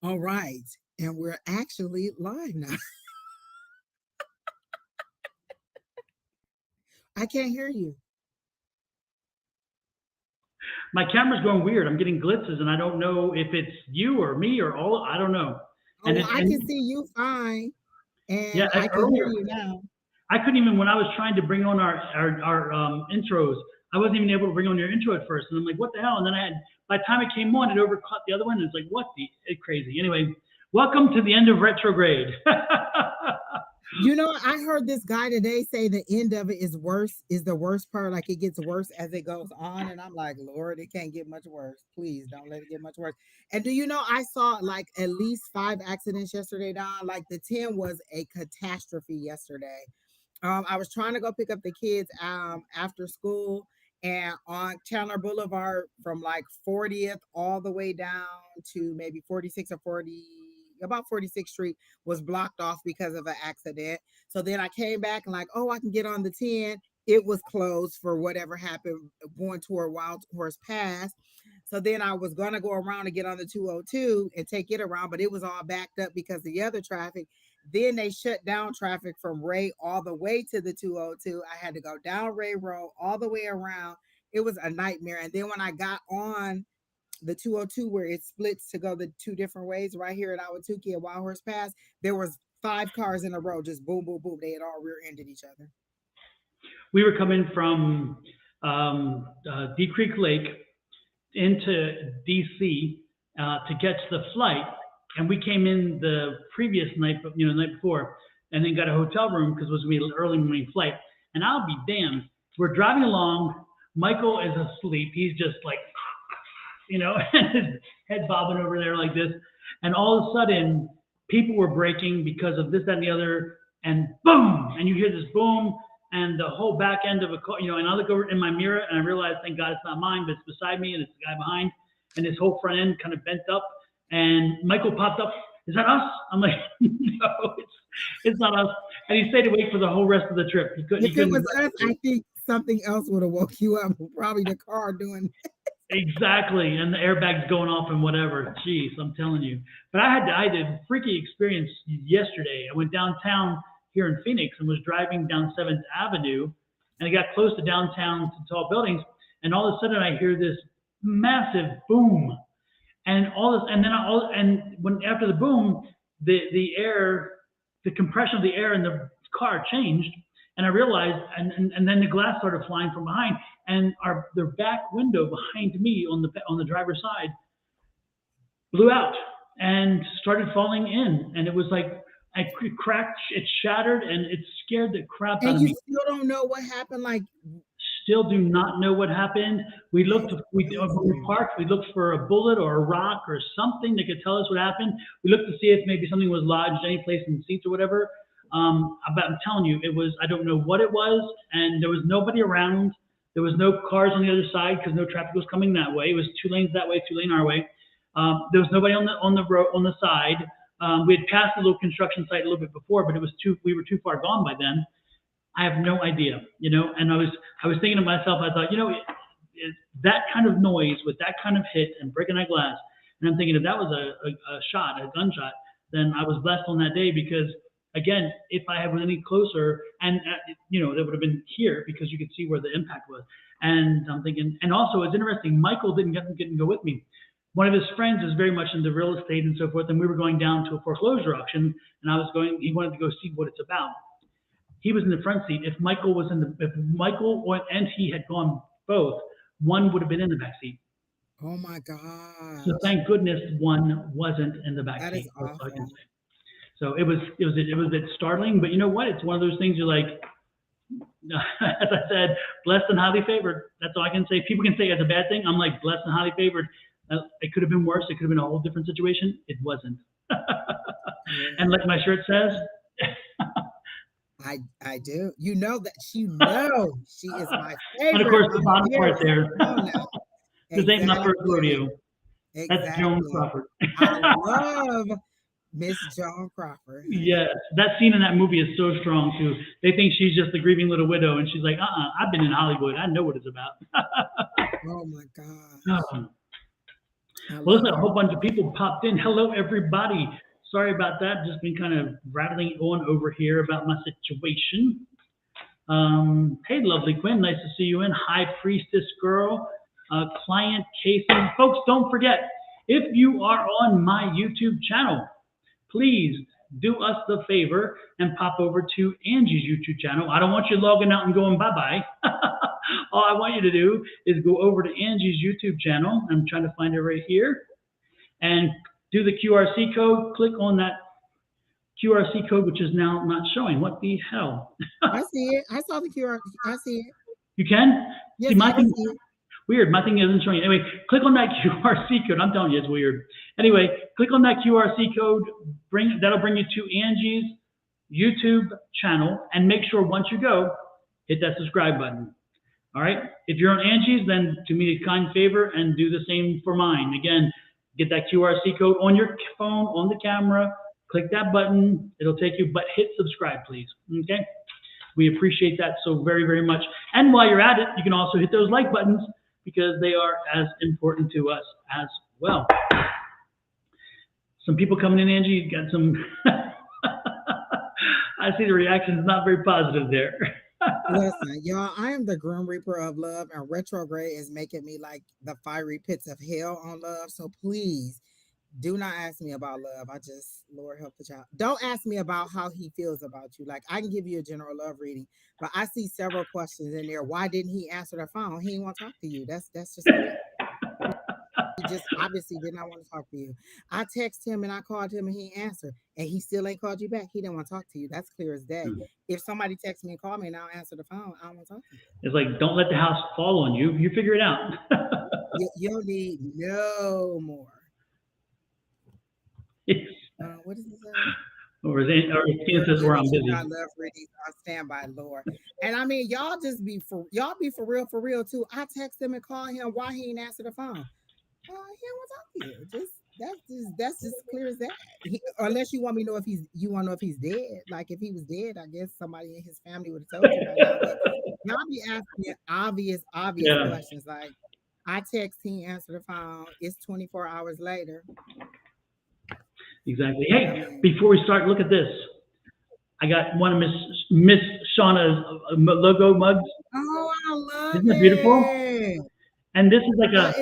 All right. And we're actually live now. I can't hear you. My camera's going weird. I'm getting glitzes, and I don't know if it's you or me or all. I don't know. Oh, well, I can see you fine, and yeah, I can earlier, hear you now. I couldn't even, when I was trying to bring on our intros, I wasn't even able to bring on your intro at first. And I'm like, what the hell? And then by the time it came on, it overcut the other one. And it's like, what the, it's crazy. Anyway, welcome to the end of retrograde. You know, I heard this guy today say the end of it is the worst part. Like it gets worse as it goes on. And I'm like, Lord, it can't get much worse. Please don't let it get much worse. And do you know, I saw like at least 5 accidents yesterday, Don. Like the 10 was a catastrophe yesterday. I was trying to go pick up the kids after school, and on Chandler Boulevard from like 40th all the way down to maybe 46 or 40, about 46th Street was blocked off because of an accident. So then I came back and like, oh, I can get on the 10. It was closed for whatever happened going toward Wild Horse Pass. So then I was going to go around and get on the 202 and take it around, but it was all backed up because of the other traffic. Then they shut down traffic from Ray all the way to the 202. I had to go down Ray Road all the way around. It was a nightmare. And then when I got on the 202 where it splits to go the 2 different ways right here at our Tukey at Wild Horse Pass, there was 5 cars in a row, just boom, boom, boom. They had all rear-ended each other. We were coming from Deep Creek Lake into DC to get to the flight. And we came in the previous night, the night before, and then got a hotel room because it was going to be an early morning flight. And I'll be damned. We're driving along. Michael is asleep. He's just like, his head bobbing over there like this. And all of a sudden, people were braking because of this, that, and the other. And boom! And you hear this boom, and the whole back end of a car, and I look over in my mirror, and I realize, thank God it's not mine, but it's beside me, and it's the guy behind. And his whole front end kind of bent up. And Michael popped up. Is that us? I'm like, no, it's not us. And he stayed awake for the whole rest of the trip. If it was us, I think something else would have woke you up. Probably the car doing. Exactly, and the airbag's going off and whatever. Jeez, I'm telling you. But I had a freaky experience yesterday. I went downtown here in Phoenix and was driving down 7th Avenue, and I got close to downtown to tall buildings, and all of a sudden I hear this massive boom. And all this, and then when after the boom, the compression of the air in the car changed, and I realized, and then the glass started flying from behind, and the back window behind me on the driver's side blew out and started falling in, and it was like it cracked, it shattered, and it scared the crap out of me. And you still don't know what happened, like. Still do not know what happened. We looked, when we parked, we looked for a bullet or a rock or something that could tell us what happened. We looked to see if maybe something was lodged any place in the seats or whatever. But I'm telling you, I don't know what it was, and there was nobody around. There was no cars on the other side because no traffic was coming that way. It was 2 lanes that way, 2 lane our way. There was nobody on the road on the side. We had passed a little construction site a little bit before, but we were too far gone by then. I have no idea, and I was thinking to myself, I thought, that kind of noise with that kind of hit and breaking that glass, and I'm thinking if that was a gunshot, then I was blessed on that day because, again, if I had been any closer, and that would have been here because you could see where the impact was. And I'm thinking, and also it's interesting, Michael didn't go with me. One of his friends is very much into real estate and so forth, and we were going down to a foreclosure auction, and he wanted to go see what it's about. He was in the front seat. If Michael and he had gone both, one would have been in the back seat. Oh my God. So thank goodness one wasn't in the back seat. That is awesome. So it was a bit startling, but you know what? It's one of those things you're like, as I said, blessed and highly favored. That's all I can say. People can say it's a bad thing. I'm like blessed and highly favored. It could have been worse. It could have been a whole different situation. It wasn't. And like my shirt says, I do. You know that she is my and of favorite. course the bottom part there. This ain't my first rodeo. That's Joan Exactly. Crawford. I love Miss Joan Crawford. Yes, that scene in that movie is so strong too. They think she's just the grieving little widow, and she's like, I've been in Hollywood. I know what it's about. Oh my God. Well, listen, a whole bunch of people popped in. Hello, everybody. Sorry about that. Just been kind of rattling on over here about my situation. Hey, lovely Quinn. Nice to see you in. High Priestess Girl. Client Casey. Folks, don't forget, if you are on my YouTube channel, please do us the favor and pop over to Angie's YouTube channel. I don't want you logging out and going bye-bye. All I want you to do is go over to Angie's YouTube channel. I'm trying to find it right here. And do the QRC code. Click on that QRC code, which is now not showing. What the hell? I see it. I saw the QR. I see it. You can? Yes, See, my I can thing, see it. weird. My thing isn't showing. Anyway, click on that QRC code. I'm telling you, it's weird. Anyway, click on that QRC code. That'll bring you to Angie's YouTube channel. And make sure once you go, hit that subscribe button. All right? If you're on Angie's, then do me a kind favor and do the same for mine. Again, get that QRC code on your phone, on the camera. Click that button. It'll take you, but hit subscribe, please. Okay? We appreciate that so very, very much. And while you're at it, you can also hit those like buttons because they are as important to us as well. Some people coming in, Angie, you got some. I see the reaction is not very positive there. Listen, y'all, I am the Grim Reaper of love, and retrograde is making me like the fiery pits of hell on love. So please do not ask me about love. Lord help the child. Don't ask me about how he feels about you. Like, I can give you a general love reading, but I see several questions in there. Why didn't he answer the phone? He didn't want to talk to you. That's just it. He just obviously did not want to talk to you. I texted him and I called him and he answered, and he still ain't called you back. He didn't want to talk to you. That's clear as day. If somebody texts me and call me and I'll answer the phone, I don't want to talk to you. It's like, don't let the house fall on you. You figure it out. You'll need no more. What is it? Or it says where I'm busy. I love readings. I stand by Lord. And I mean, y'all be for real too. I text him and call him. Why he ain't answer the phone? He don't want to talk to you. That's just clear as that. Unless you want me to know if he's dead. Like if he was dead, I guess somebody in his family would have told you by now. But y'all be asking obvious questions. Like I text, he answered the phone. It's 24 hours later. Exactly. Hey, before we start, look at this. I got one of Miss Shauna's logo mugs. Oh, I love it. Isn't it beautiful? And this is like a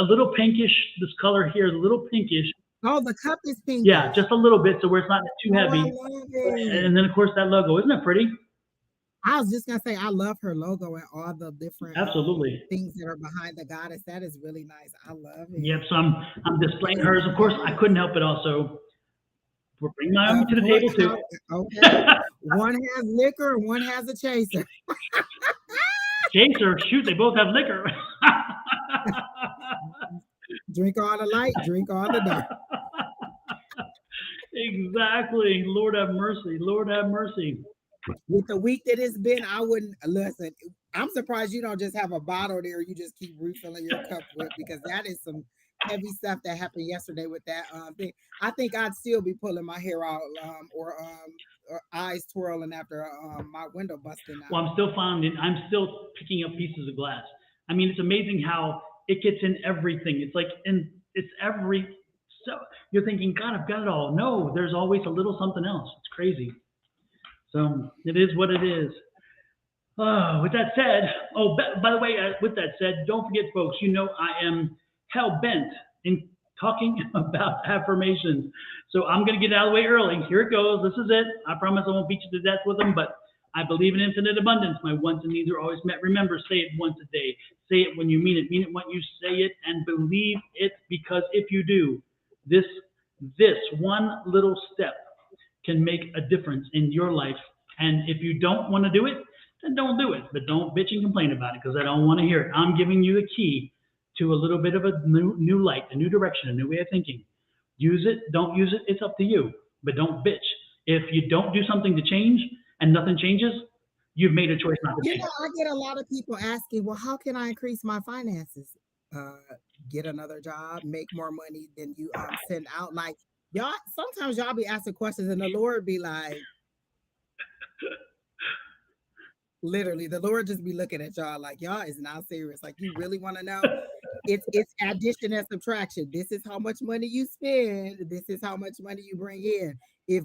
little pinkish. This color here is a little pinkish. Oh, the cup is pink. Yeah, just a little bit, so where it's not too heavy. I love it. And then of course that logo, isn't it pretty? I was just gonna say I love her logo and all the different things that are behind the goddess. That is really nice. I love it. Yep. So I'm displaying hers. Of course, I couldn't help it. Also, we're bringing my own to the table too. Okay. One has liquor and one has a chaser. Chaser, shoot! They both have liquor. Drink all the light, drink all the dark. Exactly. Lord have mercy. Lord have mercy. With the week that it's been, I wouldn't listen. I'm surprised you don't just have a bottle there. You just keep refilling your cup with, because that is some heavy stuff that happened yesterday with that thing. I think I'd still be pulling my hair out or eyes twirling after my window busting out. Well, I'm still picking up pieces of glass. I mean, it's amazing how it gets in everything. It's like so you're thinking, God, I've got it all. No, there's always a little something else. It's crazy. So it is what it is. With that said, by the way, with that said, don't forget, folks, I am hell-bent in talking about affirmations. So I'm going to get out of the way early. Here it goes. This is it. I promise I won't beat you to death with them, but I believe in infinite abundance. My wants and needs are always met. Remember, say it once a day. Say it when you mean it. Mean it when you say it, and believe it, because if you do, this This one little step can make a difference in your life. And if you don't want to do it, then don't do it. But don't bitch and complain about it because I don't want to hear it. I'm giving you the key to a little bit of a new light, a new direction, a new way of thinking. Use it, don't use it, it's up to you. But don't bitch. If you don't do something to change and nothing changes, you've made a choice not to You change. know, I get a lot of people asking, well, how can I increase my finances? Uh, get another job, make more money than you send out. Like y'all, sometimes y'all be asking questions and the Lord be like, literally, the Lord just be looking at y'all like y'all is not serious. Like you really want to know? It's addition and subtraction. This is how much money you spend. This is how much money you bring in. If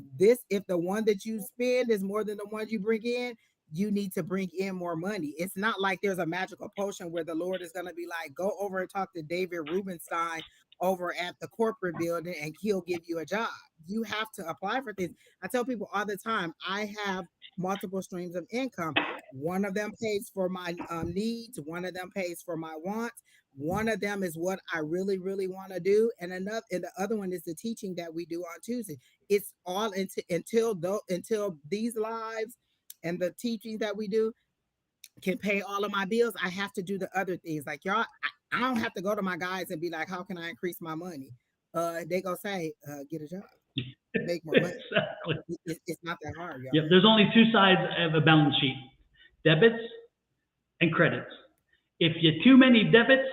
the one that you spend is more than the one you bring in, you need to bring in more money. It's not like there's a magical potion where the Lord is going to be like, go over and talk to David Rubenstein over at the corporate building and he'll give you a job. You have to apply for things. I tell people all the time, I have multiple streams of income. One of them pays for my needs, one of them pays for my wants, one of them is what I really, really want to do, and the other one is the teaching that we do on Tuesday. It's all until these lives and the teachings that we do can pay all of my bills. I have to do the other things. Like y'all, I don't have to go to my guys and be like, "How can I increase my money?" They go say, "Get a job, make more money." Exactly. It's not that hard, y'all. Yep. There's only two sides of a balance sheet: debits and credits. If you too many debits,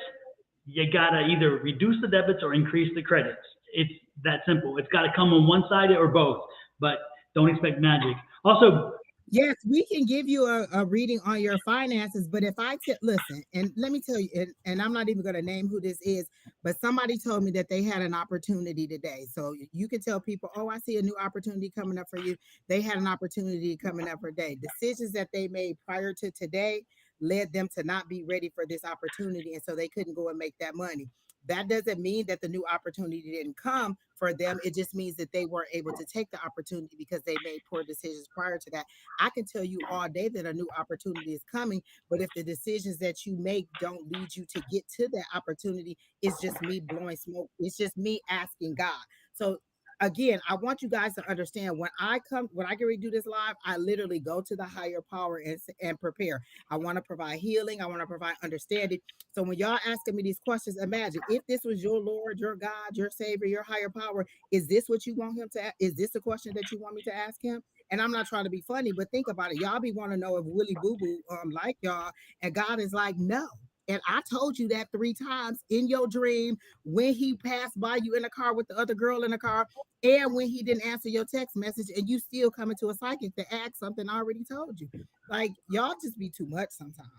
you gotta either reduce the debits or increase the credits. It's that simple. It's got to come on one side or both, but don't expect magic. Also, Yes, we can give you a reading on your finances, but if listen, and let me tell you, and I'm not even going to name who this is, but somebody told me that they had an opportunity today. So you can tell people, oh, I see a new opportunity coming up for you. They had an opportunity coming up for day. Decisions that they made prior to today led them to not be ready for this opportunity. And so they couldn't go and make that money. That doesn't mean that the new opportunity didn't come for them. It just means that they weren't able to take the opportunity because they made poor decisions prior to that. I can tell you all day that a new opportunity is coming, but if the decisions that you make don't lead you to get to that opportunity, it's just me blowing smoke. It's just me asking God. So again, I want you guys to understand when I get ready to do this live, I literally go to the higher power and prepare. I want to provide healing. I want to provide understanding. So when y'all asking me these questions, imagine if this was your Lord, your God, your Savior, your higher power, is this what you want him to? Is this the question that you want me to ask him? And I'm not trying to be funny, but think about it. Y'all be want to know if Willie Boo Boo like y'all, and God is like, no. And I told you that 3 times in your dream when he passed by you in the car with the other girl in the car, and when he didn't answer your text message, and you still coming to a psychic to ask something I already told you. Like y'all just be too much sometimes.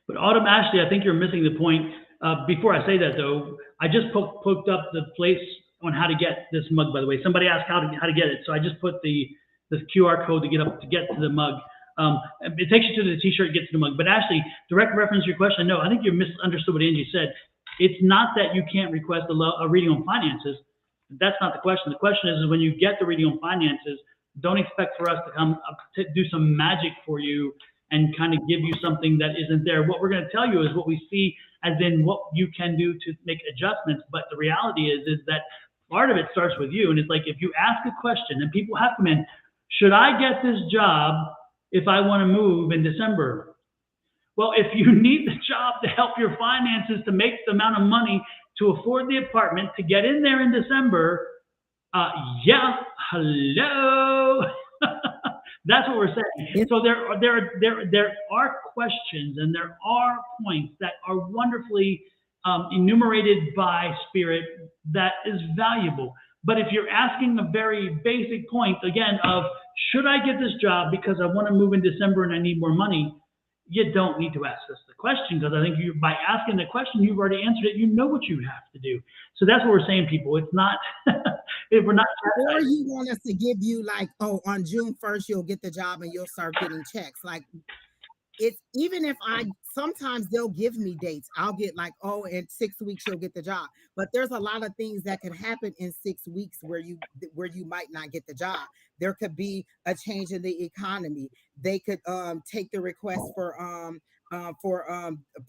but Autumn Ashley, I think you're missing the point. Before I say that, though, I just poked up the place on how to get this mug. By the way, somebody asked how to get it, so I just put the QR code to get to the mug. It takes you to the T-shirt, gets to the mug. But Ashley, direct reference to your question. No, I think you misunderstood what Angie said. It's not that you can't request a reading on finances. That's not the question. The question is when you get the reading on finances, don't expect for us to come up to do some magic for you and kind of give you something that isn't there. What we're going to tell you is what we see as in what you can do to make adjustments. But the reality is that part of it starts with you. And it's like if you ask a question and people have come in, should I get this job if I want to move in December? Well, if you need the job to help your finances to make the amount of money to afford the apartment to get in there in December, uh, yeah, hello. That's what we're saying. It's So there are questions and there are points that are wonderfully enumerated by spirit that is valuable. But if you're asking a very basic point again of should I get this job because I want to move in December and I need more money, you don't need to ask us the question because I think you by asking the question you've already answered it. You know what you have to do. So that's what we're saying, people. It's not we're not. or you want us to give you like, oh, on June 1st, you'll get the job and you'll start getting checks. Like it's even if I sometimes they'll give me dates. I'll get like, oh, in 6 weeks you'll get the job. But there's a lot of things that could happen in 6 weeks where you might not get the job. There could be a change in the economy. They could take the request for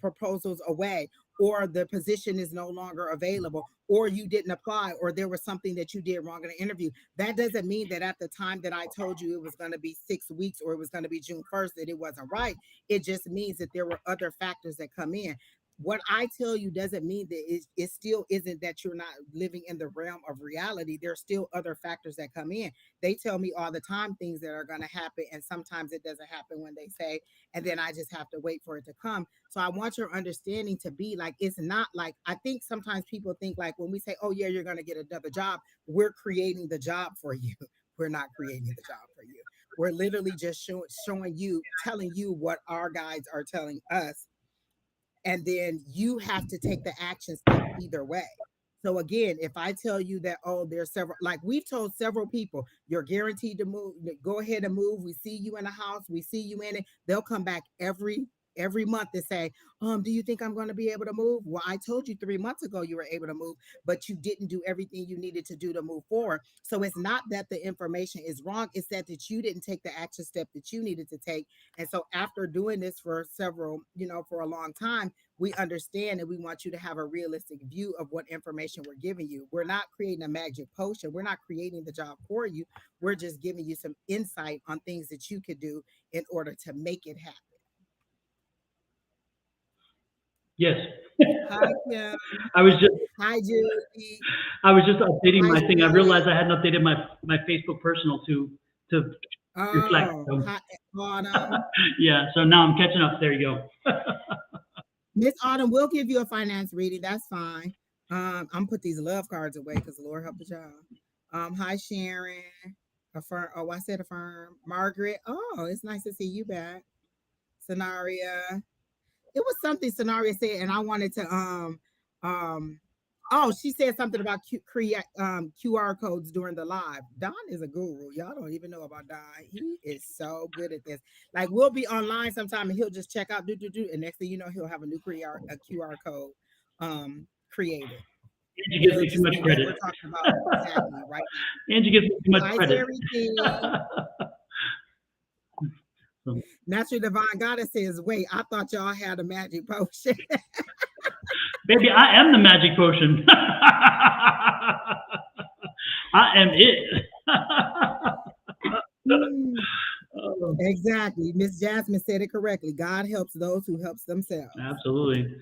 proposals away, or the position is no longer available, or you didn't apply, or there was something that you did wrong in the interview. That doesn't mean that at the time that I told you it was going to be 6 weeks or it was going to be June 1st that it wasn't right. It just means that there were other factors that come in. What I tell you doesn't mean that it still isn't that you're not living in the realm of reality. There's still other factors that come in. They tell me all the time things that are going to happen, and sometimes it doesn't happen when they say, and then I just have to wait for it to come. So I want your understanding to be like, it's not like, I think sometimes people think like when we say, oh yeah, you're going to get another job, we're creating the job for you. We're not creating the job for you. We're literally just showing you, telling you what our guides are telling us, and then you have to take the action step either way. So again, if I tell you that, oh, there's several, like we've told several people, you're guaranteed to move, go ahead and move. We see you in a house, we see you in it. They'll come back every month and say, do you think I'm going to be able to move? Well, I told you 3 months ago you were able to move, but you didn't do everything you needed to do to move forward. So it's not that the information is wrong, it's that you didn't take the action step that you needed to take. And so after doing this for several, for a long time, we understand and we want you to have a realistic view of what information we're giving you. We're not creating a magic potion. We're not creating the job for you. We're just giving you some insight on things that you could do in order to make it happen. Yes. Hi, Kim. I was just Hi, Judy. I was just updating Hi, my thing. I Judy. realized I hadn't updated my Facebook personal to reflect. Oh, So, hi, Autumn. yeah, so now I'm catching up. There you go. Miss Autumn, we'll give you a finance reading. That's fine. I'm put these love cards away because the Lord help the child. Hi, Sharon. Affirm. Oh, I said affirm. Margaret. Oh, it's nice to see you back. Scenario. It was something Scenario said, and I wanted to oh, she said something about create QR codes during the live. Don is a guru. Y'all don't even know about Don. He is so good at this. Like we'll be online sometime and he'll just check out and next thing you know, he'll have a new QR code created. Angie gives me too much credit. We're talking about exactly right now. Angie gives me too much credit. Natural Divine Goddess says, wait, I thought y'all had a magic potion. Baby, I am the magic potion. I am it. Exactly. Miss Jasmine said it correctly. God helps those who helps themselves. Absolutely.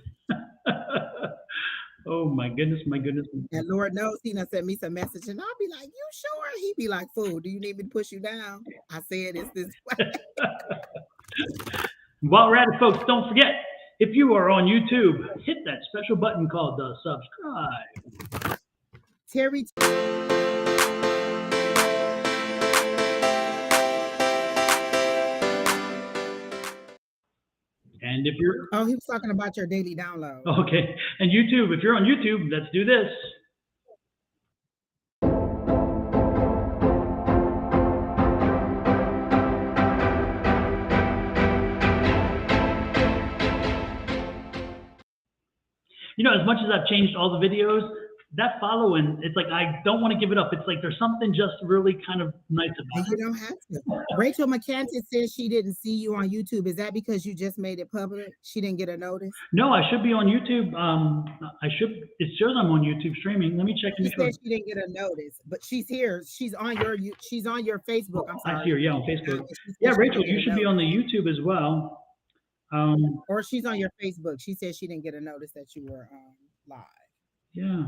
Oh my goodness, my goodness. And Lord knows he done sent me some message and I'll be like, you sure? He'd be like, fool, do you need me to push you down? I said it's this way. While we're at it, folks, don't forget, if you are on YouTube, hit that special button called the subscribe. Terry. And if you're... Oh, he was talking about your daily download. Okay. And YouTube, if you're on YouTube, let's do this. You know, as much as I've changed all the videos, that following, it's like I don't want to give it up. It's like there's something just really kind of nice about it. You don't have to. Rachel McCantis says she didn't see you on YouTube. Is that because you just made it public? She didn't get a notice? No, I should be on YouTube. It shows I'm on YouTube streaming. Let me check. She said she didn't get a notice, but she's here. She's on your Facebook. I'm sorry. I see her, yeah, on Facebook. Yeah, Rachel, you should be on the YouTube as well. Or she's on your Facebook. She said she didn't get a notice that you were live. Yeah.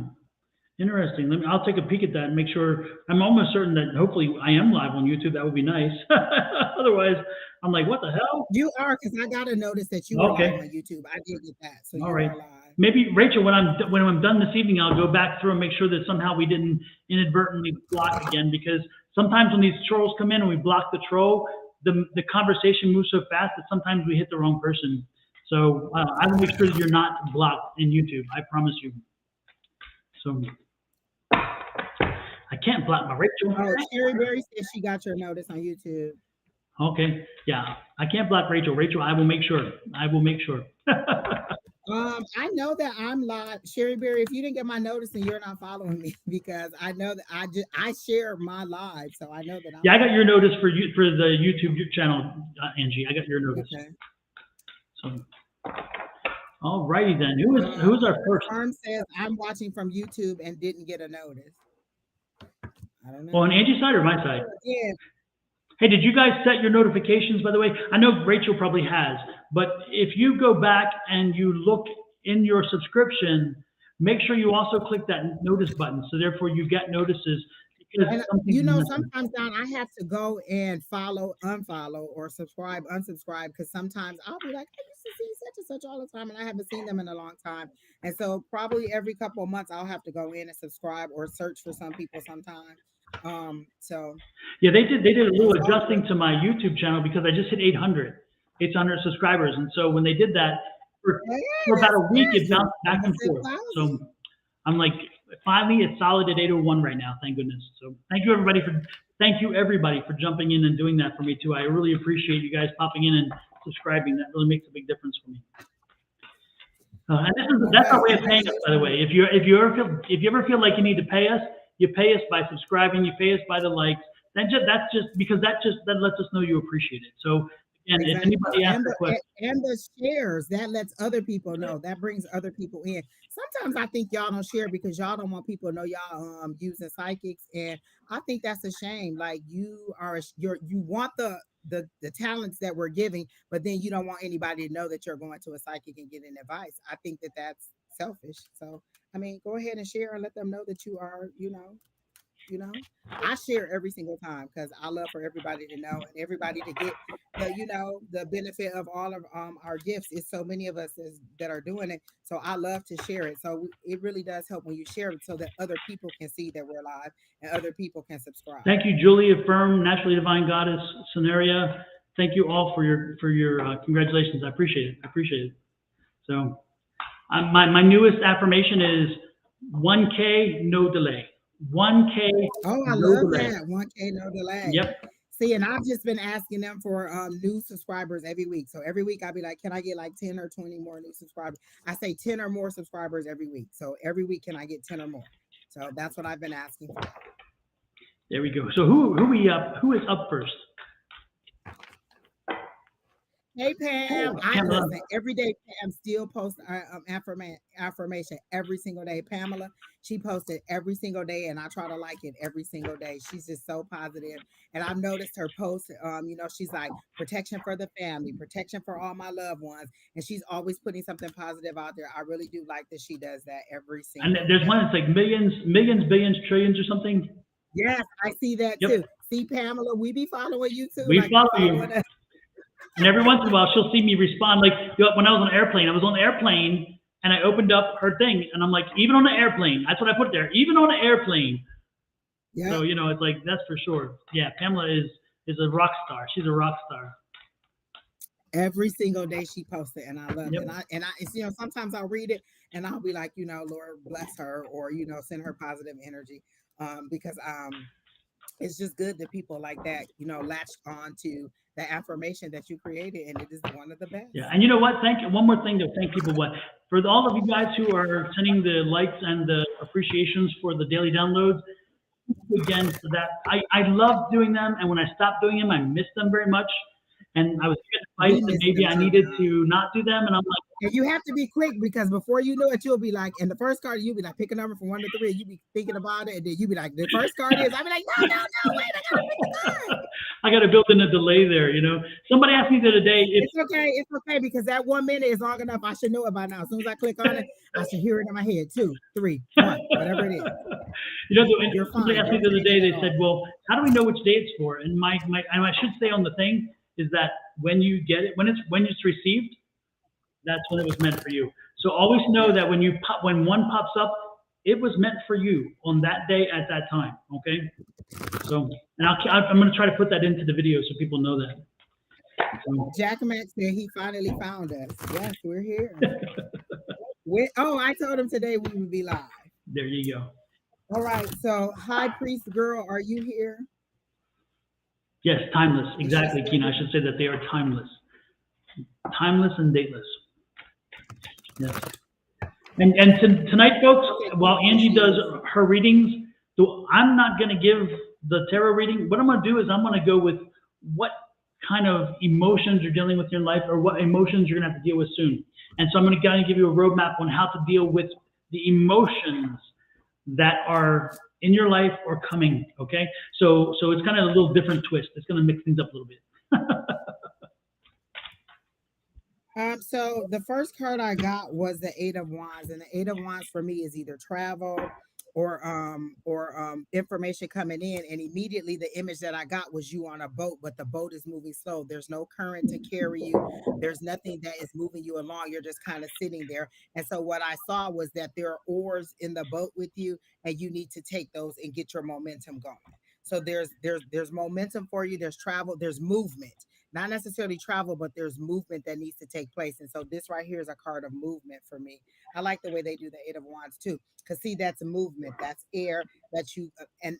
Interesting. I'll take a peek at that and make sure. I'm almost certain that hopefully I am live on YouTube. That would be nice. Otherwise, I'm like, what the hell? You are, because I got a notice that you were live on YouTube. I did get that. So all right. Maybe Rachel, when I'm done this evening, I'll go back through and make sure that somehow we didn't inadvertently block again, because sometimes when these trolls come in and we block the troll, the conversation moves so fast that sometimes we hit the wrong person. So I will make sure that you're not blocked in YouTube. I promise you. So I can't block my Rachel. Oh, Sherry Berry says she got your notice on YouTube. Okay. Yeah. I can't block Rachel. Rachel, I will make sure. I will make sure. I know that I'm live. Sherry Berry, if you didn't get my notice and you're not following me, because I know that I share my live, so I know that I'm I got your notice for the YouTube channel, Angie. I got your notice. Okay. So All righty then. Who's our first? Firm says I'm watching from YouTube and didn't get a notice. I don't know. Well, on Angie's side or my side? Yeah. Hey, did you guys set your notifications, by the way? I know Rachel probably has, but if you go back and you look in your subscription, make sure you also click that notice button. So therefore you get notices. And sometimes, Don, I have to go and follow, unfollow, or subscribe, unsubscribe, because sometimes I'll be like, I used to see such and such all the time, and I haven't seen them in a long time. And so probably every couple of months, I'll have to go in and subscribe or search for some people sometimes. So yeah, they did a little adjusting to my YouTube channel because I just hit 800 subscribers, and so when they did that for about a week, it bounced back and forth. So I'm like, finally, it's solid at 801 right now. Thank goodness. So thank you everybody for jumping in and doing that for me too. I really appreciate you guys popping in and subscribing. That really makes a big difference for me. And that's our way of paying us, by the way. If you ever feel like you need to pay us, you pay us by subscribing. You pay us by the likes. That lets us know you appreciate it. So again, if anybody asks a question, and the shares, that lets other people know. That brings other people in. Sometimes I think y'all don't share because y'all don't want people to know y'all using psychics, and I think that's a shame. Like you want the talents that we're giving, but then you don't want anybody to know that you're going to a psychic and getting advice. I think that that's selfish. So I mean, go ahead and share and let them know that you are, I share every single time because I love for everybody to know and everybody to get the benefit of all of our gifts. It's so many of us that are doing it. So I love to share it. So it really does help when you share it so that other people can see that we're live and other people can subscribe. Thank you, Julia Firm, Naturally Divine Goddess, Scenaria. Thank you all for your congratulations. I appreciate it. So my newest affirmation is 1K, no delay. 1K. Oh, I love that. 1K, no delay. Yep. See, and I've just been asking them for new subscribers every week. So every week I'll be like, can I get like 10 or 20 more new subscribers? I say 10 or more subscribers every week. So every week, can I get 10 or more? So that's what I've been asking for. There we go. So who is up first? Hey, Pam. I listen every day. Pam still posts affirmation every single day. Pamela, she posted every single day, and I try to like it every single day. She's just so positive. And I've noticed her post, she's like, protection for the family, protection for all my loved ones. And she's always putting something positive out there. I really do like that she does that every single day. And there's one that's like millions, billions, trillions or something. Yes, I see that too. See, Pamela, we be following you too. We follow you. And every once in a while, she'll see me respond. Like when I was on the airplane, and I opened up her thing, and I'm like, even on the airplane, that's what I put there. Even on the airplane. Yeah. So it's like that's for sure. Yeah, Pamela is a rock star. She's a rock star. Every single day she posts it, and I love it. And I sometimes I'll read it, and I'll be like, Lord bless her, or send her positive energy, because it's just good that people like that, latch on to the affirmation that you created, and it is one of the best. Yeah, and you know what? One more thing to thank people. For all of you guys who are sending the likes and the appreciations for the daily downloads, again for that. I love doing them, and when I stop doing them, I miss them very much. And I was given advice that maybe I needed to not do them, and I'm like, and you have to be quick because before you know it, you'll be like, in the first card, you'll be like, pick a number from 1 to 3, and you be thinking about it, and then you be like, the first card is, I'll be like, no, wait, I gotta pick the card. I got to build in a delay there, Somebody asked me the other day. It's okay, because that 1 minute is long enough. I should know it by now. As soon as I click on it, I should hear it in my head. 2, 3, 1, whatever it is. Somebody asked me the other day, they said, well, how do we know which day it's for? And I should say on the thing is that when you get it, when it's received, that's when it was meant for you. So always know that when one pops up, it was meant for you on that day at that time. Okay. So, and I'm going to try to put that into the video so people know that. So. Jack Max said he finally found us. Yes, we're here. I told him today we would be live. There you go. All right. So, High Priest Girl, are you here? Yes, timeless. Exactly, Keena. I should say that they are timeless. Timeless and dateless. Yes. And tonight, folks, while Angie does her readings, so I'm not going to give the tarot reading. What I'm going to do is I'm going to go with what kind of emotions you're dealing with in your life, or what emotions you're going to have to deal with soon. And so I'm going to kind of give you a roadmap on how to deal with the emotions that are in your life or coming. Okay, so it's kind of a little different twist. It's going to mix things up a little bit. So the first card I got was the Eight of Wands, and the Eight of Wands for me is either travel or information coming in. And immediately the image that I got was you on a boat, but the boat is moving slow. There's no current to carry you. There's nothing that is moving you along. You're just kind of sitting there. And so what I saw was that there are oars in the boat with you, and you need to take those and get your momentum going. So there's momentum for you. There's travel. There's movement. Not necessarily travel, but there's movement that needs to take place. And so this right here is a card of movement for me. I like the way they do the Eight of Wands too, because see, that's movement, that's air that you and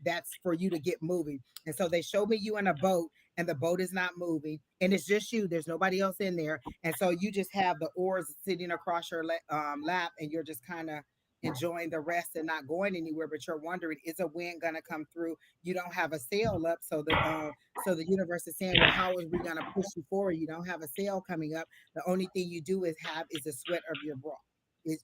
that's for you to get moving. And so they show me you in a boat, and the boat is not moving, and it's just you. There's nobody else in there, and so you just have the oars sitting across your lap, and you're just kind of enjoying the rest and not going anywhere. But you're wondering, is a wind gonna come through? You don't have a sail up, so the universe is saying, well, how are we gonna push you forward? You don't have a sail coming up. The only thing you do is the sweat of your brow. Is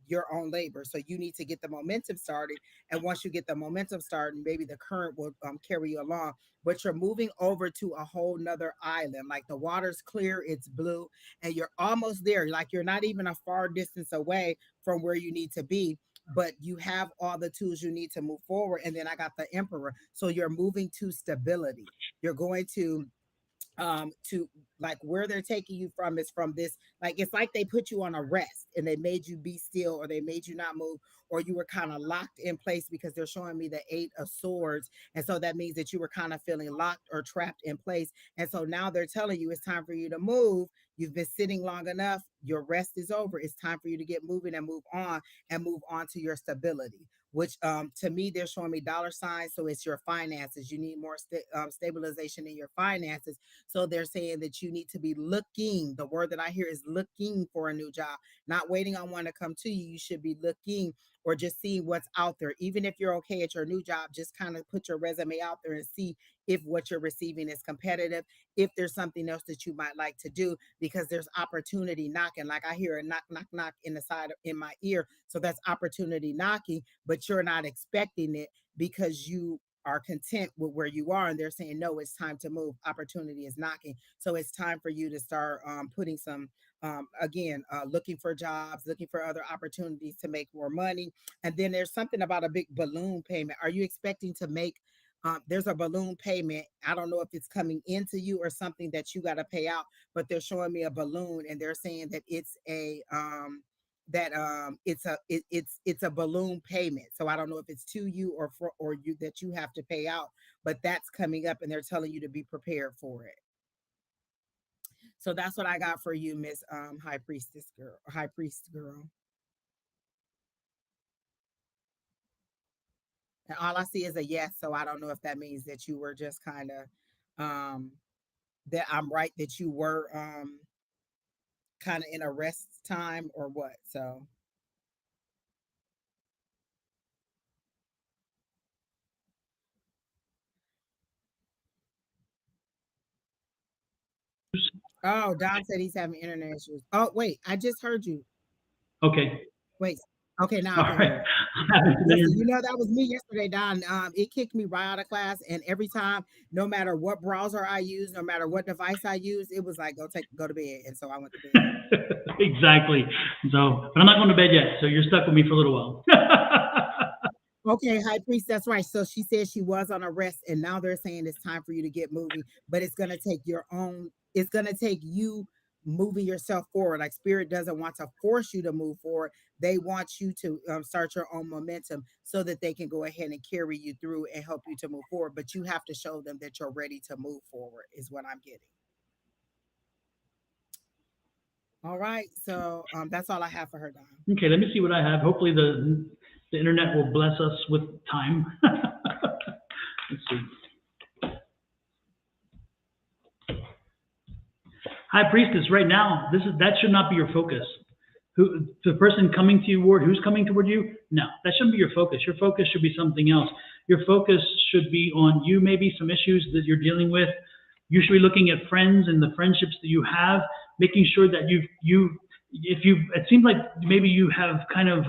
your own labor. So you need to get the momentum started. And once you get the momentum started, maybe the current will carry you along. But you're moving over to a whole nother island. Like the water's clear, it's blue, and you're almost there. Like you're not even a far distance away from where you need to be, but you have all the tools you need to move forward. And then I got the Emperor. So you're moving to stability. You're going to like where they're taking you from is from this, like it's like they put you on a rest and they made you be still, or they made you not move, or you were kind of locked in place, because they're showing me the Eight of Swords. And so that means that you were kind of feeling locked or trapped in place. And so now they're telling you it's time for you to move. You've been sitting long enough. Your rest is over. It's time for you to get moving and move on to your stability, which to me, they're showing me dollar signs. So it's your finances. You need more stabilization in your finances. So they're saying that you need to be looking. The word that I hear is looking for a new job, not waiting on one to come to you. You should be looking, or just seeing what's out there. Even if you're okay at your new job, just kind of put your resume out there and see if what you're receiving is competitive, if there's something else that you might like to do, because there's opportunity knocking. Like I hear a knock, knock, knock in my ear. So that's opportunity knocking, but you're not expecting it because you are content with where you are. And they're saying, no, it's time to move. Opportunity is knocking. So it's time for you to start putting some, looking for jobs, looking for other opportunities to make more money. And then there's something about a big balloon payment. Are you expecting to make, there's a balloon payment. I don't know if it's coming into you or something that you got to pay out, but they're showing me a balloon, and they're saying that it's it's a balloon payment. So I don't know if it's to you or you that you have to pay out, but that's coming up, and they're telling you to be prepared for it. So that's what I got for you, Miss High Priest girl. And all I see is a yes. So I don't know if that means that you were just kind of that I'm right, that you were kind of in a rest time or what. So oh, Don said he's having internet issues. Oh, wait, I just heard you. Okay. Wait. Okay, now All I can right. hear you. Listen, you know that was me yesterday, Don. It kicked me right out of class, and every time, no matter what browser I use, no matter what device I use, it was like go to bed, and so I went to bed. Exactly. So, but I'm not going to bed yet. So you're stuck with me for a little while. Okay, High Priest, that's right. So she said she was on a rest, and now they're saying it's time for you to get moving, but it's going to take it's going to take you moving yourself forward. Like Spirit doesn't want to force you to move forward. They want you to start your own momentum so that they can go ahead and carry you through and help you to move forward. But you have to show them that you're ready to move forward, is what I'm getting. All right. So that's all I have for her, Don. Okay, let me see what I have. Hopefully the internet will bless us with time. Let's see. High Priestess, right now, that should not be your focus. Who the person coming to you, who's coming toward you? No, that shouldn't be your focus. Your focus should be something else. Your focus should be on you, maybe some issues that you're dealing with, You should be looking at friends and the friendships that you have, making sure that if you, it seems like maybe you have kind of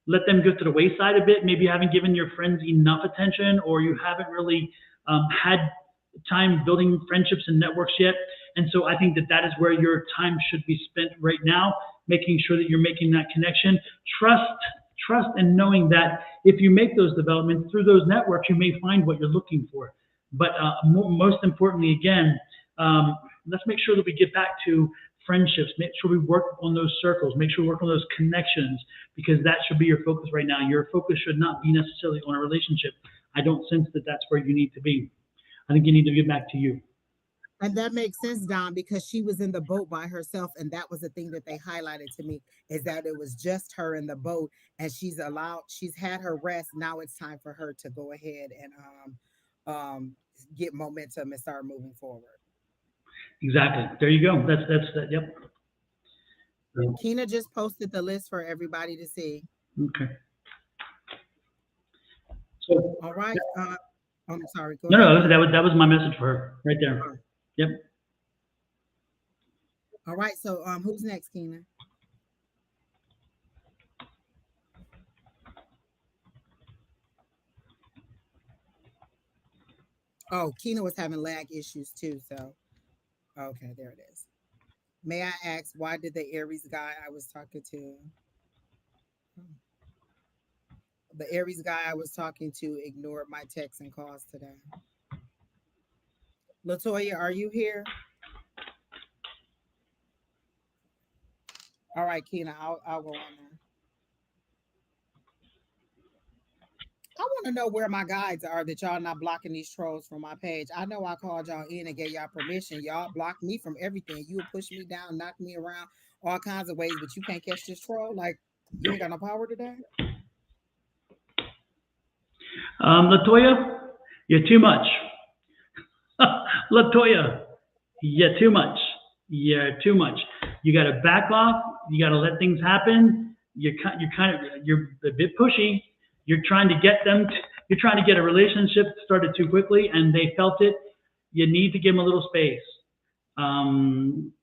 let them go to the wayside a bit. Maybe you haven't given your friends enough attention, or you haven't really had time building friendships and networks yet. And so I think that that is where your time should be spent right now, making sure that you're making that connection. Trust, trust, and knowing that if you make those developments through those networks, you may find what you're looking for. But most importantly, again, let's make sure that we get back to friendships. Make sure we work on those circles. Make sure we work on those connections, because that should be your focus right now. Your focus should not be necessarily on a relationship. I don't sense that that's where you need to be. I think you need to get back to you. And that makes sense, Don, because she was in the boat by herself, and that was the thing that they highlighted to me, is that it was just her in the boat, and she's had her rest. Now it's time for her to go ahead and get momentum and start moving forward. Exactly. There you go. That's that. Yep. Keena just posted the list for everybody to see. Okay. So all right. I'm sorry. Go no, ahead. no, that was my message for her right there. Oh. Yep. All right. So who's next, Keena? Oh, Keena was having lag issues too. So okay, there it is. May I ask, why did the Aries guy I was talking to, ignore my texts and calls today? Latoya, are you here? All right, Keena, I'll go on there. I want to know where my guides are, that y'all not blocking these trolls from my page. I know I called y'all in and gave y'all permission. Y'all blocked me from everything. You would push me down, knock me around all kinds of ways, but you can't catch this troll. Like, you ain't got no power today. Latoya, you're too much. Latoya, you're too much. You're too much. You got to back off. You got to let things happen. You're a bit pushy. You're trying to get you're trying to get a relationship started too quickly, and they felt it. You need to give them a little space. You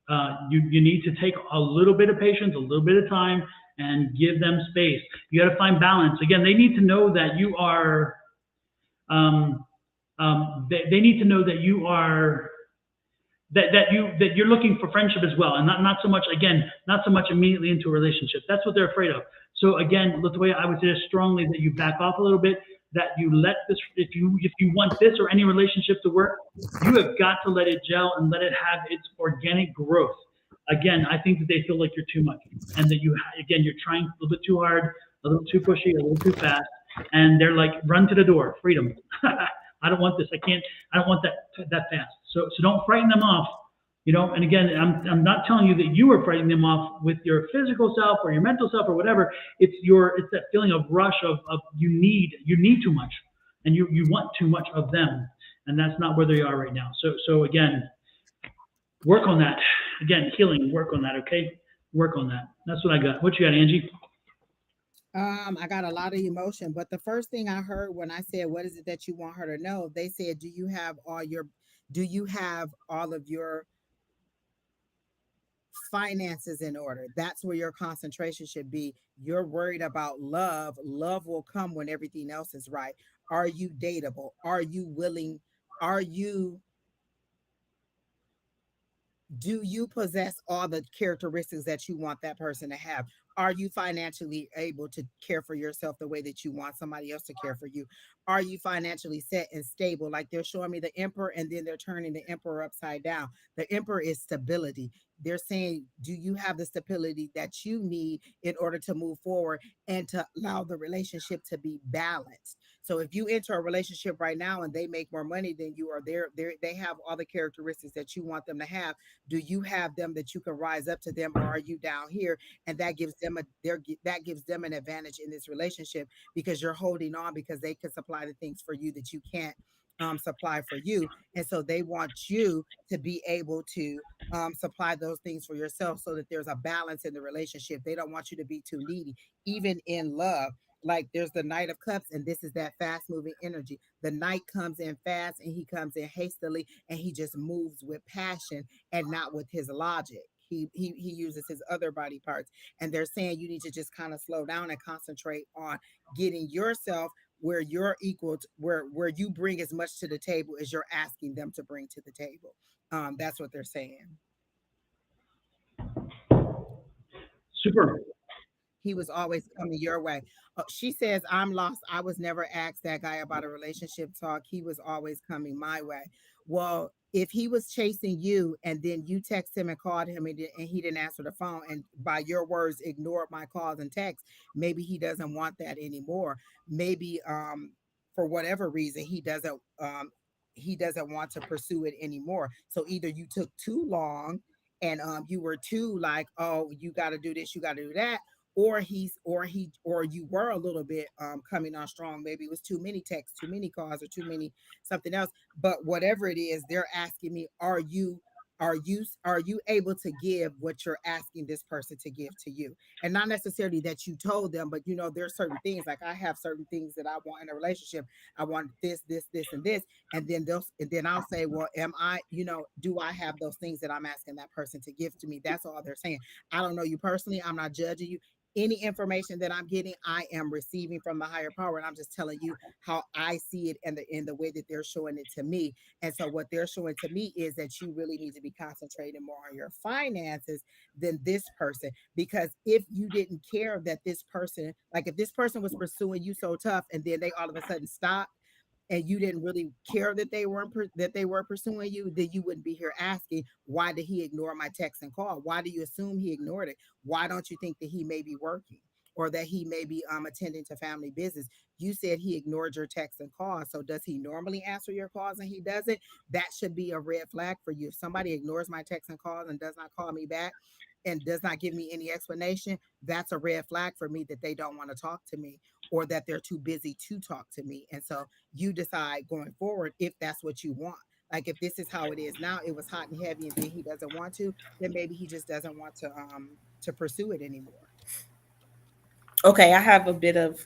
need to take a little bit of patience, a little bit of time, and give them space. You got to find balance. Again, they need to know that you are. They need to know that you are. That you're looking for friendship as well, and not so much immediately into a relationship. That's what they're afraid of. So again, Latoya, I would suggest strongly that you back off a little bit, that you let this, if you want this or any relationship to work, you have got to let it gel and let it have its organic growth. Again, I think that they feel like you're too much, and that you're trying a little bit too hard, a little too pushy, a little too fast, and they're like, run to the door, freedom. I don't want this. I don't want that fast. So don't frighten them off. And again, I'm not telling you that you are frightening them off with your physical self or your mental self or whatever. It's that feeling of rush of you need too much, and you want too much of them, and that's not where they are right now. So again, work on that. Again, healing, work on that. Okay, work on that. That's what I got. What you got, Angie? I got a lot of emotion, but the first thing I heard when I said, "What is it that you want her to know?" They said, do you have all of your finances in order? That's where your concentration should be. You're worried about love. Love will come when everything else is right. Are you dateable? Are you willing? Do you possess all the characteristics that you want that person to have? Are you financially able to care for yourself the way that you want somebody else to care for you? Are you financially set and stable? Like, they're showing me the emperor, and then they're turning the emperor upside down. The emperor is stability. They're saying, do you have the stability that you need in order to move forward and to allow the relationship to be balanced? So if you enter a relationship right now and they make more money than you, or they have all the characteristics that you want them to have, do you have them that you can rise up to them, or are you down here? And that gives them an advantage in this relationship, because you're holding on because they can supply the things for you that you can't supply for you. And so they want you to be able to supply those things for yourself, so that there's a balance in the relationship. They don't want you to be too needy, even in love. like there's the Knight of Cups, and this is that fast moving energy. The Knight comes in fast, and he comes in hastily, and he just moves with passion and not with his logic. He uses his other body parts, and they're saying you need to just kind of slow down and concentrate on getting yourself where you're equal to, where you bring as much to the table as you're asking them to bring to the table. That's what they're saying. Super. He was always coming your way. She says, I'm lost. I was never asked that guy about a relationship talk. He was always coming my way. Well, if he was chasing you and then you text him and called him and he didn't answer the phone and by your words ignored my calls and texts, maybe he doesn't want that anymore. Maybe for whatever reason he doesn't want to pursue it anymore. So either you took too long and you were too like, oh, you got to do this, you got to do that, or you were a little bit coming on strong. Maybe it was too many texts, too many calls, or too many something else. But whatever it is, they're asking me, are you able to give what you're asking this person to give to you? And not necessarily that you told them, but there's certain things, like I have certain things that I want in a relationship. I want this and this. And then I'll say, well, do I have those things that I'm asking that person to give to me? That's all they're saying. I don't know you personally, I'm not judging you. Any information that I'm getting, I am receiving from the higher power, and I'm just telling you how I see it and in the way that they're showing it to me. And so what they're showing to me is that you really need to be concentrating more on your finances than this person. Because if you didn't care that this person, like if this person was pursuing you so tough and then they all of a sudden stopped, and you didn't really care that they were pursuing you, then you wouldn't be here asking, why did he ignore my text and call? Why do you assume he ignored it? Why don't you think that he may be working or that he may be attending to family business? You said he ignored your text and calls. So does he normally answer your calls and he doesn't? That should be a red flag for you. If somebody ignores my text and calls and does not call me back and does not give me any explanation, that's a red flag for me that they don't want to talk to me or that they're too busy to talk to me. And so you decide going forward if that's what you want. Like if this is how it is now, it was hot and heavy, and then he doesn't want to, then maybe he just doesn't want to pursue it anymore. Okay, I have a bit of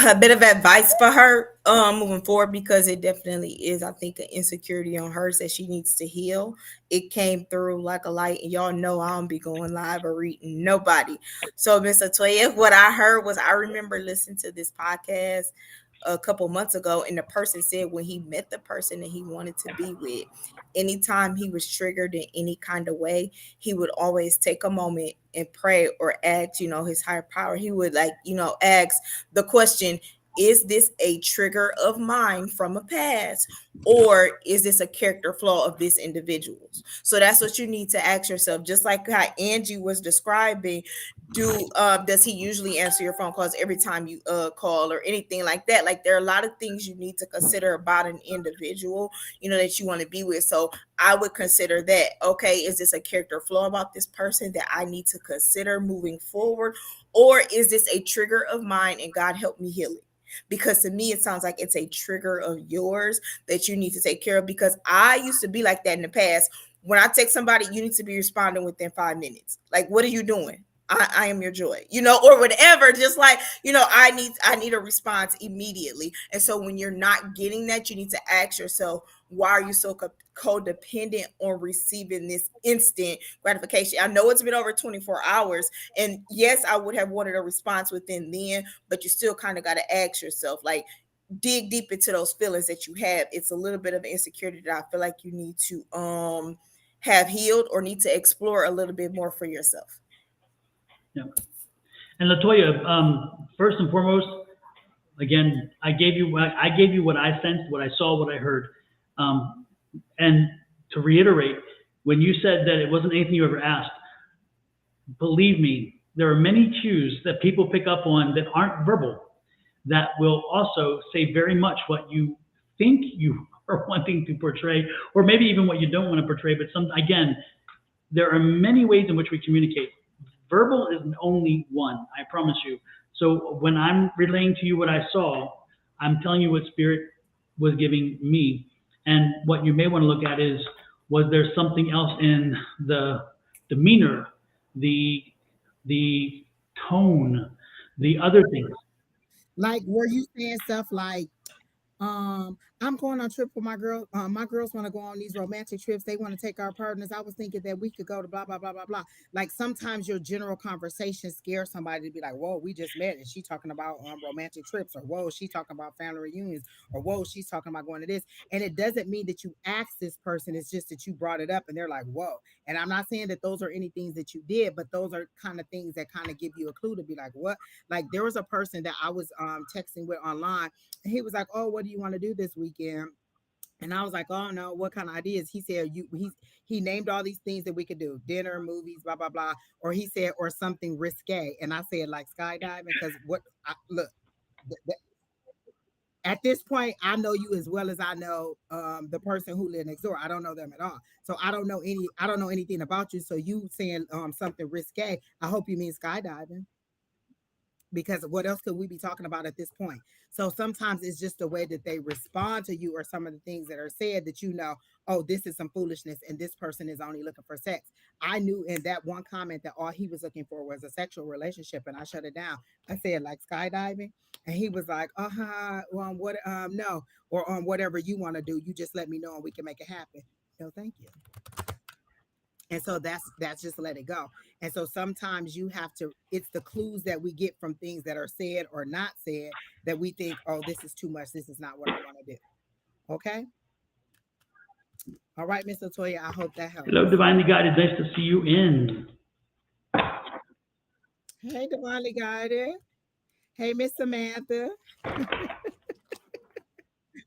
a bit of advice for her moving forward, because it definitely is, I think, an insecurity on hers that she needs to heal. It came through like a light, and y'all know I don't be going live or reading nobody. So Miss Atoya, what I heard was, I remember listening to this podcast a couple months ago, and the person said when he met the person that he wanted to be with, anytime he was triggered in any kind of way, he would always take a moment and pray or ask, his higher power. He would ask the question, is this a trigger of mine from a past, or is this a character flaw of this individual's? So that's what you need to ask yourself. Just like how Angie was describing, does he usually answer your phone calls every time you call or anything like that? Like, there are a lot of things you need to consider about an individual, that you want to be with. So I would consider that, okay, is this a character flaw about this person that I need to consider moving forward, or is this a trigger of mine and God help me heal it? Because to me, it sounds like it's a trigger of yours that you need to take care of, because I used to be like that in the past. When I text somebody, you need to be responding within 5 minutes. Like, what are you doing? I am your joy, or whatever. Just like, I need a response immediately. And so when you're not getting that, you need to ask yourself, why are you so codependent on receiving this instant gratification? I know it's been over 24 hours, and yes, I would have wanted a response within then, but you still kind of got to ask yourself, like, dig deep into those feelings that you have. It's a little bit of insecurity that I feel like you need to have healed, or need to explore a little bit more for yourself. Yeah. And Latoya, first and foremost, again, I gave you what I sensed, what I saw, what I heard. And to reiterate, when you said that it wasn't anything you ever asked, believe me, there are many cues that people pick up on that aren't verbal, that will also say very much what you think you are wanting to portray, or maybe even what you don't want to portray. But again, there are many ways in which we communicate. Verbal is only one, I promise you. So when I'm relaying to you what I saw, I'm telling you what Spirit was giving me. And what you may want to look at is, was there something else in the demeanor, the tone, the other things. Like, were you saying stuff like, I'm going on a trip with my girl. My girls want to go on these romantic trips. They want to take our partners. I was thinking that we could go to blah blah blah blah blah. Like sometimes your general conversation scares somebody to be like, "Whoa, we just met and she talking about romantic trips," or "Whoa, she talking about family reunions," or "Whoa, she's talking about going to this." And it doesn't mean that you asked this person. It's just that you brought it up and they're like, "Whoa." And I'm not saying that those are any things that you did, but those are kind of things that kind of give you a clue to be like, "What?" Like there was a person that I was texting with online, he was like, "Oh, what do you want to do this weekend?" And I was like, "Oh no, what kind of ideas?" He said, he named all these things that we could do, dinner, movies, blah blah blah, or he said, or something risque. And I said like skydiving, because look, at this point, I know you as well as I know the person who lived next door. I don't know them at all, so I don't know anything about you. So you saying something risque? I hope you mean skydiving, because what else could we be talking about at this point? So sometimes it's just the way that they respond to you or some of the things that are said that oh, this is some foolishness and this person is only looking for sex. I knew in that one comment that all he was looking for was a sexual relationship, and I shut it down. I said like skydiving, and he was like, well, what, no, or on whatever you want to do, you just let me know and we can make it happen. No, thank you. And so that's just let it go. And so sometimes you have to, it's the clues that we get from things that are said or not said that we think, oh, this is too much, this is not what I want to do. Okay. All right, Miss Latoya, I hope that helps. Hello, divinely guided. Nice to see you in. Hey, divinely guided. Hey, Miss Samantha.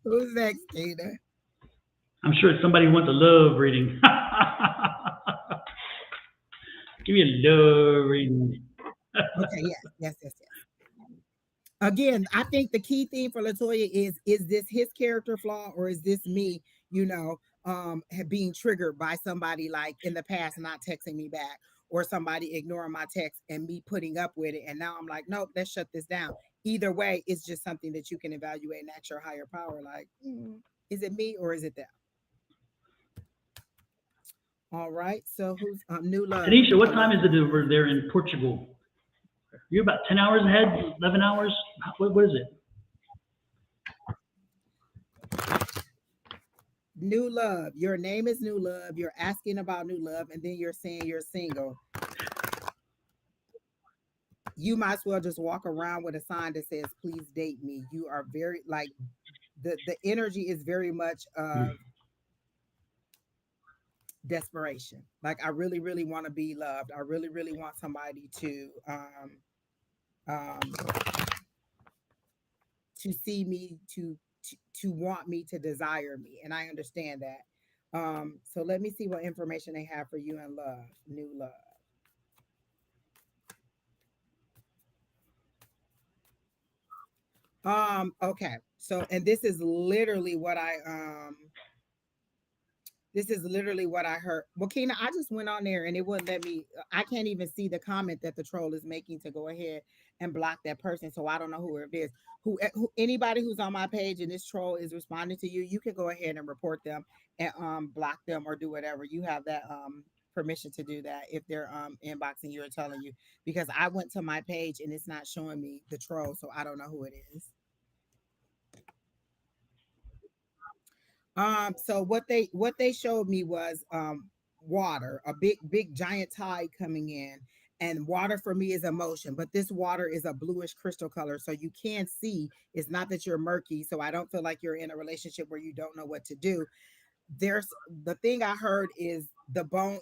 Who's next, Tina? I'm sure it's somebody who wants a love reading. Give me a love reading. Okay, yes. Again, I think the key theme for Latoya is this his character flaw, or is this me, being triggered by somebody like in the past not texting me back, or somebody ignoring my text and me putting up with it. And now I'm like, nope, let's shut this down. Either way, it's just something that you can evaluate and at your higher power. Like, is it me or is it them? All right. So who's new love? Tanisha, what time is it over there in Portugal? You're about 10 hours ahead, 11 hours? What is it? New love. Your name is new love. You're asking about new love, and then you're saying you're single. You might as well just walk around with a sign that says, please date me. You are very like the energy is very much of desperation. Like I really, really want to be loved. I really, really want somebody um to see me, to want me, to desire me. And I understand that. So let me see what information they have for you in love, new love. Okay. So, and this is literally what I heard. Well, Kina, I just went on there and it wouldn't let me, I can't even see the comment that the troll is making to go ahead and block that person. So I don't know who it is. Anybody who's on my page and this troll is responding to you, you can go ahead and report them and block them or do whatever. You have that permission to do that if they're inboxing you or telling you, because I went to my page and it's not showing me the troll, so I don't know who it is. So what they showed me was water, a big giant tide coming in, and water for me is emotion, but this water is a bluish crystal color, so you can see it's not that you're murky. So I don't feel like you're in a relationship where you don't know what to do. There's the thing I heard is the bone.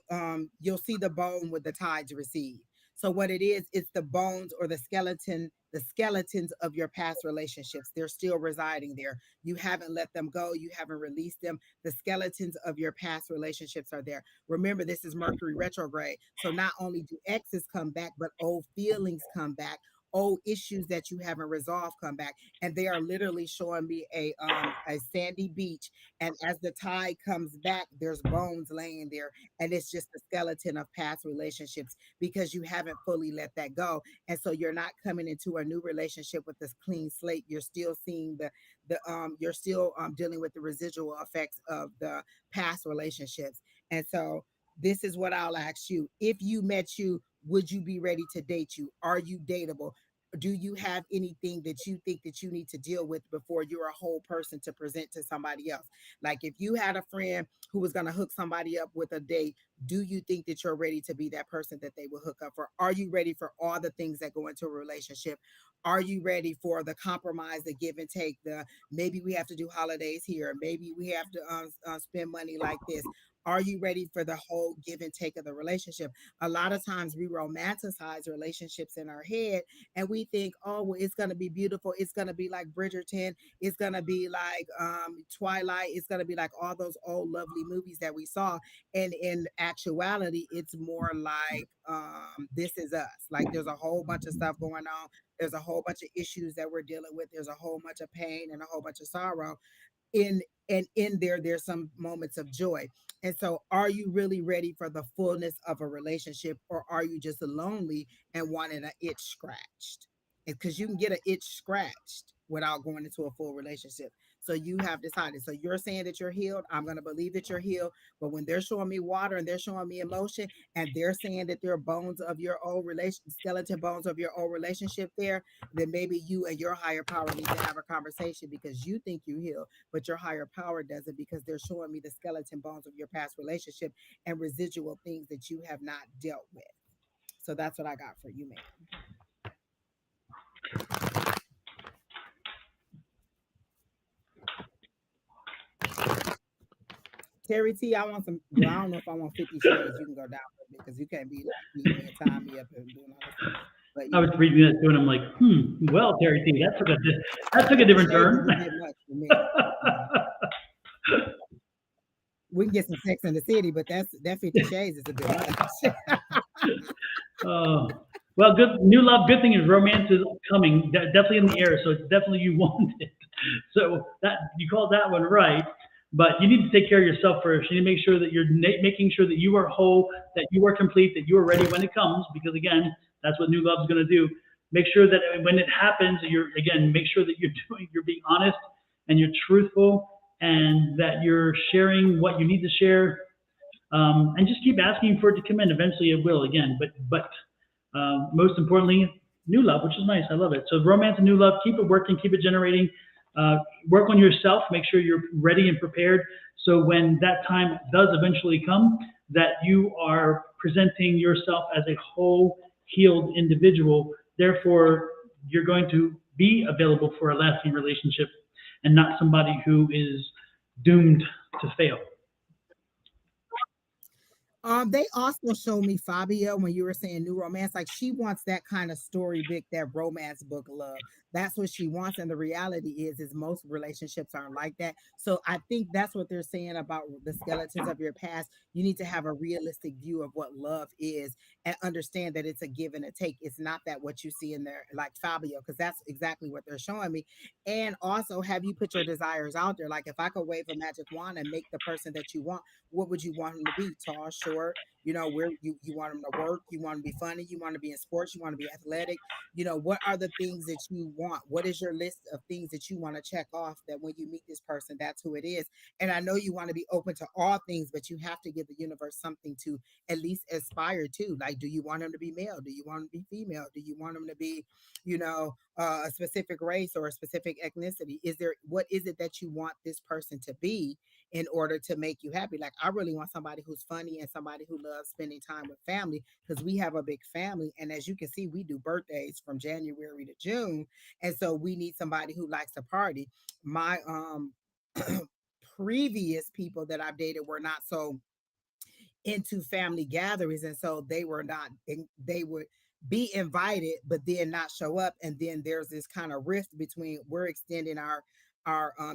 You'll see the bone with the tides recede. So what it is, it's the bones or the skeletons of your past relationships. They're still residing there. You haven't let them go. You haven't released them. The skeletons of your past relationships are there. Remember, this is Mercury retrograde. So not only do exes come back, but old feelings come back. Old issues that you haven't resolved come back, and they are literally showing me a sandy beach, and as the tide comes back, there's bones laying there, and it's just the skeleton of past relationships because you haven't fully let that go. And so you're not coming into a new relationship with this clean slate. You're still seeing you're still dealing with the residual effects of the past relationships. And so this is what I'll ask you. If you met you, would you be ready to date you? Are you dateable? do you have anything that you think that you need to deal with before you're a whole person to present to somebody else? Like if you had a friend who was going to hook somebody up with a date, do you think that you're ready to be that person that they will hook up for? Are you ready for all the things that go into a relationship? Are you ready for the compromise, the give and take, the maybe we have to do holidays here, maybe we have to spend money like this? Are you ready for the whole give and take of the relationship? A lot of times we romanticize relationships in our head and we think, oh, well, it's going to be beautiful. It's going to be like Bridgerton. It's going to be like Twilight. It's going to be like all those old lovely movies that we saw. And in actuality, it's more like This Is Us. Like there's a whole bunch of stuff going on. There's a whole bunch of issues that we're dealing with. There's a whole bunch of pain and a whole bunch of sorrow in and in there's some moments of joy. And so are you really ready for the fullness of a relationship, or are you just lonely and wanting an itch scratched? Because you can get an itch scratched without going into a full relationship. So you have decided. So you're saying that you're healed. I'm going to believe that you're healed. But when they're showing me water and they're showing me emotion and they're saying that there are bones of your old relation, skeleton bones of your old relationship there, then maybe you and your higher power need to have a conversation, because you think you healed, but your higher power doesn't, because they're showing me the skeleton bones of your past relationship and residual things that you have not dealt with. So that's what I got for you, ma'am. Terry T, I want some. Well, I don't know if I want 50 Shades. You can go down a little bit because you can't be like beating me and tying me up and doing all this stuff. But I was reading that too, and I'm like, well, Terry T, that took a 50 different Shades turn. is a bit much for me. We can get some Sex in the City, but that 50 Shades is a bit much. Well, good new love. Good thing is romance is coming, definitely in the air. So it's definitely you want it. So that you called that one right. But you need to take care of yourself first. You need to make sure that you're making sure that you are whole, that you are complete, that you are ready when it comes. Because again, that's what new love is going to do. Make sure that when it happens, make sure that you're being honest and you're truthful, and that you're sharing what you need to share, and just keep asking for it to come in. Eventually, it will again. But most importantly, new love, which is nice. I love it. So romance and new love, keep it working, keep it generating. Work on yourself. Make sure you're ready and prepared. So when that time does eventually come, that you are presenting yourself as a whole, healed individual. Therefore, you're going to be available for a lasting relationship, and not somebody who is doomed to fail. They also showed me Fabio when you were saying new romance. Like she wants that kind of story book, that romance book love. That's what she wants. And the reality is most relationships aren't like that. So I think that's what they're saying about the skeletons of your past. You need to have a realistic view of what love is and understand that it's a give and a take. It's not that what you see in there, like Fabio, because that's exactly what they're showing me. And also, have you put your desires out there? Like if I could wave a magic wand and make the person that you want, what would you want him to be? Tall, short, where you want him to work, you want him to be funny, you want to be in sports, you want to be athletic. What are the things that you want? What is your list of things that you want to check off, that when you meet this person, that's who it is? And I know you want to be open to all things, but you have to give the universe something to at least aspire to. Like, do you want him to be male? Do you want him to be female? Do you want him to be, a specific race or a specific ethnicity? What is it that you want this person to be in order to make you happy? Like, I really want somebody who's funny and somebody who loves spending time with family, because we have a big family. And as you can see, we do birthdays from January to June. And so we need somebody who likes to party. My previous people that I've dated were not so into family gatherings, and so they were not, they would be invited but then not show up, and then there's this kind of rift between, we're extending our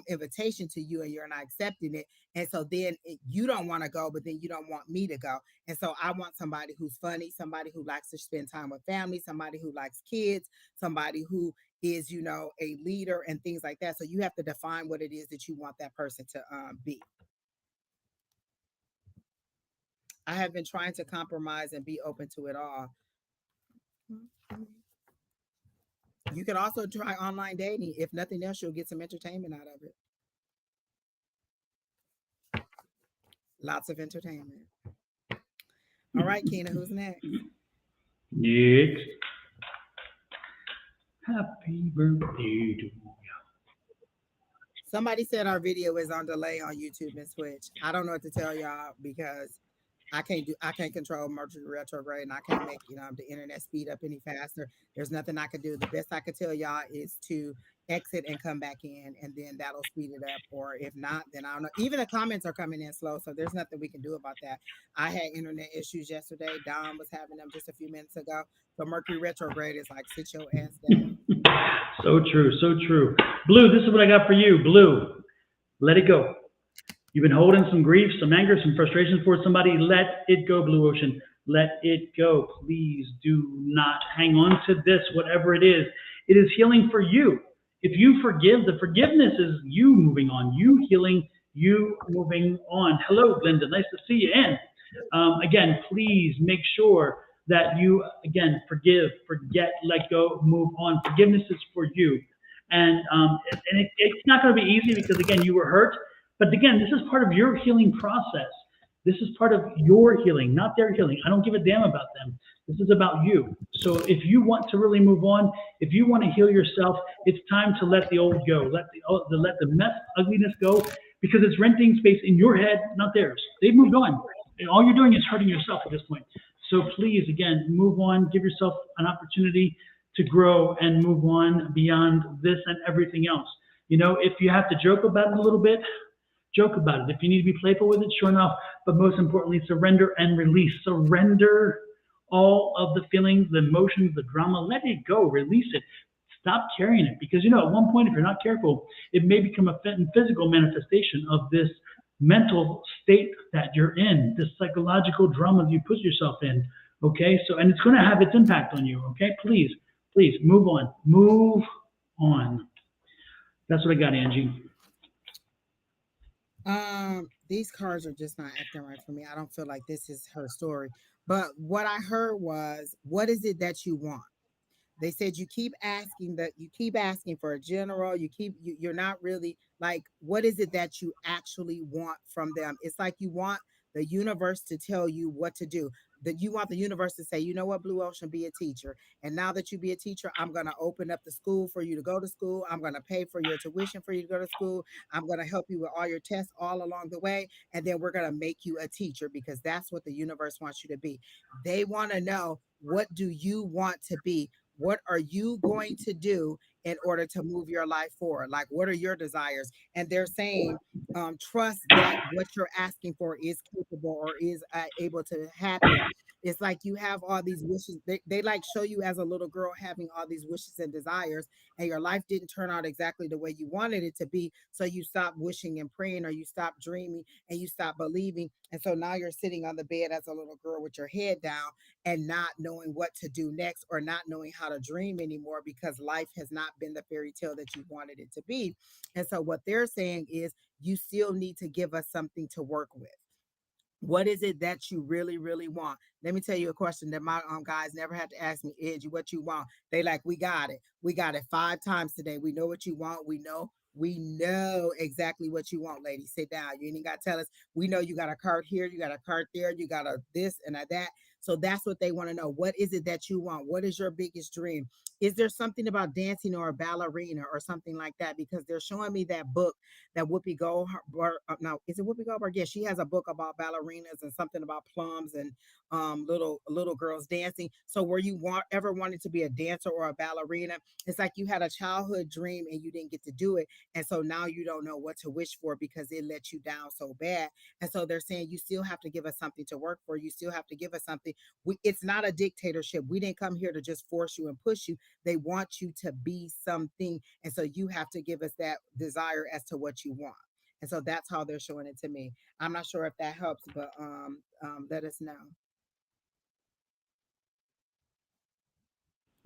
invitation to you and you're not accepting it, and so then you don't want to go, but then you don't want me to go. And so I want somebody who's funny, somebody who likes to spend time with family, somebody who likes kids, somebody who is a leader and things like that. So you have to define what it is that you want that person to be. I have been trying to compromise and be open to it all. You can also try online dating. If nothing else, you'll get some entertainment out of it. Lots of entertainment. All right, Keena, who's next? Next. Happy birthday to you. Somebody said our video is on delay on YouTube and Twitch. I don't know what to tell y'all because I can't control Mercury retrograde, and I can't make the internet speed up any faster. There's nothing I could do. The best I could tell y'all is to exit and come back in, and then that'll speed it up. Or if not, then I don't know. Even the comments are coming in slow, so there's nothing we can do about that. I had internet issues yesterday. Don was having them just a few minutes ago. So Mercury retrograde is like, sit your ass down. So true, so true. Blue, this is what I got for you. Blue, let it go. You've been holding some grief, some anger, some frustration for somebody. Let it go, Blue Ocean. Let it go. Please do not hang on to this, whatever it is. It is healing for you. If you forgive, the forgiveness is you moving on, you healing, you moving on. Hello, Linda. Nice to see you. And again, please make sure that you, again, forgive, forget, let go, move on. Forgiveness is for you. And it's not going to be easy because, again, you were hurt. But again, this is part of your healing process. This is part of your healing, not their healing. I don't give a damn about them. This is about you. So if you want to really move on, if you want to heal yourself, it's time to let the old go. Let the mess, ugliness go, because it's renting space in your head, not theirs. They've moved on. And all you're doing is hurting yourself at this point. So please, again, move on. Give yourself an opportunity to grow and move on beyond this and everything else. If you have to joke about it a little bit, joke about it. If you need to be playful with it, sure enough. But most importantly, surrender and release. Surrender all of the feelings, the emotions, the drama. Let it go. Release it. Stop carrying it. Because, at one point, if you're not careful, it may become a physical manifestation of this mental state that you're in, this psychological drama that you put yourself in. Okay? So, and it's going to have its impact on you. Okay? Please move on. Move on. That's what I got, Angie. These cards are just not acting right for me. I don't feel like this is her story. But what I heard was, what is it that you want? They said you keep asking for a general. You're not really like, what is it that you actually want from them? It's like you want the universe to tell you what to do. That you want the universe to say, you know what, Blue Ocean, be a teacher. And now that you be a teacher, I'm going to open up the school for you to go to school. I'm going to pay for your tuition for you to go to school. I'm going to help you with all your tests all along the way. And then we're going to make you a teacher, because that's what the universe wants you to be. They want to know, what do you want to be? What are you going to do in order to move your life forward? Like, what are your desires? And they're saying, trust that what you're asking for is capable or is able to happen. It's like you have all these wishes. They like show you as a little girl having all these wishes and desires, and your life didn't turn out exactly the way you wanted it to be. So you stop wishing and praying, or you stop dreaming, and you stop believing. And so now you're sitting on the bed as a little girl with your head down and not knowing what to do next, or not knowing how to dream anymore, because life has not been the fairy tale that you wanted it to be. And so what they're saying is, you still need to give us something to work with. What is it that you really, really want? Let me tell you a question that my guys never have to ask me. Angie, what you want? They like, we got it. We got it 5 times today. We know what you want. We know exactly what you want, lady. Sit down. You ain't got to tell us. We know you got a card here. You got a card there. You got a this and a that. So that's what they want to know. What is it that you want? What is your biggest dream? Is there something about dancing or a ballerina or something like that? Because they're showing me that book that Whoopi Goldberg, no, is it Whoopi Goldberg? Yeah, she has a book about ballerinas and something about plums and little girls dancing. So were you ever wanted to be a dancer or a ballerina? It's like you had a childhood dream and you didn't get to do it. And so now you don't know what to wish for because it let you down so bad. And so they're saying, you still have to give us something to work for. You still have to give us something. It's not a dictatorship. We didn't come here to just force you and push you. They want you to be something. And so you have to give us that desire as to what you want. And so that's how they're showing it to me. I'm not sure if that helps, but let us know.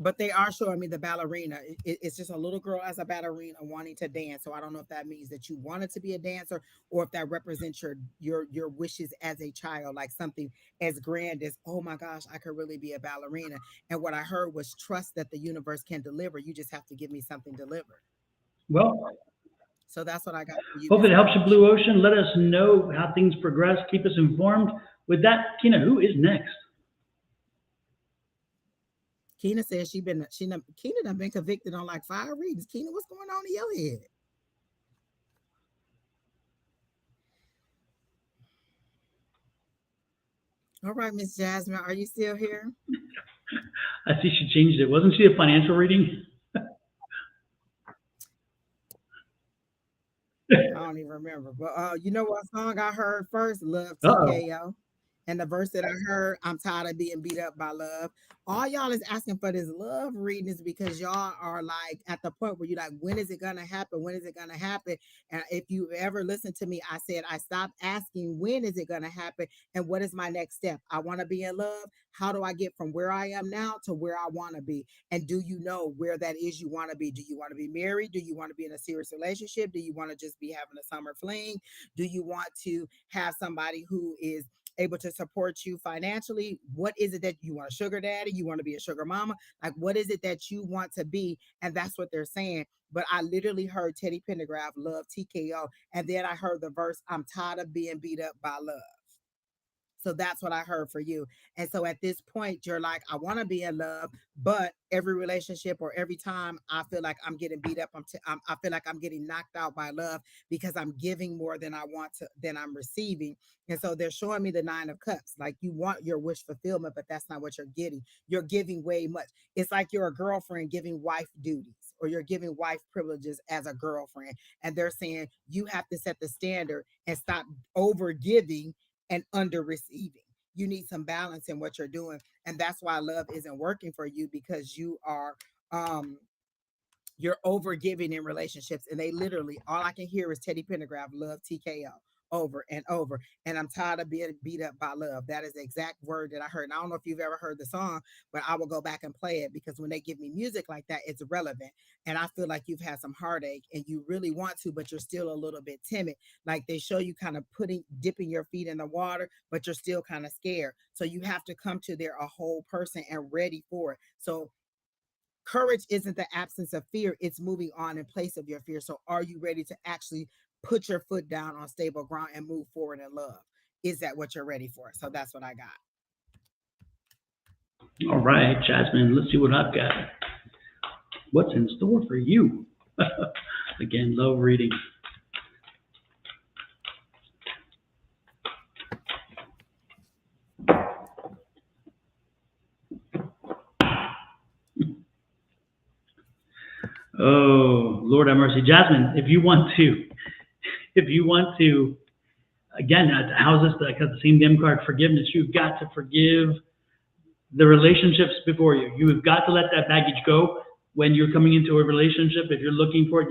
But they are showing me the ballerina. It's just a little girl as a ballerina wanting to dance. So I don't know if that means that you wanted to be a dancer, or if that represents your wishes as a child, like something as grand as, oh my gosh, I could really be a ballerina. And what I heard was, trust that the universe can deliver. You just have to give me something delivered. Well, so that's what I got for you. Hope it helps you, Blue Ocean. Let us know how things progress. Keep us informed. With that, Kina, who is next? Keena says Keena done been convicted on like 5 readings. Keena, what's going on in your head? All right, Miss Jasmine, are you still here? I see she changed it. Wasn't she a financial reading? I don't even remember. But you know what song I heard first? Love Uh-oh. TKO. And the verse that I heard, I'm tired of being beat up by love. All y'all is asking for this love reading is because y'all are like at the point where you're like, when is it gonna happen? When is it gonna happen? And if you ever listen to me, I said I stopped asking when is it gonna happen and what is my next step? I want to be in love. How do I get from where I am now to where I want to be? And do you know where that is you want to be? Do you want to be married? Do you want to be in a serious relationship? Do you want to just be having a summer fling? Do you want to have somebody who is able to support you financially? What is it that you want? A sugar daddy? You want to be a sugar mama? Like, what is it that you want to be? And that's what they're saying. But I literally heard Teddy Pendergraft, love TKO. And then I heard the verse, I'm tired of being beat up by love. So that's what I heard for you. And so at this point, you're like, I want to be in love, but every relationship or every time I feel like I'm getting beat up, I feel like I'm getting knocked out by love because I'm giving more than I want to, than I'm receiving. And so they're showing me the 9 of Cups. Like, you want your wish fulfillment, but that's not what you're getting. You're giving way much. It's like you're a girlfriend giving wife duties, or you're giving wife privileges as a girlfriend. And they're saying you have to set the standard and stop over giving and under receiving. You need some balance in what you're doing. And that's why love isn't working for you, because you are you're over giving in relationships. And they literally, all I can hear is Teddy Pendergraft, love TKO, over and over. And I'm tired of being beat up by love. That is the exact word that I heard. And I don't know if you've ever heard the song, but I will go back and play it, because when they give me music like that, it's relevant. And I feel like you've had some heartache and you really want to, but you're still a little bit timid. Like, they show you kind of dipping your feet in the water, but you're still kind of scared. So you have to come to there a whole person and ready for it. So courage isn't the absence of fear, it's moving on in place of your fear. So are you ready to actually put your foot down on stable ground and move forward in love? Is that what you're ready for? So that's what I got. All right, Jasmine, let's see what I've got. What's in store for you? Again, love reading. Oh, Lord have mercy. Jasmine, if you want to, again, how's this? Because the same damn card, forgiveness. You've got to forgive the relationships before you. You've got to let that baggage go when you're coming into a relationship. If you're looking for it,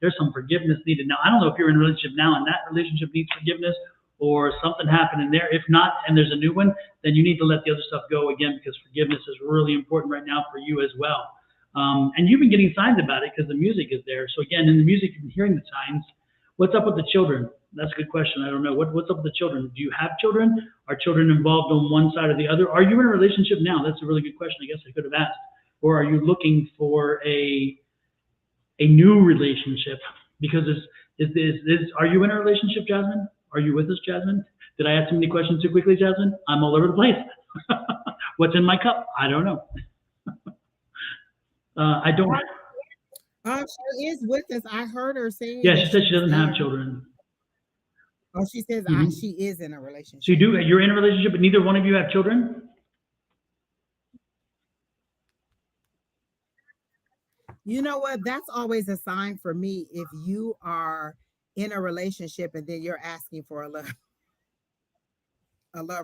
there's some forgiveness needed. Now, I don't know if you're in a relationship now and that relationship needs forgiveness, or something happened in there. If not, and there's a new one, then you need to let the other stuff go again, because forgiveness is really important right now for you as well. And you've been getting signs about it because the music is there. So again, in the music, you've been hearing the signs. What's up with the children? That's a good question. I don't know. What's up with the children? Do you have children? Are children involved on one side or the other? Are you in a relationship now? That's a really good question. I guess I could have asked. Or are you looking for a new relationship? Because are you in a relationship, Jasmine? Are you with us, Jasmine? Did I ask too many questions too quickly, Jasmine? I'm all over the place. What's in my cup? I don't know. I don't. She is with us. I heard her saying. Yeah, she said she doesn't have children. Oh, she says she is in a relationship. So you're in a relationship, but neither one of you have children? You know what? That's always a sign for me. If you are in a relationship and then you're asking for a love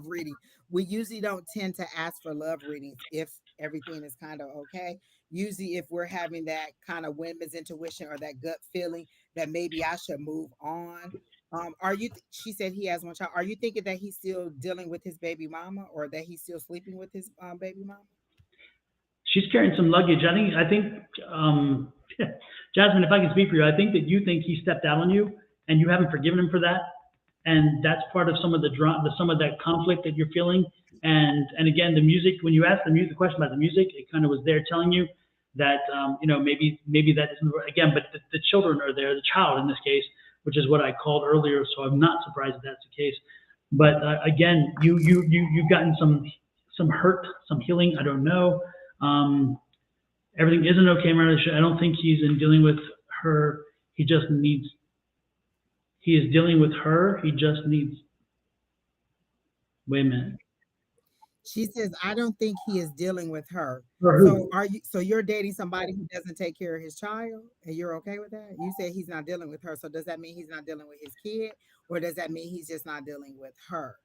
reading, we usually don't tend to ask for love readings if everything is kind of okay. Usually if we're having that kind of women's intuition or that gut feeling that maybe I should move on. She said he has one child. Are you thinking that he's still dealing with his baby mama, or that he's still sleeping with his baby mama? She's carrying some luggage. I think, Jasmine, if I can speak for you, I think that you think he stepped out on you and you haven't forgiven him for that. And that's part of some of some of that conflict that you're feeling. And again, the music, when you asked the question about the music, it kind of was there telling you that, maybe that isn't, again, but the children are there, the child in this case, which is what I called earlier. So I'm not surprised that that's the case. But again, you've gotten some hurt, some healing. I don't know. Everything isn't okay in my relationship. I don't think he's in dealing with her. He just needs. He is dealing with her. He just needs. Wait a minute. She says, I don't think he is dealing with her. For So who? you're dating somebody who doesn't take care of his child and you're okay with that? You say he's not dealing with her. So does that mean he's not dealing with his kid? Or does that mean he's just not dealing with her?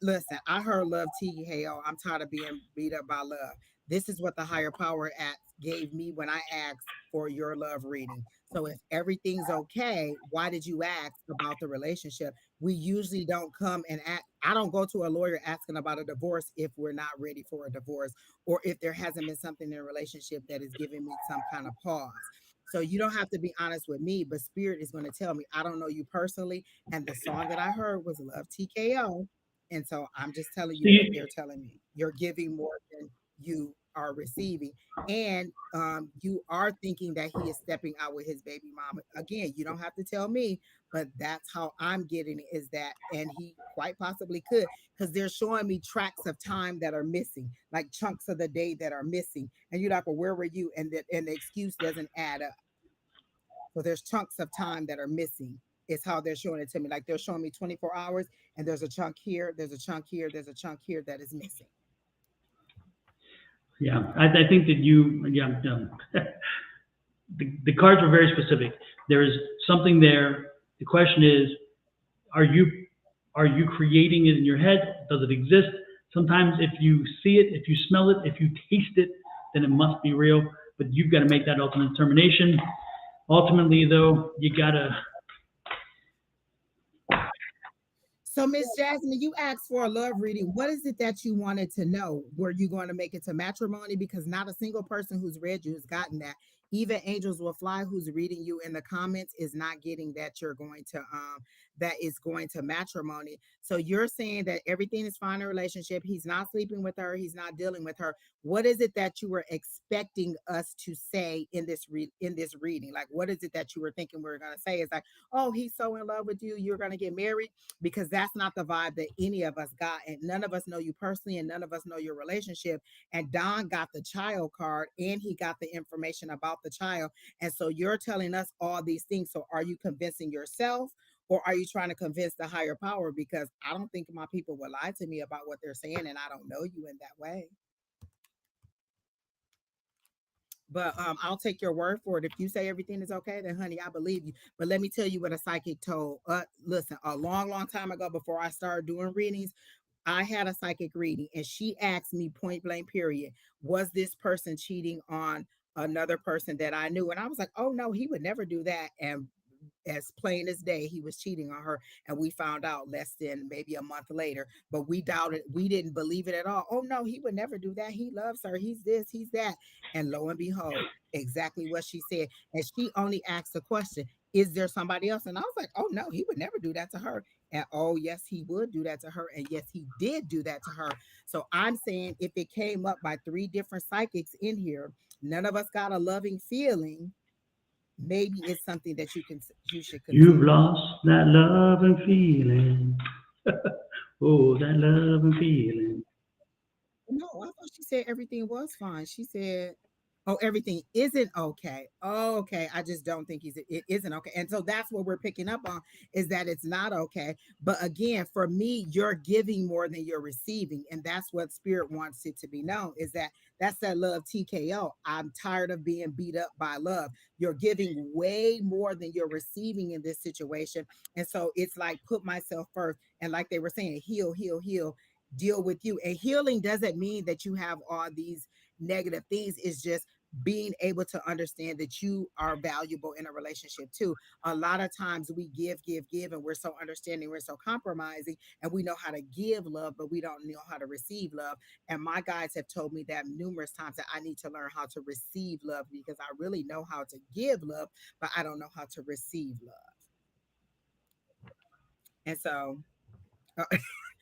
Listen, I heard love TKO. I'm tired of being beat up by love. This is what the higher power gave me when I asked for your love reading. So if everything's okay, why did you ask about the relationship? We usually don't come and ask. I don't go to a lawyer asking about a divorce if we're not ready for a divorce or if there hasn't been something in a relationship that is giving me some kind of pause. So you don't have to be honest with me, but spirit is going to tell me. I don't know you personally. And the song that I heard was Love TKO. And so I'm just telling you what they're See, telling me. You're giving more than you are receiving. And you are thinking that he is stepping out with his baby mama. Again, you don't have to tell me, but that's how I'm getting it is that, and he quite possibly could, because they're showing me tracks of time that are missing, like chunks of the day that are missing. And you're like, well, where were you? And the excuse doesn't add up. So there's chunks of time that are missing. Is how they're showing it to me. Like they're showing me 24 hours, and there's a chunk here, there's a chunk here, there's a chunk here that is missing. yeah, I think that you, yeah, the cards were very specific. There is something there. The question is, are you are you creating it in your head? Does it exist? Sometimes if you see it, if you smell it, if you taste it, then it must be real. But you've got to make that ultimate determination. Ultimately, though, you gotta. So, Miss Jasmine, you asked for a love reading. What is it that you wanted to know? Were you going to make it to matrimony? Because not a single person who's read you has gotten that. Even Angels Will Fly, who's reading you in the comments, is not getting that you're going to that is going to matrimony. So you're saying that everything is fine in a relationship. He's not sleeping with her, he's not dealing with her. What is it that you were expecting us to say in this reading? Like, what is it that you were thinking we were going to say? Is like, oh, he's so in love with you, you're going to get married? Because that's not the vibe that any of us got. And none of us know you personally, and none of us know your relationship. And Don got the child card and he got the information about the child. And so you're telling us all these things. So are you convincing yourself? Or are you trying to convince the higher power? Because I don't think my people will lie to me about what they're saying, and I don't know you in that way. But I'll take your word for it. If you say everything is okay, then honey, I believe you. But let me tell you what a psychic told. Listen, a long, long time ago, before I started doing readings, I had a psychic reading, and she asked me point blank, period, was this person cheating on another person that I knew? And I was like, oh no, he would never do that. And as plain as day, he was cheating on her, and we found out less than maybe a month later. But we doubted, we didn't believe it at all. Oh no, he would never do that, he loves her, he's this, he's that. And lo and behold, exactly what she said. And she only asked the question, is there somebody else? And I was like, oh no, he would never do that to her. And oh yes, he would do that to her. And yes, he did do that to her. So I'm saying, if it came up by three different psychics in here, none of us got a loving feeling. Maybe it's something that you should You've consider. lost that love and feeling. Oh, that love and feeling. No, I thought she said everything was fine. She said, "Oh, everything isn't okay." Oh, okay. I just don't think it isn't okay. And so that's what we're picking up on, is that it's not okay. But again, for me, you're giving more than you're receiving, and that's what spirit wants it to be known, is that that's that love TKO. I'm tired of being beat up by love. You're giving way more than you're receiving in this situation. And so it's like, put myself first, and like they were saying, heal, heal, heal, deal with you. And healing doesn't mean that you have all these negative things. It's just being able to understand that you are valuable in a relationship too. A lot of times we give, and we're so understanding, we're so compromising, and we know how to give love, but we don't know how to receive love. And my guides have told me that numerous times, that I need to learn how to receive love, because I really know how to give love, but I don't know how to receive love. And so,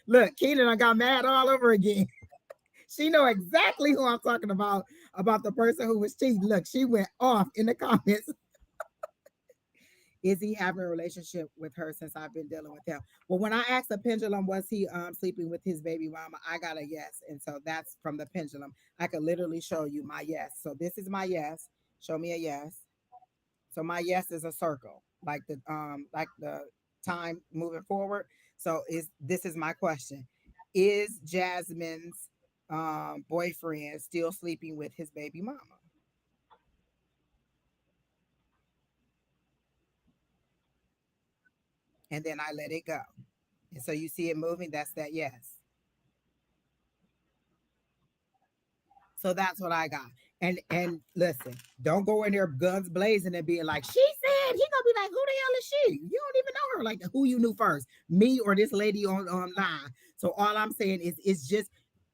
look, Keenan, I got mad all over again. She know exactly who I'm talking about the person who was cheating. Look, she went off in the comments. Is he having a relationship with her since I've been dealing with him? Well, when I asked the pendulum, was he sleeping with his baby mama, I got a yes. And so that's from the pendulum. I could literally show you my yes. So this is my yes. Show me a yes. So my yes is a circle, like the time moving forward. So is this is my question. Is Jasmine's boyfriend still sleeping with his baby mama? And then I let it go. And so you see it moving, that's that yes. So that's what I got. And listen, don't go in there guns blazing and being like, she said, he gonna be like, who the hell is she? You don't even know her. Like, who you knew first, me or this lady on online? So all I'm saying is, it's just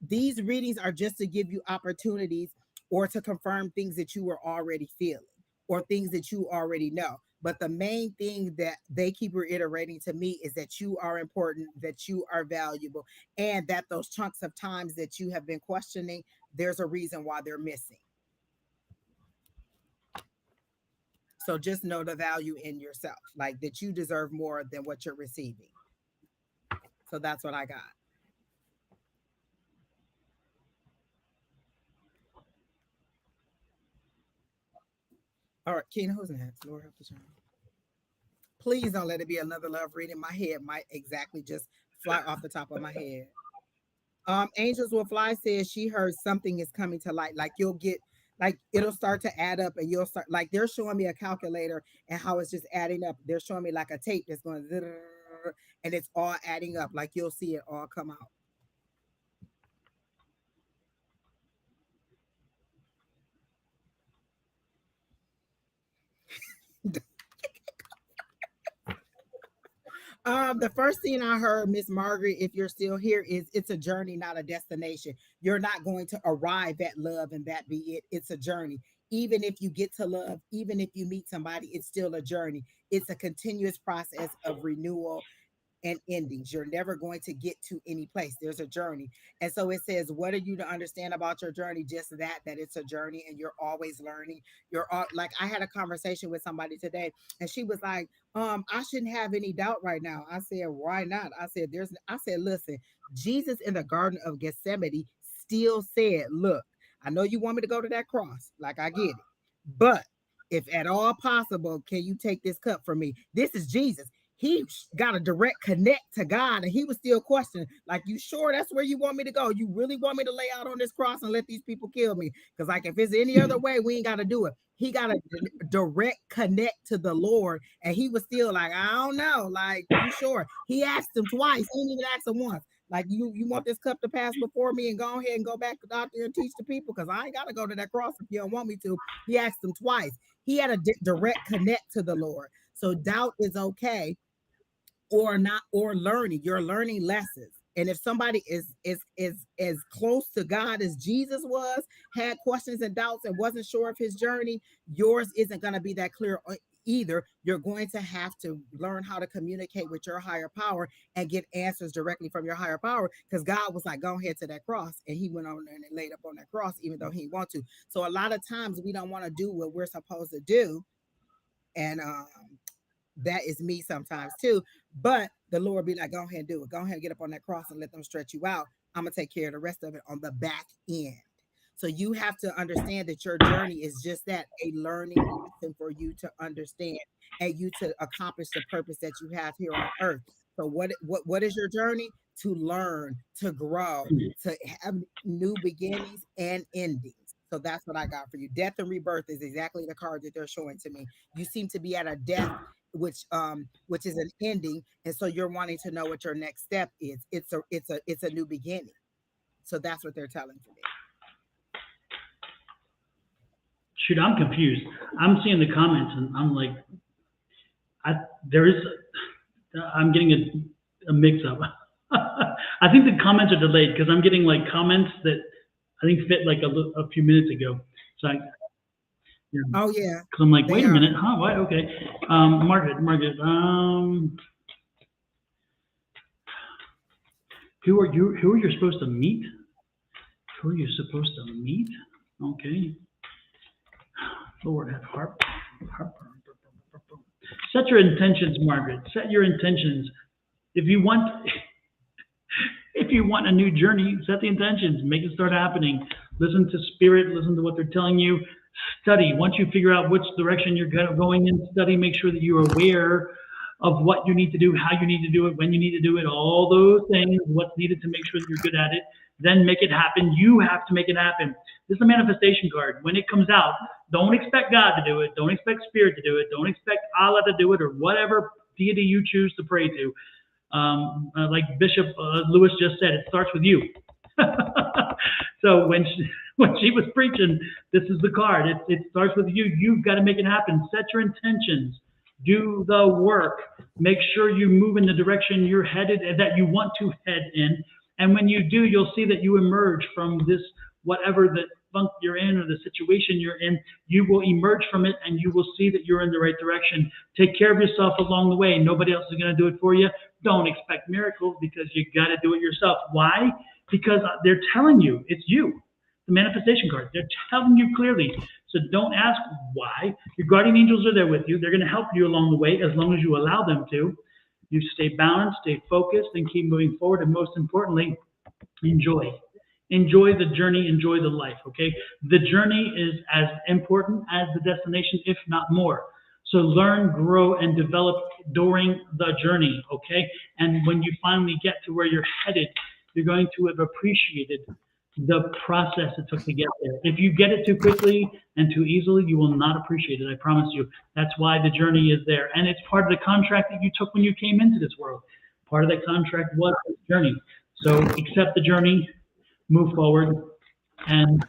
these readings are just to give you opportunities or to confirm things that you were already feeling or things that you already know. But the main thing that they keep reiterating to me is that you are important, that you are valuable, and that those chunks of times that you have been questioning, there's a reason why they're missing. So just know the value in yourself, like that you deserve more than what you're receiving. So that's what I got. All right, Keena, who's next? Lord help the child. Please don't let it be another love reading. My head might exactly just fly off the top of my head. Angels Will Fly says she heard something is coming to light. Like you'll get, like it'll start to add up, and you'll start, like they're showing me a calculator and how it's just adding up. They're showing me like a tape that's going and it's all adding up. Like you'll see it all come out. The first thing I heard, Miss Margaret, if you're still here, is it's a journey, not a destination. You're not going to arrive at love and that be it. It's a journey. Even if you get to love, even if you meet somebody, it's still a journey. It's a continuous process of renewal and endings. You're never going to get to any place. There's a journey. And so it says, what are you to understand about your journey? Just that it's a journey and you're always learning. You're all, like, I had a conversation with somebody today and she was like, I shouldn't have any doubt right now. I said, why not? I said, listen, Jesus in the Garden of Gethsemane still said, look, I know you want me to go to that cross. Like, I get it. But if at all possible, can you take this cup from me? This is Jesus. He got a direct connect to God, and he was still questioning, like, you sure that's where you want me to go? You really want me to lay out on this cross and let these people kill me? Because, like, if it's any other way, we ain't got to do it. He got a direct connect to the Lord, and he was still like, I don't know, like, you sure? He asked him twice. He didn't even ask him once. Like, you want this cup to pass before me and go ahead and go back out there and teach the people? Because I ain't got to go to that cross if you don't want me to. He asked him twice. He had a direct connect to the Lord. So doubt is okay, or not, or learning. You're learning lessons. And if somebody is as close to God as Jesus was, had questions and doubts and wasn't sure of his journey, yours isn't going to be that clear either. You're going to have to learn how to communicate with your higher power and get answers directly from your higher power, because God was like, go ahead to that cross, and he went on there and laid up on that cross even though he didn't want to. So a lot of times we don't want to do what we're supposed to do, and that is me sometimes too. But the Lord be like, go ahead and do it. Go ahead and get up on that cross and let them stretch you out. I'm going to take care of the rest of it on the back end. So you have to understand that your journey is just that, a learning lesson for you to understand and you to accomplish the purpose that you have here on earth. So what is your journey? To learn, to grow, to have new beginnings and endings. So that's what I got for you. Death and rebirth is exactly the card that they're showing to me. You seem to be at a death, which is an ending, and so you're wanting to know what your next step is. It's a new beginning. So that's what they're telling me. Shoot, I'm confused. I'm seeing the comments and I'm like, I'm getting a mix up. I think the comments are delayed because I'm getting like comments that I think fit like a few minutes ago. So oh yeah. Because I'm like, wait a minute, huh? What? Okay. Margaret. Who are you supposed to meet? Who are you supposed to meet? Okay. Lord, have heart. Set your intentions, Margaret. Set your intentions. If you want, if you want a new journey, set the intentions. Make it start happening. Listen to spirit. Listen to what they're telling you. Study. Once you figure out which direction you're going in, study. Make sure that you're aware of what you need to do, how you need to do it, when you need to do it, all those things, what's needed to make sure that you're good at it. Then make it happen. You have to make it happen. This is a manifestation card. When it comes out, don't expect God to do it. Don't expect Spirit to do it. Don't expect Allah to do it, or whatever deity you choose to pray to. Like Bishop Lewis just said, it starts with you. So when she was preaching, this is the card. It starts with you. You've got to make it happen. Set your intentions. Do the work. Make sure you move in the direction you're headed, that you want to head in. And when you do, you'll see that you emerge from this, whatever the funk you're in or the situation you're in. You will emerge from it, and you will see that you're in the right direction. Take care of yourself along the way. Nobody else is going to do it for you. Don't expect miracles, because you got to do it yourself. Why? Because they're telling you it's you. The manifestation card. They're telling you clearly. So don't ask why. Your guardian angels are there with you. They're going to help you along the way, as long as you allow them to. You stay balanced, stay focused, and keep moving forward. And most importantly, enjoy. Enjoy the journey, enjoy the life, okay? The journey is as important as the destination, if not more. So learn, grow, and develop during the journey, okay? And when you finally get to where you're headed, you're going to have appreciated the process it took to get there. If you get it too quickly and too easily, you will not appreciate it, I promise you. That's why the journey is there. And it's part of the contract that you took when you came into this world. Part of that contract was this journey. So accept the journey, move forward, and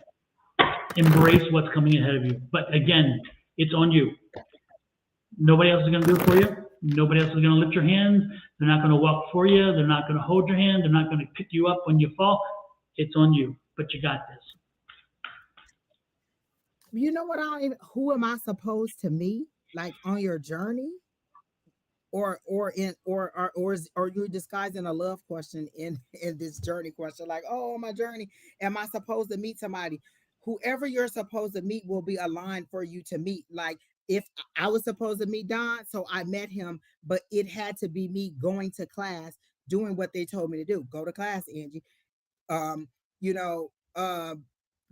embrace what's coming ahead of you. But again, it's on you. Nobody else is going to do it for you. Nobody else is going to lift your hand. They're not going to walk for you. They're not going to hold your hand. They're not going to pick you up when you fall. It's on you, but you got this. You know what? Who am I supposed to meet? Like on your journey, or you're disguising a love question in this journey question? Like, oh, on my journey, am I supposed to meet somebody? Whoever you're supposed to meet will be aligned for you to meet. Like, if I was supposed to meet Don, so I met him, but it had to be me going to class, doing what they told me to do. Go to class, Angie. um you know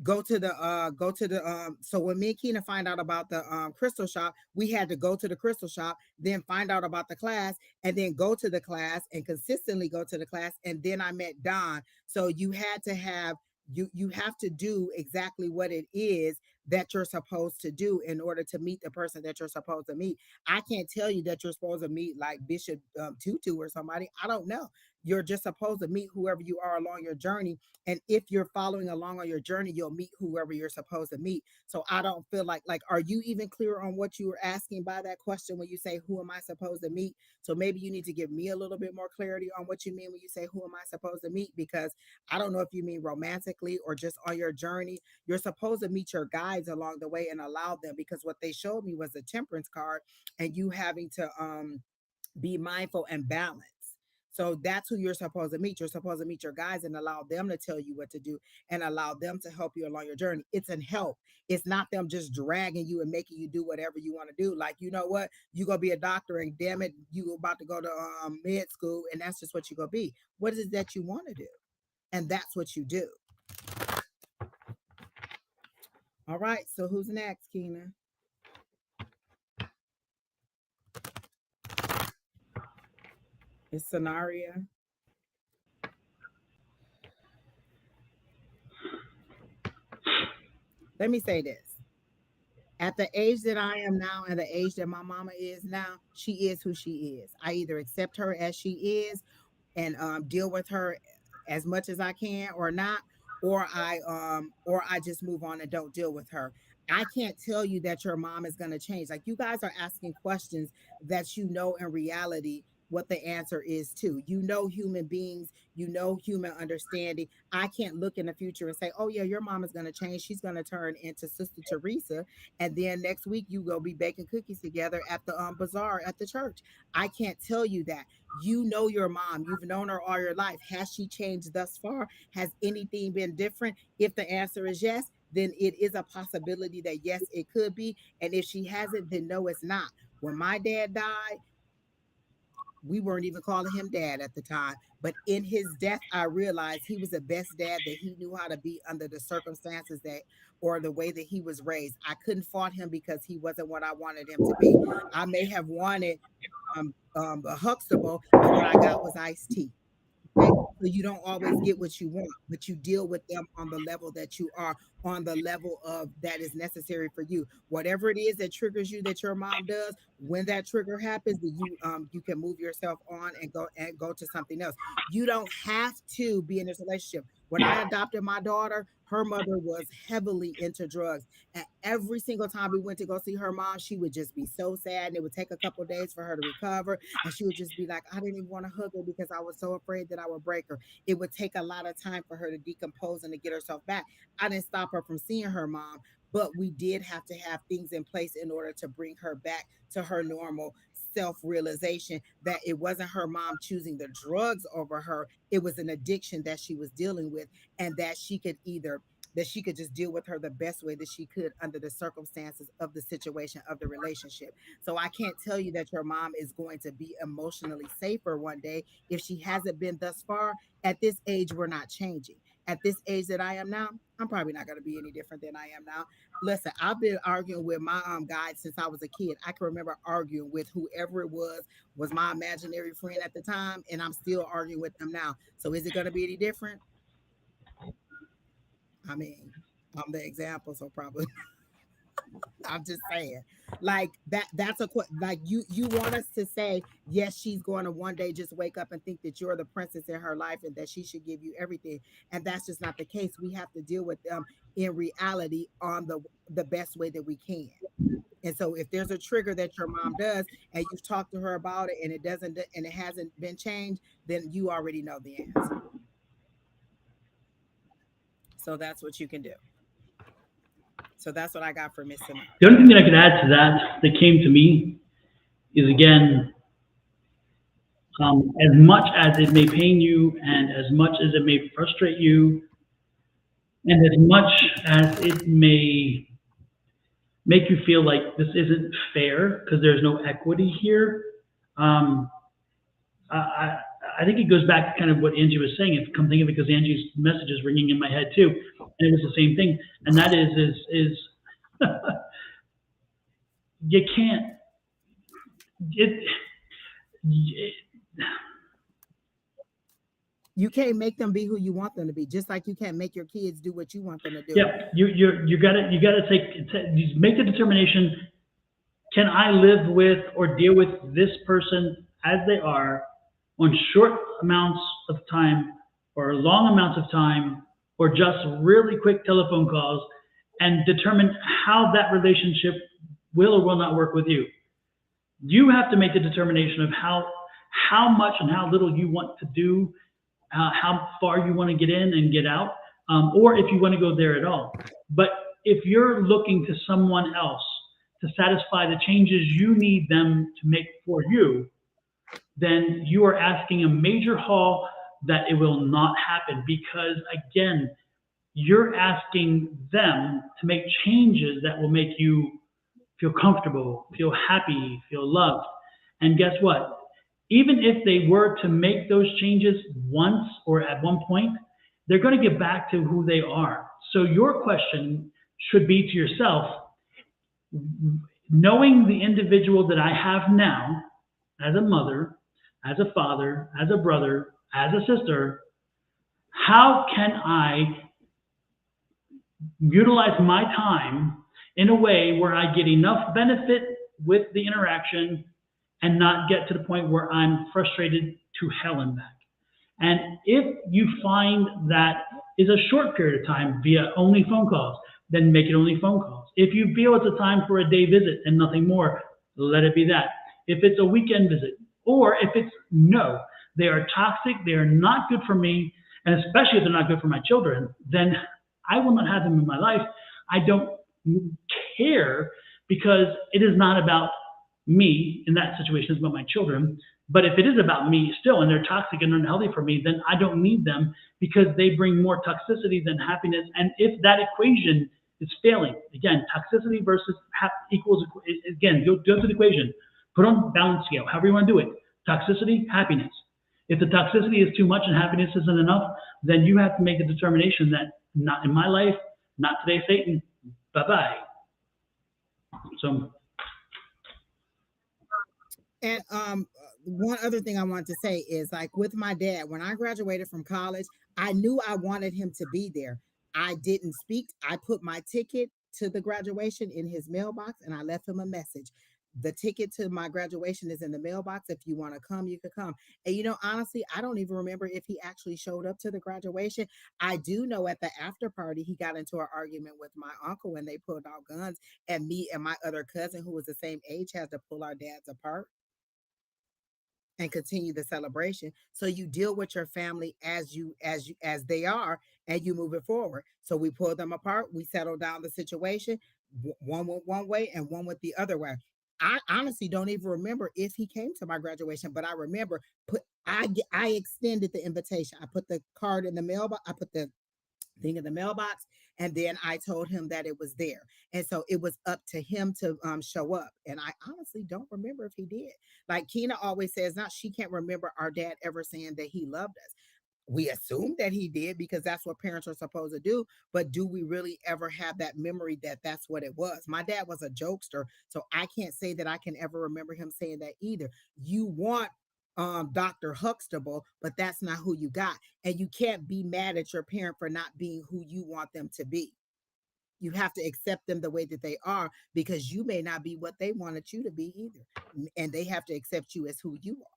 go to the so when me and Keena find out about the crystal shop, we had to go to the crystal shop, then find out about the class, and then go to the class and consistently go to the class, and then I met Don. So you had to have, you have to do exactly what it is that you're supposed to do in order to meet the person that you're supposed to meet. I can't tell you that you're supposed to meet like Bishop Tutu or somebody. I don't know. You're just supposed to meet whoever you are along your journey. And if you're following along on your journey, you'll meet whoever you're supposed to meet. So I don't feel like, are you even clear on what you were asking by that question when you say, who am I supposed to meet? So maybe you need to give me a little bit more clarity on what you mean when you say, who am I supposed to meet? Because I don't know if you mean romantically or just on your journey. You're supposed to meet your guides along the way and allow them, because what they showed me was a temperance card, and you having to be mindful and balance. So that's who you're supposed to meet. You're supposed to meet your guys and allow them to tell you what to do and allow them to help you along your journey. It's an help. It's not them just dragging you and making you do whatever you want to do. Like, you know what? You gonna be a doctor, and damn it, you about to go to med school, and that's just what you gonna be. What is it that you want to do? And that's what you do. All right. So who's next, Keena? It's Scenario. Let me say this. At the age that I am now and the age that my mama is now, she is who she is. I either accept her as she is and deal with her as much as I can, or not, or I just move on and don't deal with her. I can't tell you that your mom is going to change. Like, you guys are asking questions that you know in reality what the answer is to. You know human beings, you know human understanding. I can't look in the future and say, oh yeah, your mom is going to change. She's going to turn into Sister Teresa, and then next week you go be baking cookies together at the bazaar at the church. I can't tell you that. You know your mom. You've known her all your life. Has she changed thus far? Has anything been different? If the answer is yes, then it is a possibility that yes, it could be. And if she hasn't, then no, it's not. When my dad died, we weren't even calling him dad at the time. But in his death, I realized he was the best dad that he knew how to be under the circumstances that, or the way that he was raised. I couldn't fault him because he wasn't what I wanted him to be. I may have wanted a Huxtable, and what I got was iced tea. Okay? So you don't always get what you want, but you deal with them on the level that you are, on the level of that is necessary for you. Whatever it is that triggers you that your mom does, when that trigger happens, then you can move yourself on and go to something else. You don't have to be in this relationship. When I adopted my daughter, her mother was heavily into drugs. And every single time we went to go see her mom, she would just be so sad. And it would take a couple of days for her to recover. And she would just be like, I didn't even want to hug her because I was so afraid that I would break her. It would take a lot of time for her to decompose and to get herself back. I didn't stop her from seeing her mom, but we did have to have things in place in order to bring her back to her normal self-realization that it wasn't her mom choosing the drugs over her. It was an addiction that she was dealing with, and that she could just deal with her the best way that she could under the circumstances of the situation of the relationship. So I can't tell you that your mom is going to be emotionally safer one day if she hasn't been thus far. At this age, we're not changing. At this age that I am now, I'm probably not going to be any different than I am now. Listen, I've been arguing with my guide since I was a kid. I can remember arguing with whoever it was my imaginary friend at the time, and I'm still arguing with them now. So is it going to be any different? I mean, I'm the example, so probably. I'm just saying, like that's like you want us to say yes, she's going to one day just wake up and think that you're the princess in her life and that she should give you everything, and that's just not the case. We have to deal with them in reality on the best way that we can. And so if there's a trigger that your mom does and you've talked to her about it and it hasn't been changed, then you already know the answer. So that's what you can do. So that's what I got for Miss Sonoran. The only thing that I could add to that came to me is, again, as much as it may pain you and as much as it may frustrate you and as much as it may make you feel like this isn't fair because there's no equity here, I think it goes back to kind of what Angie was saying. It's come thinking because Angie's message is ringing in my head too, and it was the same thing. And that is you can't you can't make them be who you want them to be, just like you can't make your kids do what you want them to do. Yeah, you gotta make the determination. Can I live with or deal with this person as they are on short amounts of time or long amounts of time or just really quick telephone calls, and determine how that relationship will or will not work with you. You have to make the determination of how much and how little you want to do, how far you want to get in and get out, or if you want to go there at all. But if you're looking to someone else to satisfy the changes you need them to make for you, then you are asking a major haul that it will not happen, because again, you're asking them to make changes that will make you feel comfortable, feel happy, feel loved. And guess what? Even if they were to make those changes once or at one point, they're going to get back to who they are. So your question should be to yourself, knowing the individual that I have now as a mother, as a father, as a brother, as a sister, how can I utilize my time in a way where I get enough benefit with the interaction and not get to the point where I'm frustrated to hell and back? And if you find that is a short period of time via only phone calls, then make it only phone calls. If you feel it's a time for a day visit and nothing more, let it be that. If it's a weekend visit, or if it's no, they are toxic, they are not good for me, and especially if they're not good for my children, then I will not have them in my life. I don't care, because it is not about me in that situation, it's about my children. But if it is about me still and they're toxic and unhealthy for me, then I don't need them, because they bring more toxicity than happiness. And if that equation is failing, again, toxicity versus equals, again, go to the equation. Put on balance scale, however you want to do it. Toxicity, happiness. If the toxicity is too much and happiness isn't enough, then you have to make a determination that not in my life, not today, Satan. Bye-bye. So. And one other thing I want to say is, like, with my dad, when I graduated from college, I knew I wanted him to be there. I didn't speak. I put my ticket to the graduation in his mailbox and I left him a message. The ticket to my graduation is in the mailbox. If you want to come, you can come. And honestly, I don't even remember if he actually showed up to the graduation. I do know at the after party, he got into an argument with my uncle when they pulled out guns, and me and my other cousin, who was the same age, had to pull our dads apart and continue the celebration. So you deal with your family as they are, and you move it forward. So we pulled them apart, we settled down the situation. One went one way and one went the other way. I honestly don't even remember if he came to my graduation, but I remember I extended the invitation. I put the card in the mailbox. I put the thing in the mailbox, and then I told him that it was there. And so it was up to him to show up. And I honestly don't remember if he did. Like Keena always says, not she can't remember our dad ever saying that he loved us. We assume that he did because that's what parents are supposed to do. But do we really ever have that memory that that's what it was? My dad was a jokester, so I can't say that I can ever remember him saying that either. You want Dr. Huxtable, but that's not who you got. And you can't be mad at your parent for not being who you want them to be. You have to accept them the way that they are, because you may not be what they wanted you to be either. And they have to accept you as who you are.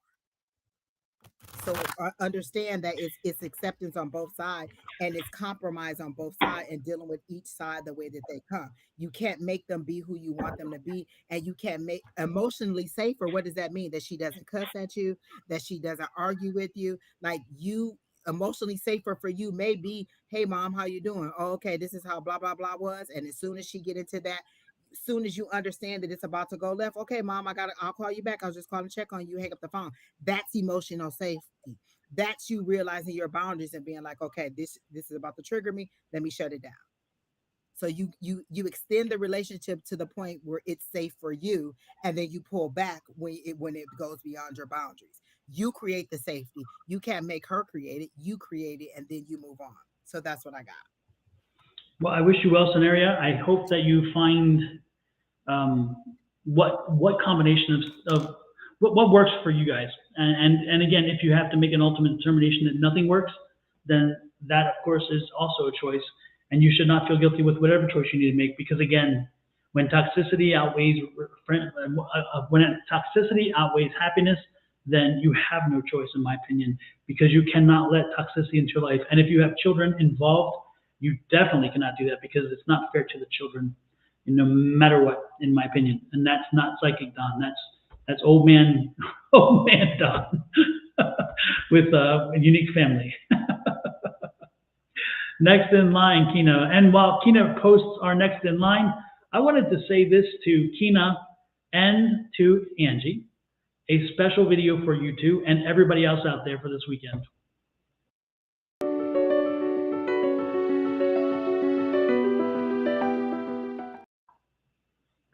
So understand that it's acceptance on both sides, and it's compromise on both sides, and dealing with each side the way that they come. You can't make them be who you want them to be, and you can't make emotionally safer. What does that mean? That she doesn't cuss at you, that she doesn't argue with you. Like, you emotionally safer for you may be, hey mom, how you doing? Oh, okay, this is how blah blah blah was. And as soon as she get into that, as soon as you understand that it's about to go left, okay mom, I'll call you back. I was just calling to check on you. Hang up the phone. That's emotional safety. That's you realizing your boundaries and being like, okay, this is about to trigger me. Let me shut it down. So you extend the relationship to the point where it's safe for you, and then you pull back when it goes beyond your boundaries. You create the safety. You can't make her create it. You create it, and then you move on. So that's what I got. Well, I wish you well, Sonaria. I hope that you find what combination of what works for you guys. And again, if you have to make an ultimate determination that nothing works, then that, of course, is also a choice. And you should not feel guilty with whatever choice you need to make, because again, when toxicity outweighs happiness, then you have no choice, in my opinion, because you cannot let toxicity into your life. And if you have children involved, you definitely cannot do that, because it's not fair to the children, no matter what, in my opinion. And that's not psychic Don. That's old man Don with a unique family. Next in line, Keena. And while Keena posts our next in line, I wanted to say this to Keena and to Angie, a special video for you two and everybody else out there for this weekend.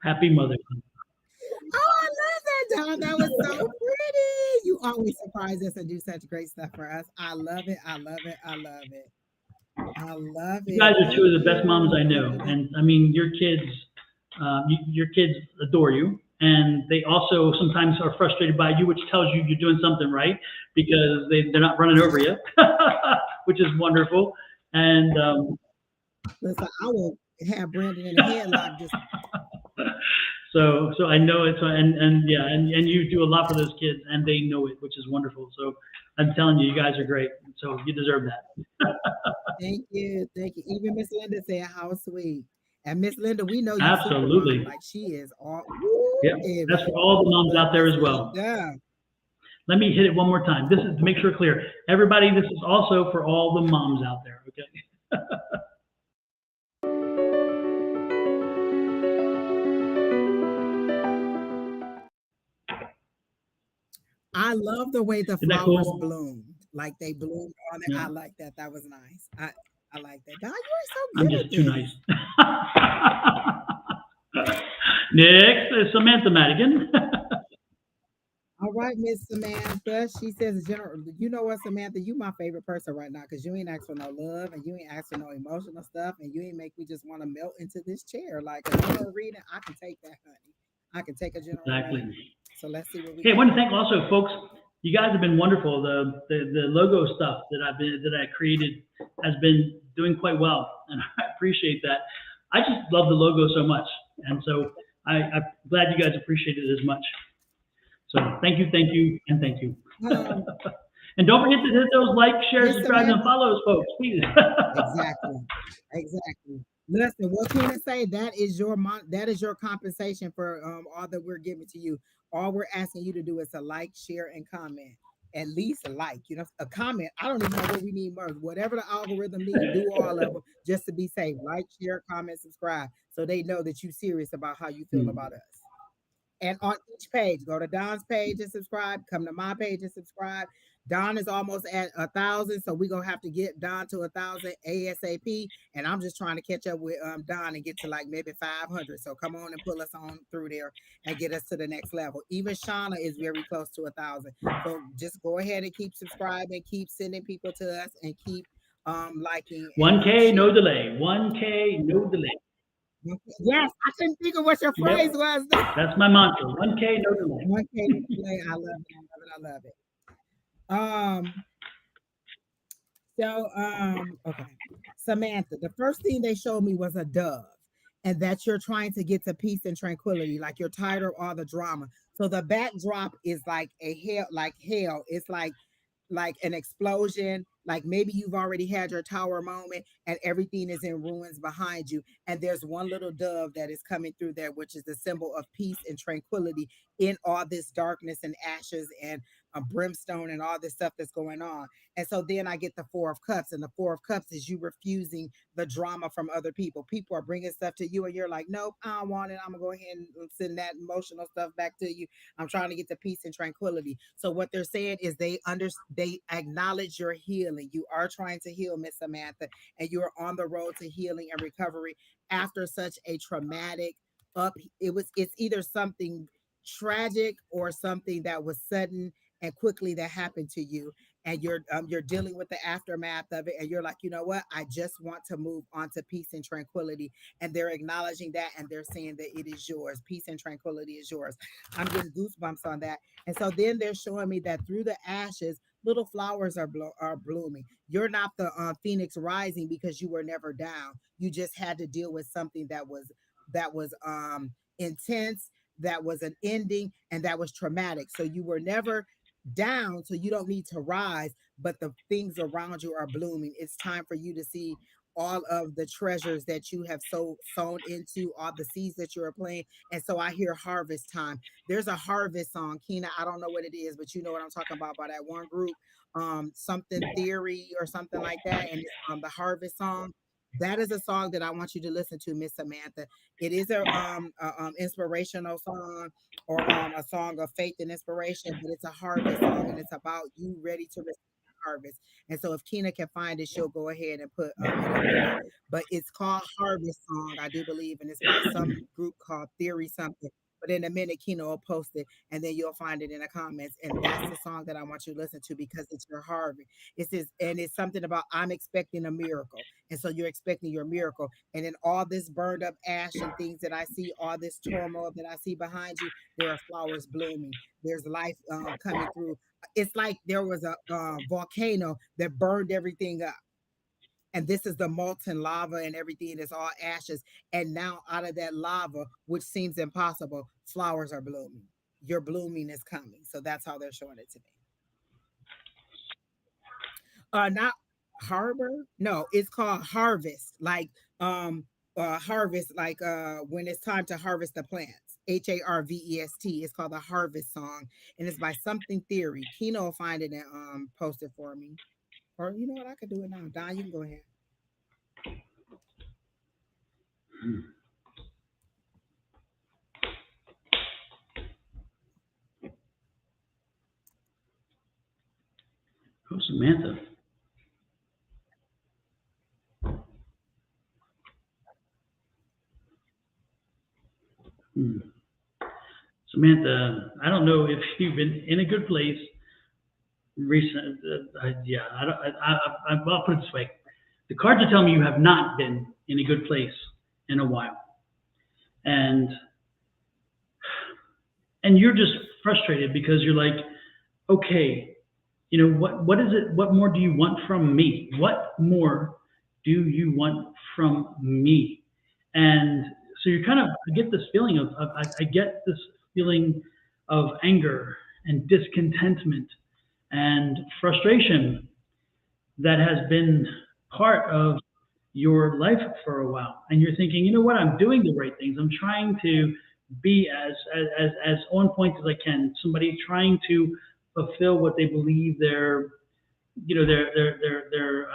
Happy Mother's Day. Oh, I love that, Don. That was so pretty. You always surprise us and do such great stuff for us. I love it. I love it. I love it. I love it. You guys are two of the best moms I know. And I mean, your kids adore you. And they also sometimes are frustrated by you, which tells you you're doing something right, because they're not running over you, which is wonderful. And listen, I will have Brandon in a headlock. Just so I know it. So and yeah, and you do a lot for those kids, and they know it, which is wonderful. So I'm telling you, you guys are great. So you deserve that. Thank you. Even Miss Linda said, "How sweet." And Miss Linda, we know you absolutely like she is all. Yeah, that's for all the moms out there as well. Yeah. Let me hit it one more time. This is to make sure clear. Everybody, this is also for all the moms out there. Okay. I love the way the flowers bloomed. Like they bloomed on it. Yeah. I like that. That was nice. I like that. Don, you are so good. I'm just too nice. Next is Samantha Madigan. All right, Miss Samantha. She says, "General, you know what, Samantha? You my favorite person right now because you ain't asked for no love and you ain't asked for no emotional stuff and you ain't make me just want to melt into this chair. Like a general reading, I can take that, honey. I can take a general Exactly. reading. So let's see what we Hey, I got. want to thank also, folks. You guys have been wonderful. The logo stuff that I created has been doing quite well, and I appreciate that. I just love the logo so much, and so I'm glad you guys appreciate it as much. So thank you, and thank you. Um, And don't forget to hit those like, share, Miss subscribe, and Samantha. follows, folks, please. Exactly. Exactly. Listen, what Tina say, that is your that is your compensation for all that we're giving to you. All we're asking you to do is to like, share, and comment. At least a like, a comment. I don't even know what we need more. Whatever the algorithm needs, do all of them just to be safe. Like, share, comment, subscribe, so they know that you're serious about how you feel about us. And on each page, go to Don's page and subscribe. Come to my page and subscribe. Don is almost at 1,000, so we're gonna have to get Don to 1,000 ASAP. And I'm just trying to catch up with Don and get to like maybe 500. So come on and pull us on through there and get us to the next level. Even Shauna is very close to 1,000. So just go ahead and keep subscribing, keep sending people to us, and keep liking and 1K, no sharing. delay. 1K, no delay. Yes, I couldn't think of what your phrase Yep, was. that's my mantra. 1K, no delay. 1K play. I love it. I love it. I love it. Um, okay. Samantha, the first thing they showed me was a dove, and that you're trying to get to peace and tranquility, like you're tired of all the drama. So the backdrop is like a hell, like hell. It's like an explosion, like maybe you've already had your tower moment and everything is in ruins behind you, and there's one little dove that is coming through there, which is the symbol of peace and tranquility in all this darkness and ashes and brimstone and all this stuff that's going on. And so then I get the Four of Cups, and the Four of Cups is you refusing the drama from other people. People are bringing stuff to you and you're like, nope, I don't want it. I'm gonna go ahead and send that emotional stuff back to you. I'm trying to get to peace and tranquility. So what they're saying is they acknowledge your healing. You are trying to heal, Miss Samantha, and you are on the road to healing and recovery after such a traumatic up. It's either something tragic or something that was sudden and quickly that happened to you, and you're dealing with the aftermath of it, and you're like, you know what, I just want to move on to peace and tranquility. And they're acknowledging that, and they're saying that it is yours. Peace and tranquility is yours. I'm getting goosebumps on that. And so then they're showing me that through the ashes, little flowers are blooming. You're not the phoenix rising because you were never down. You just had to deal with something that was intense, that was an ending, and that was traumatic. So you were never down, so you don't need to rise, but the things around you are blooming. It's time for you to see all of the treasures that you have sown into, all the seeds that you are planting. And so I hear harvest time. There's a harvest song, Kina. I don't know what it is, but you know what I'm talking about by that one group, something theory or something like that. And it's the harvest song. That is a song that I want you to listen to, Miss Samantha. It is a inspirational song, or a song of faith and inspiration, but it's a harvest song, and it's about you ready to receive harvest. And so if Kina can find it, she'll go ahead and put it up in there. But it's called Harvest Song, I do believe, and it's by some group called Theory something. But in a minute, Kina will post it, and then you'll find it in the comments. And that's the song that I want you to listen to because it's your harvest. It says, and it's something about I'm expecting a miracle. And so you're expecting your miracle. And then all this burned up ash and things that I see, all this turmoil that I see behind you, there are flowers blooming. There's life coming through. It's like there was a volcano that burned everything up. And this is the molten lava, and everything is all ashes. And now out of that lava, which seems impossible, flowers are blooming. Your blooming is coming. So that's how they're showing it to me. Not harbor. No, it's called harvest. Like harvest, like when it's time to harvest the plants. Harvest. It's called the harvest song, and it's by something theory. Kino will find it and post it for me. Or you know what, I could do it now. Don, you can go ahead. Oh, Samantha. Samantha, I don't know if you've been in a good place recent. Yeah, I'll put it this way: the cards are telling me you have not been in a good place in a while, and you're just frustrated because you're like, okay, you know what is it? What more do you want from me? What more do you want from me? And so you're kind of, I get this feeling of I get this feeling of anger and discontentment and frustration that has been part of your life for a while. And you're thinking, you know what, I'm doing the right things. I'm trying to be as on point as I can. Somebody trying to fulfill what they believe their, you know, their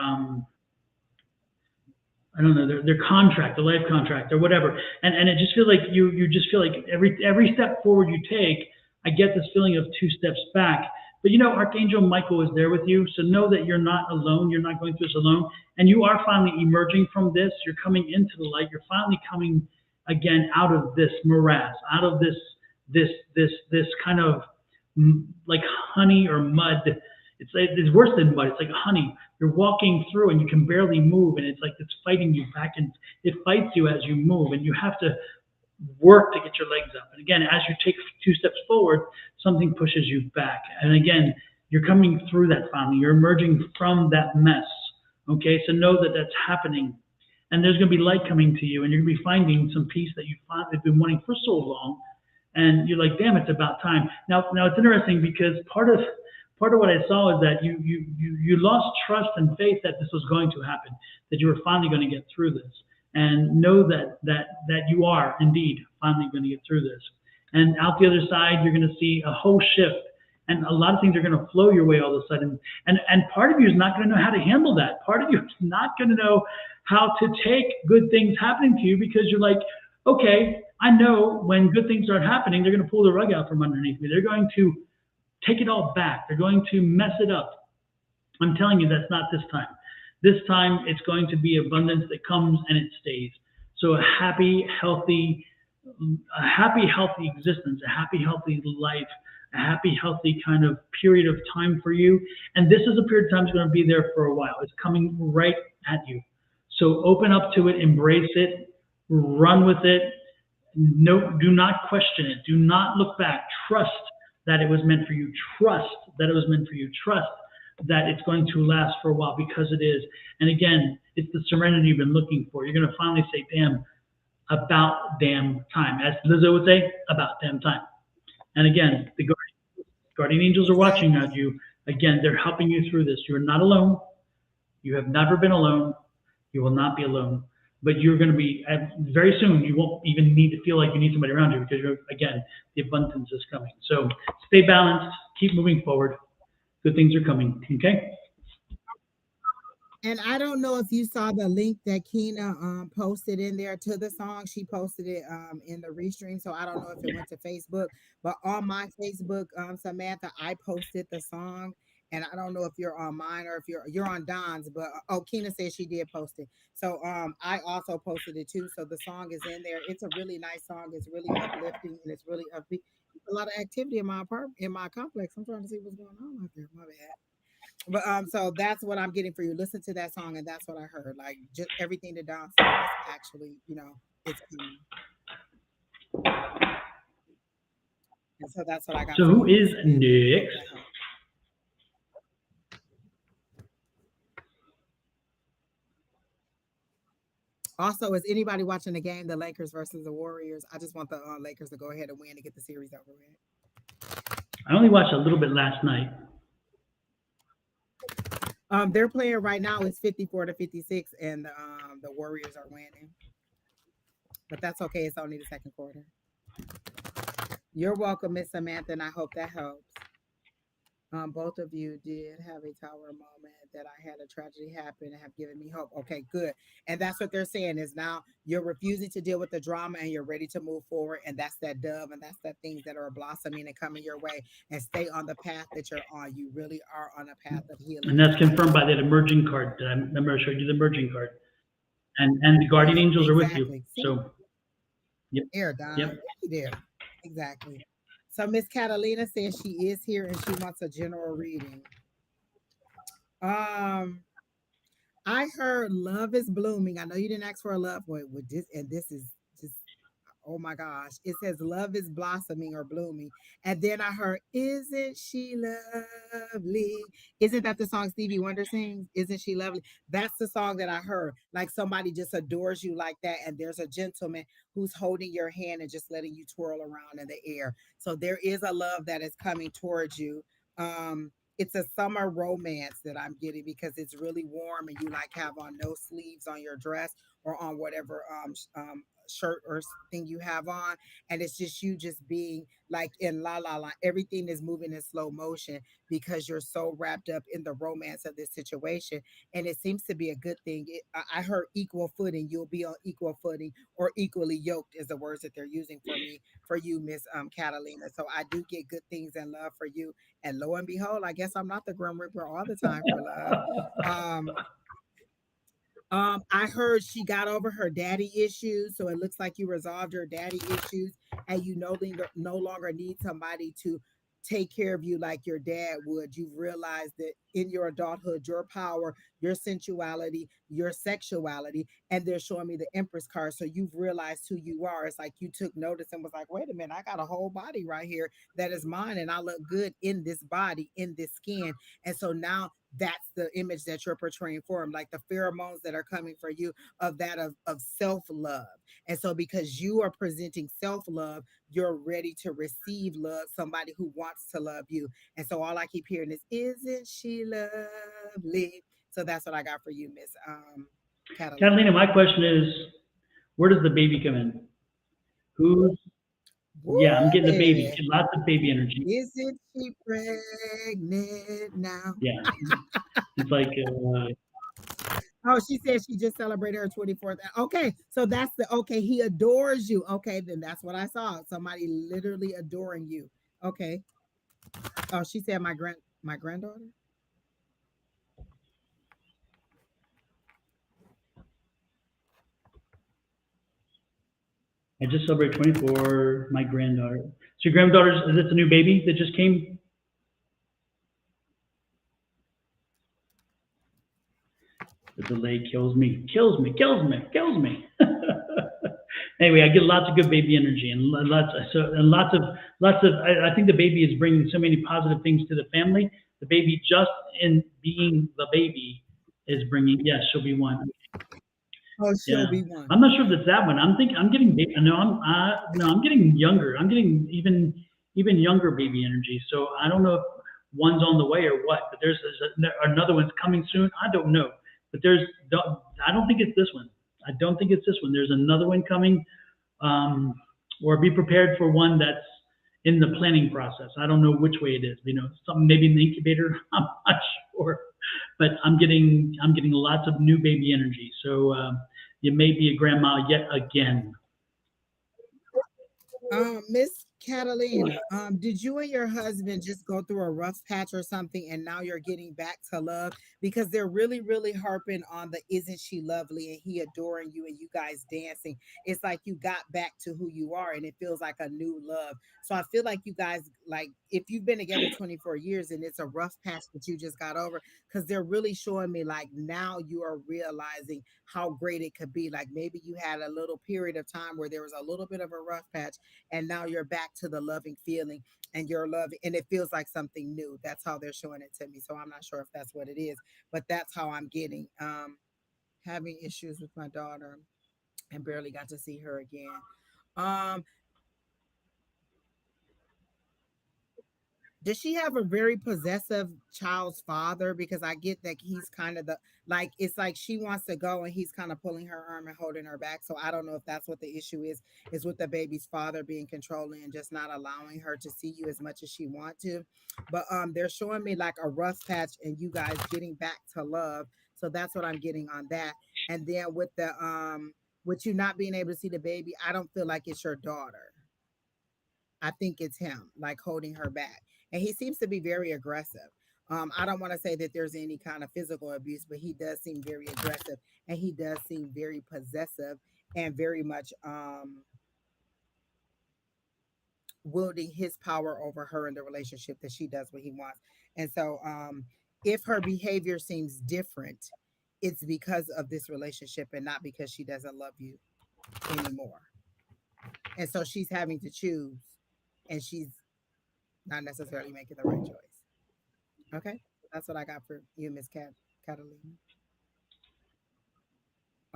I don't know, their contract, their life contract or whatever. And it just feels like you just feel like every step forward you take, I get this feeling of two steps back. But you know, Archangel Michael is there with you. So know that you're not alone. You're not going through this alone. And you are finally emerging from this. You're coming into the light. You're finally coming again out of this morass, out of this kind of like honey or mud. It's worse than mud. It's like honey. You're walking through and you can barely move, and it's like it's fighting you back, and it fights you as you move, and you have to work to get your legs up. And again, as you take two steps forward, something pushes you back. And again, you're coming through that finally. You're emerging from that mess. Okay, so know that that's happening, and there's going to be light coming to you, and you're going to be finding some peace that you've been wanting for so long. And you're like, damn, it's about time. Now it's interesting because part of what I saw is that you lost trust and faith that this was going to happen, that you were finally going to get through this. And know that you are indeed finally going to get through this. And out the other side, you're going to see a whole shift, and a lot of things are going to flow your way all of a sudden. And part of you is not going to know how to handle that. Part of you is not going to know how to take good things happening to you, because you're like, okay, I know when good things start happening, they're going to pull the rug out from underneath me. They're going to take it all back. They're going to mess it up. I'm telling you, that's not this time. This time, it's going to be abundance that comes and it stays. So a happy, healthy existence, a happy, healthy life, a happy, healthy kind of period of time for you. And this is a period of time that's going to be there for a while. It's coming right at you. So open up to it, embrace it, run with it. No, do not question it. Do not look back. Trust that it was meant for you. Trust that it was meant for you. Trust that it's going to last for a while, because it is. And again, it's the serenity you've been looking for. You're going to finally say, damn, about damn time. As Lizzo would say, about damn time. And again, the guardian angels are watching at you. Again, they're helping you through this. You're not alone. You have never been alone. You will not be alone. But you're going to be, very soon, you won't even need to feel like you need somebody around you, because again, the abundance is coming. So stay balanced. Keep moving forward. Good things are coming. Okay? And I don't know if you saw the link that Keena posted in there to the song. She posted it in the restream, so I don't know if it went to Facebook. But on my Facebook, Samantha, I posted the song, and I don't know if you're on mine or if you're on Don's. But Keena said she did post it, so I also posted it too. So the song is in there. It's a really nice song. It's really uplifting, and it's really upbeat. A lot of activity in my apartment, in my complex. I'm trying to see what's going on out there. My bad. But so that's what I'm getting for you. Listen to that song, and that's what I heard. Like, just everything that Don said is actually, it's coming. And so that's what I got. So who is next? Also, is anybody watching the game, the Lakers versus the Warriors? I just want the Lakers to go ahead and win and get the series over with. I only watched a little bit last night. They're playing right now. It's 54-56, and the Warriors are winning. But that's okay. It's only the second quarter. You're welcome, Miss Samantha, and I hope that helps. Both of you did have a tower moment that I had a tragedy happen and have given me hope. Okay, good. And that's what they're saying is now you're refusing to deal with the drama and you're ready to move forward. And that's that dove, and that's that things that are blossoming and coming your way, and stay on the path that you're on. You really are on a path of healing. And that's confirmed by that emerging card. I remember I showed you the emerging card. And the guardian angels are with you. So, yep. Air, Don. Yep. There. Exactly. So Miss Catalina says she is here and she wants a general reading. Um, I heard love is blooming. I know you didn't ask for a love word with this, and this is just oh my gosh. It says love is blossoming or blooming. And then I heard, isn't she lovely? Isn't that the song Stevie Wonder sings? Isn't she lovely? That's the song that I heard. Like somebody just adores you like that. And there's a gentleman who's holding your hand and just letting you twirl around in the air. So there is a love that is coming towards you. It's a summer romance that I'm getting because it's really warm and you like have on no sleeves on your dress or on whatever shirt or thing you have on, and it's just you just being like in la la la. Everything is moving in slow motion because you're so wrapped up in the romance of this situation, and it seems to be a good thing. I heard equal footing. You'll be on equal footing or equally yoked is the words that they're using for me for you, Miss Catalina. So I do get good things and love for you, and lo and behold, I guess I'm not the Grim Reaper all the time for love. Um, I heard she got over her daddy issues, so it looks like you resolved your daddy issues, and you no longer need somebody to take care of you like your dad would. You've realized that in your adulthood, your power, your sensuality, your sexuality, and they're showing me the Empress card. So you've realized who you are. It's like you took notice and was like, wait a minute, I got a whole body right here that is mine, and I look good in this body, in this skin. And so now that's the image that you're portraying for him, like the pheromones that are coming for you of that of self-love. And so because you are presenting self-love, you're ready to receive love, somebody who wants to love you. And so all I keep hearing is, isn't she lovely? So that's what I got for you, Miss Catalina. Catalina, my question is, where does the baby come in? Who's, Woo, yeah, I'm getting the baby. baby. Lots of baby energy. Isn't she pregnant now? Yeah. It's like, Oh, she said she just celebrated her 24th. Okay, so that's the okay. He adores you. Okay, then that's what I saw. Somebody literally adoring you. Okay. Oh, she said my granddaughter. I just celebrated 24, my granddaughter. So your granddaughter's, is this a new baby that just came? The delay kills me, kills me, kills me, kills me. Anyway, I get lots of good baby energy and lots of. I think the baby is bringing so many positive things to the family. The baby, just in being the baby, is bringing. Yes, she'll be one. Oh, Yeah, she'll be one. I'm not sure if it's that one. I'm thinking I'm getting no, I'm getting younger. I'm getting even younger baby energy. So I don't know if one's on the way or what. But there's another one's coming soon. I don't know. But I don't think it's this one. I don't think it's this one. There's another one coming, or be prepared for one that's in the planning process. I don't know which way it is. Something maybe in the incubator. I'm not sure, but I'm getting lots of new baby energy. So you may be a grandma yet again. Miss Catalina, did you and your husband just go through a rough patch or something and now you're getting back to love? Because they're really, really harping on the isn't she lovely and he adoring you and you guys dancing. It's like you got back to who you are and it feels like a new love. So I feel like you guys, like, if you've been together 24 years and it's a rough patch that you just got over, because they're really showing me like now you are realizing how great it could be. Like maybe you had a little period of time where there was a little bit of a rough patch and now you're back to the loving feeling and you're loving and it feels like something new. That's how they're showing it to me. So I'm not sure if that's what it is, but that's how I'm getting. Having issues with my daughter and barely got to see her again. um Does she have a very possessive child's father? Because I get that he's kind of the like it's like she wants to go and he's kind of pulling her arm and holding her back. So I don't know if that's what the issue is with the baby's father being controlling and just not allowing her to see you as much as she want to. But they're showing me like a rough patch and you guys getting back to love. So that's what I'm getting on that. And then with you not being able to see the baby, I don't feel like it's your daughter. I think it's him, like holding her back. And he seems to be very aggressive. I don't want to say that there's any kind of physical abuse, but he does seem very aggressive and he does seem very possessive and very much wielding his power over her in the relationship, that she does what he wants. And so if her behavior seems different, it's because of this relationship and not because she doesn't love you anymore. And so she's having to choose, and she's not necessarily making the right choice. Okay, that's what I got for you, Miss Catalina.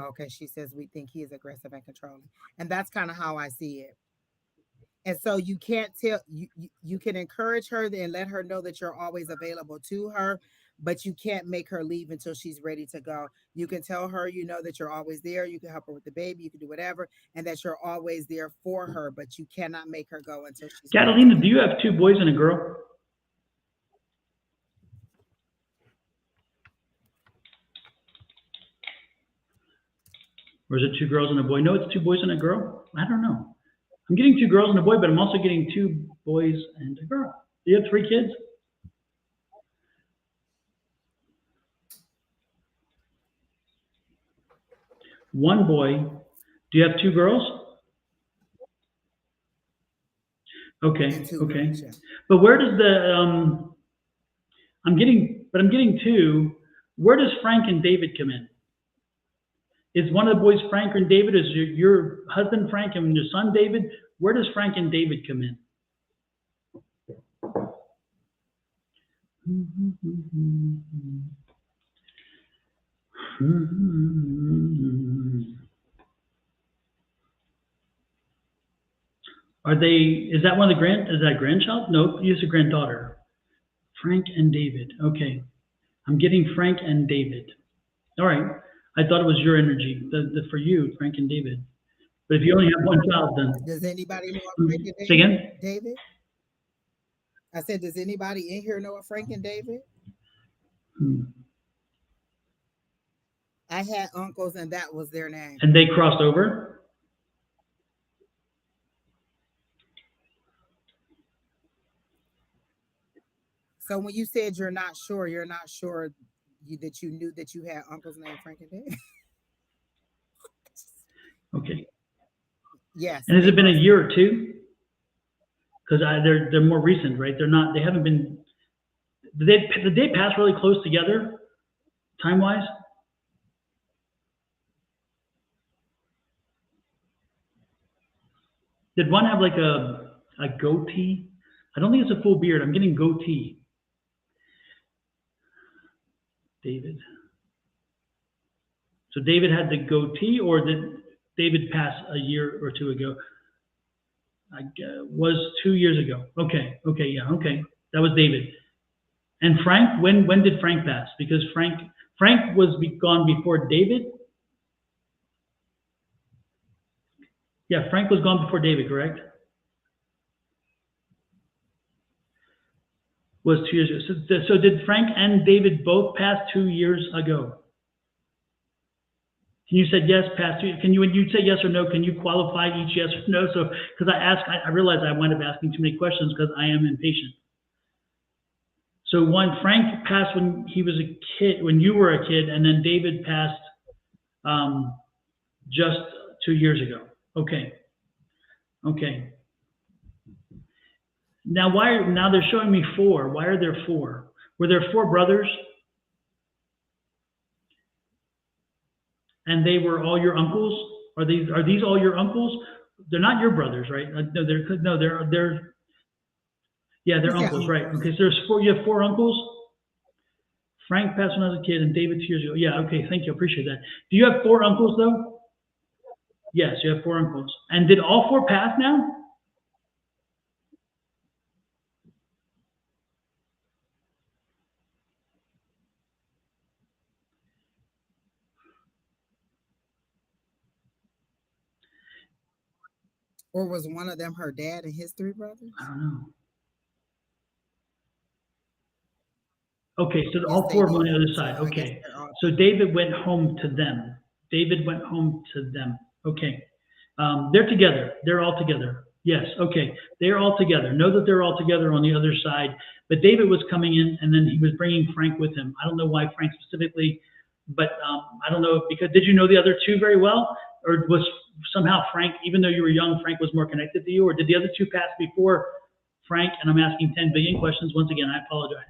Okay, she says we think he is aggressive and controlling, and that's kind of how I see it. And so you can't tell you can encourage her and let her know that you're always available to her, but you can't make her leave until she's ready to go. You can tell her, you know, that you're always there. You can help her with the baby. You can do whatever, and that you're always there for her, but you cannot make her go until she's ready to Catalina, go. do you have 2 boys and a girl? Or is it 2 girls and a boy? No, it's 2 boys and a girl. I don't know. I'm getting 2 girls and a boy, but I'm also getting 2 boys and a girl. Do you have 3 kids? One boy. Do you have 2 girls? Okay, And 2 okay. girls, yeah. But where does the I'm getting 2. Where does Frank and David come in? Is one of the boys Frank and David? Is your husband Frank and your son David? Where does Frank and David come in? Are they? Is that one of the Is that grandchild? No, he's a granddaughter. Frank and David. Okay, I'm getting Frank and David. All right. I thought it was your energy, for you, Frank and David. But if you only have one child, then Does anybody know a Frank and David? Say again? David? I said, does anybody in here know a Frank and David? I had uncles, and that was their name. And they crossed over? So when you said you're not sure that you knew that you had uncles named Frank and David? Okay. Yes. And has it been a year or 2? Because they're more recent, right? They haven't been. Did they pass really close together, time wise? Did one have like a goatee? I don't think it's a full beard. I'm getting goatee. David. So David had the goatee, or did David pass a year or 2 ago? Was 2 years ago. Okay, yeah, okay. That was David. And Frank, when did Frank pass? Because Frank was gone before David. Yeah, Frank was gone before David, correct? Was 2 years ago. So did Frank and David both pass 2 years ago? Can you say yes, Pastor? When you say yes or no, can you qualify each yes or no? So, because I realize I wind up asking too many questions because I am impatient. So Frank passed when he was a kid, when you were a kid, and then David passed just 2 years ago. Okay. Now they're showing me 4. Why are there 4? Were there 4 brothers? And they were all your uncles? Are these all your uncles? They're not your brothers, right? No, they're uncles, right? Okay, so there's 4. You have 4 uncles. Frank passed when I was a kid, and David 2 years ago. Yeah, okay, thank you, I appreciate that. Do you have 4 uncles though? Yes, you have 4 uncles. And did all 4 pass now? Or was one of them her dad and his 3 brothers? I don't know. Okay, so all 4 of them on the other side. Okay, so David went home to them. Okay, they're together. They're all together. Yes. Okay, they're all together. Know that they're all together on the other side. But David was coming in, and then he was bringing Frank with him. I don't know why Frank specifically, but I don't know because did you know the other 2 very well? or was somehow Frank, even though you were young, Frank was more connected to you, or did the other two pass before Frank? And I'm asking 10 billion questions. Once again, I apologize.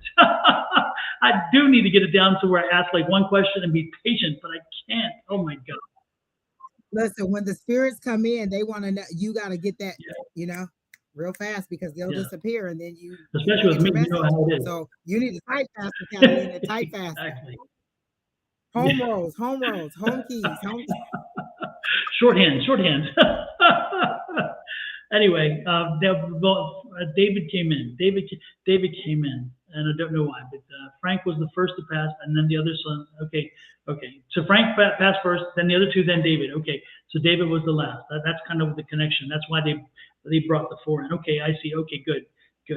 I do need to get it down to where I ask like one question and be patient, but I can't. Oh my God. Listen, when the spirits come in, they want to know. You got to get that, Yeah. real fast, because they'll disappear, and then you Especially with get me, your you know message. how it is. So you need to type faster, Catalina. Type faster. Exactly. Home rolls, home keys, home. Shorthand. Anyway, David came in. David came in, and I don't know why, but Frank was the first to pass, and then the other son. Okay. So Frank passed first, then the other two, then David. Okay, so David was the last. That's kind of the connection. That's why they brought the 4 in. Okay, I see. Okay, good.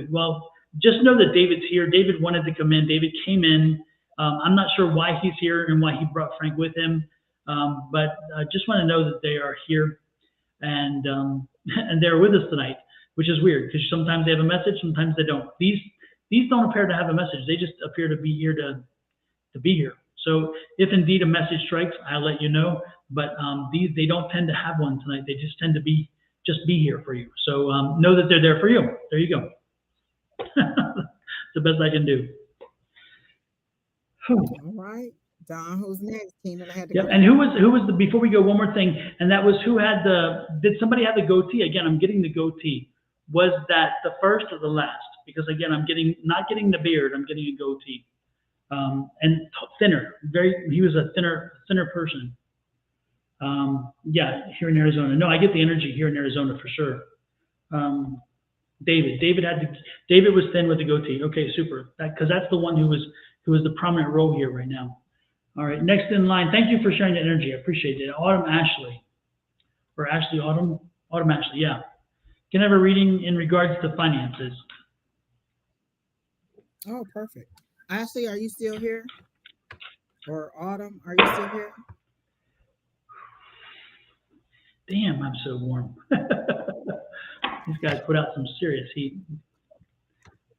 Well, just know that David's here. David wanted to come in. David came in. I'm not sure why he's here and why he brought Frank with him, but I just want to know that they are here, and they're with us tonight, which is weird because sometimes they have a message, sometimes they don't. These don't appear to have a message. They just appear to be here to be here. So if indeed a message strikes, I'll let you know. But they don't tend to have one tonight. They just tend to be here for you. So know that they're there for you. There you go. It's the best I can do. All right, Don, who's next? Tina had to Yep. go. And who was the, before we go, one more thing, and that was who had did somebody have the goatee? Again, I'm getting the goatee. Was that the first or the last? Because again, I'm not getting the beard, I'm getting a goatee. And thinner, he was a thinner person. Yeah, here in Arizona. No, I get the energy here in Arizona for sure. David was thin with the goatee. Okay, super. Because that's the one who was the prominent role here right now. All right, next in line. Thank you for sharing the energy. I appreciate it. Autumn Ashley. Or Ashley Autumn? Autumn Ashley, yeah. Can I have a reading in regards to finances? Oh, perfect. Ashley, are you still here? Or Autumn, are you still here? Damn, I'm so warm. These guys put out some serious heat.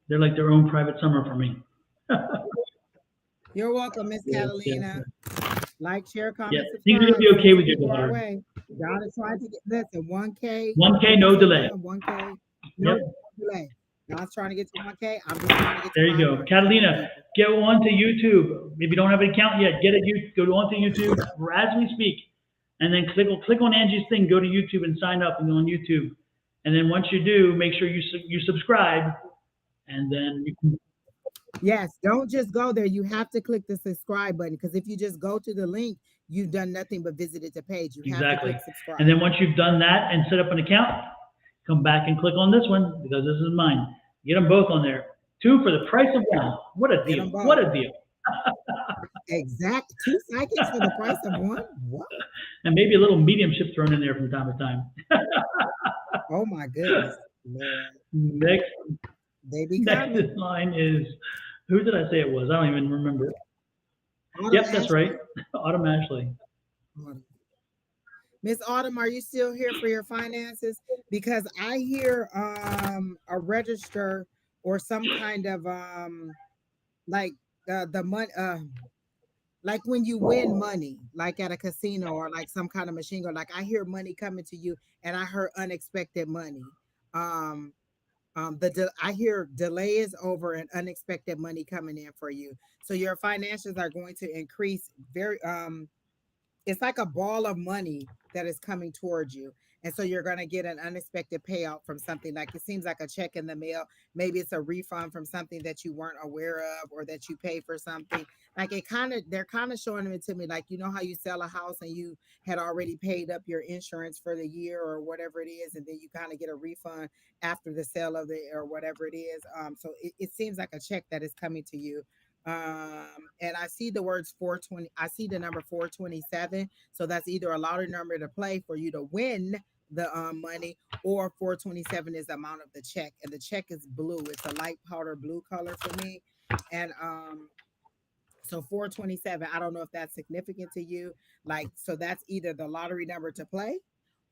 They're like their own private summer for me. You're welcome, Miss Catalina. Like, share, comment, subscribe. Things are going to be okay with your daughter. God is trying to get, listen, 1K. 1K, no delay. 1K, no delay. God's trying to get to 1K. I'm just trying to get to There you go. Catalina, go on to YouTube. If you don't have an account yet, go on to YouTube as we speak. And then click on Angie's thing, go to YouTube and sign up and go on YouTube. And then once you do, make sure you subscribe. And then you can. Yes, don't just go there. You have to click the subscribe button, because if you just go to the link, you've done nothing but visited the page. You have to click subscribe. And then once you've done that and set up an account, come back and click on this one, because this is mine. Get them both on there. 2 for the price of 1. What a deal. What a deal. Exact. 2 psychics for the price of 1? What? And maybe a little mediumship thrown in there from time to time. Oh my goodness. Next in line is, who did I say it was? I don't even remember. Yep, that's right. Autumn Ashley. Miss Autumn, are you still here for your finances? Because I hear a register or some kind of like the money, like when you win money, like at a casino or like some kind of machine gun. Like I hear money coming to you, and I heard unexpected money. I hear delay is over and unexpected money coming in for you. So your finances are going to increase very it's like a ball of money that is coming towards you. And so you're going to get an unexpected payout from something. Like it seems like a check in the mail. Maybe it's a refund from something that you weren't aware of, or that you pay for something. Like they're kind of showing it to me, like, you know how you sell a house and you had already paid up your insurance for the year or whatever it is, and then you kind of get a refund after the sale of it or whatever it is. So it seems like a check that is coming to you. And I see the words 420. I see the number 427. So that's either a lottery number to play for you to win the money, or 427 is the amount of the check, and the check is blue. It's a light powder blue color for me. And so 427, I don't know if that's significant to you. Like, so that's either the lottery number to play,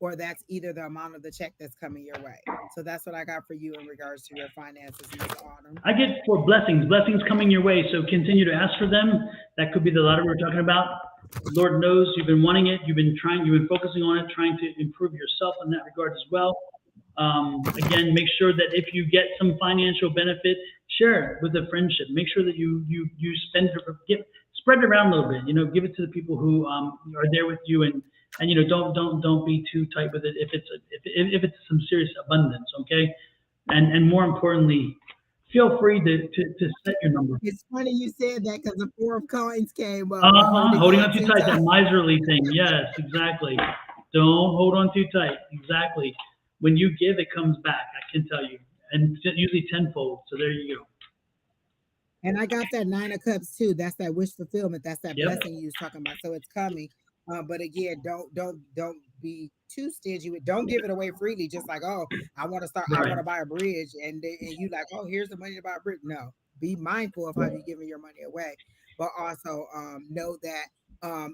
or that's either the amount of the check that's coming your way. So that's what I got for you in regards to your finances, Miss Autumn. I get for blessings coming your way. So continue to ask for them. That could be the lottery we're talking about. Lord knows you've been wanting it. You've been focusing on it, trying to improve yourself in that regard as well. Again, make sure that if you get some financial benefit, share it with a friendship. Make sure that you spend it, spread it around a little bit. Give it to the people who are there with you, and don't be too tight with it if it's some serious abundance. Okay, and more importantly, feel free to set your number. It's funny you said that because the 4 of coins came up. Holding on too tight, that miserly thing. Yes, exactly. Don't hold on too tight. Exactly. When you give, it comes back. I can tell you, and usually tenfold. So there you go. And I got that 9 of Cups too. That's that wish fulfillment. That's that Yep. blessing you was talking about. So it's coming. But again, don't be too stingy with. Don't give it away freely. Just like, oh, I want to start. Right. I want to buy a bridge, and you like, oh, here's the money to buy a bridge. No, be mindful of how you're giving your money away, but also know that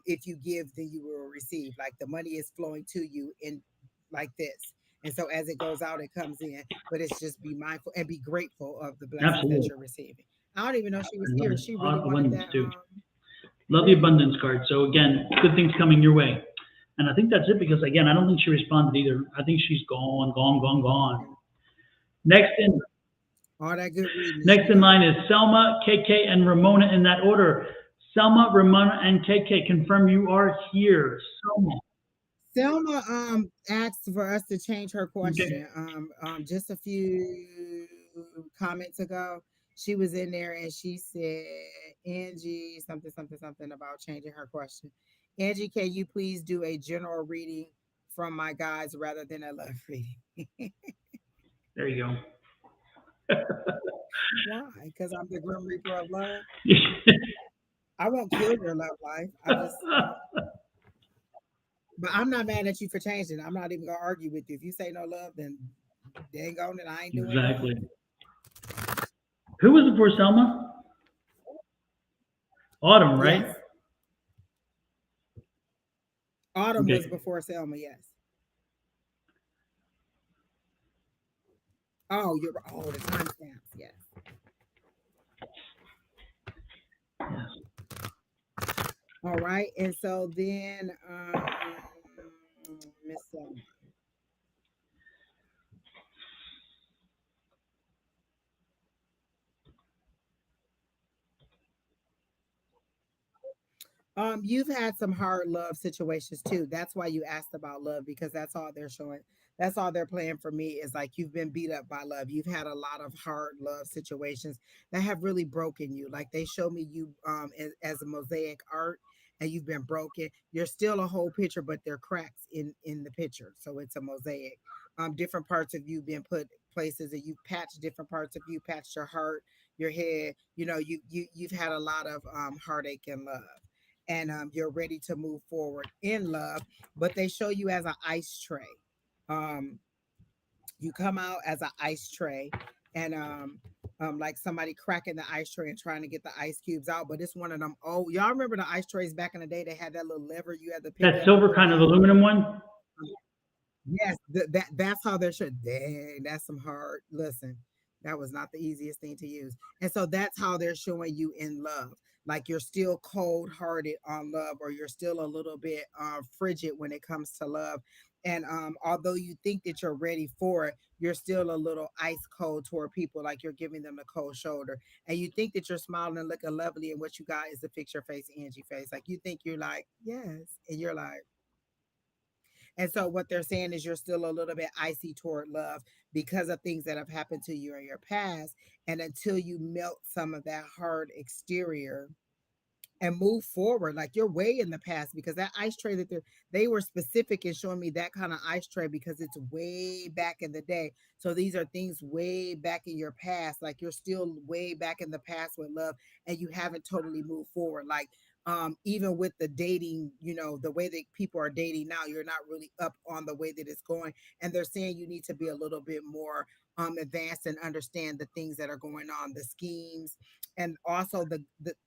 if you give, then you will receive. Like the money is flowing to you in like this. And so as it goes out, it comes in. But it's just be mindful and be grateful of the blessings Absolutely. that you're receiving. I don't even know she was I here. love She it. really wanted Abundance that. too. Love the abundance card. So again, good things coming your way. And I think that's it because again, I don't think she responded either. I think she's gone. Next in All that good reading. Next in line is Selma, KK, and Ramona in that order. Selma, Ramona, and KK, confirm you are here. Selma asked for us to change her question. Just a few comments ago, she was in there and she said, Angie, something about changing her question. Angie, can you please do a general reading from my guides rather than a love reading? There you go. Why? Because I'm the Grim Reaper of love. I won't kill your love life. But I'm not mad at you for changing. I'm not even gonna argue with you. If you say no love, then dang on it, I ain't doing Exactly. That. Who was it for, Selma? Autumn, right? Yes. Autumn was before Selma, yes. Oh, you're right. Oh, the timestamps, yes. All right, and so then Miss Selma. You've had some hard love situations too. That's why you asked about love, because that's all they're showing. That's all they're playing for me is like you've been beat up by love. You've had a lot of hard love situations that have really broken you. Like they show me you as a mosaic art, and you've been broken. You're still a whole picture, but there are cracks in the picture. So it's a mosaic. Different parts of you been put places, and you patched different parts of you, patched your heart, your head. You've had a lot of heartache and love, and you're ready to move forward in love, but they show you as an ice tray. You come out as an ice tray, and like somebody cracking the ice tray and trying to get the ice cubes out, but it's one of them. Oh, y'all remember the ice trays back in the day? They had that little lever you had to pick that silver kind of aluminum one. Yes, that's how they're showing. Dang, that's some hard. Listen, that was not the easiest thing to use, and so that's how they're showing you in love. Like you're still cold-hearted on love, or you're still a little bit frigid when it comes to love. And although you think that you're ready for it, you're still a little ice cold toward people, like you're giving them the cold shoulder. And you think that you're smiling and looking lovely, and what you got is a picture face, Angie face. Like you think you're like, yes, and you're like, and so what they're saying is you're still a little bit icy toward love because of things that have happened to you in your past. And until you melt some of that hard exterior and move forward, like you're way in the past, because that ice tray that they were specific in showing me that kind of ice tray because it's way back in the day. So these are things way back in your past, like you're still way back in the past with love, and you haven't totally moved forward. Like even with the dating, the way that people are dating now, you're not really up on the way that it's going, and they're saying you need to be a little bit more advanced and understand the things that are going on, the schemes, and also the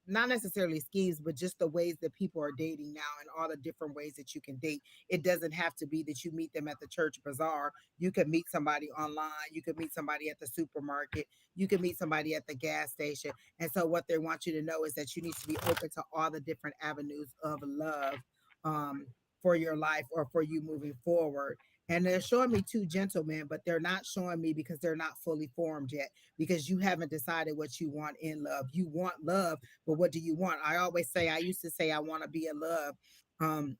not necessarily schemes, but just the ways that people are dating now and all the different ways that you can date. It doesn't have to be that you meet them at the church bazaar. You could meet somebody online. You could meet somebody at the supermarket. You could meet somebody at the gas station. And so what they want you to know is that you need to be open to all the different avenues of love, um, for your life or for you moving forward. And they're showing me two gentlemen, but they're not showing me because they're not fully formed yet, because you haven't decided what you want in love. You want love, but what do you want? I always say, I used to say, I want to be in love. Um,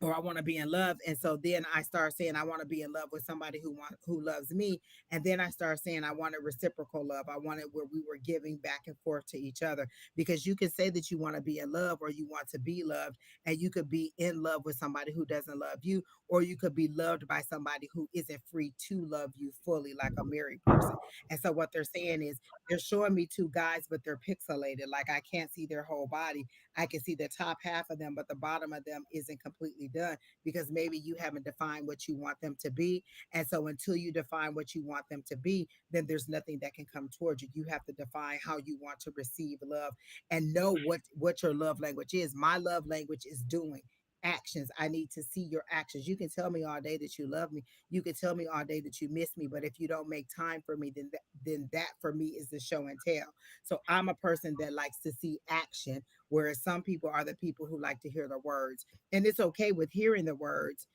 or I want to be in love. And so then I start saying I want to be in love with somebody who loves me. And then I start saying I wanted reciprocal love. I wanted where we were giving back and forth to each other. Because you can say that you want to be in love or you want to be loved, and you could be in love with somebody who doesn't love you, or you could be loved by somebody who isn't free to love you fully, like a married person. And so what they're saying is they're showing me two guys, but they're pixelated. Like I can't see their whole body. I can see the top half of them, but the bottom of them isn't completely done, because maybe you haven't defined what you want them to be. And so until you define what you want them to be, then there's nothing that can come towards you. You have to define how you want to receive love and know what your love language is. My love language is doing actions. I need to see your actions. You can tell me all day that you love me. You can tell me all day that you miss me, but if you don't make time for me, then that for me is the show and tell. So I'm a person that likes to see action, whereas some people are the people who like to hear the words. And it's okay with hearing the words,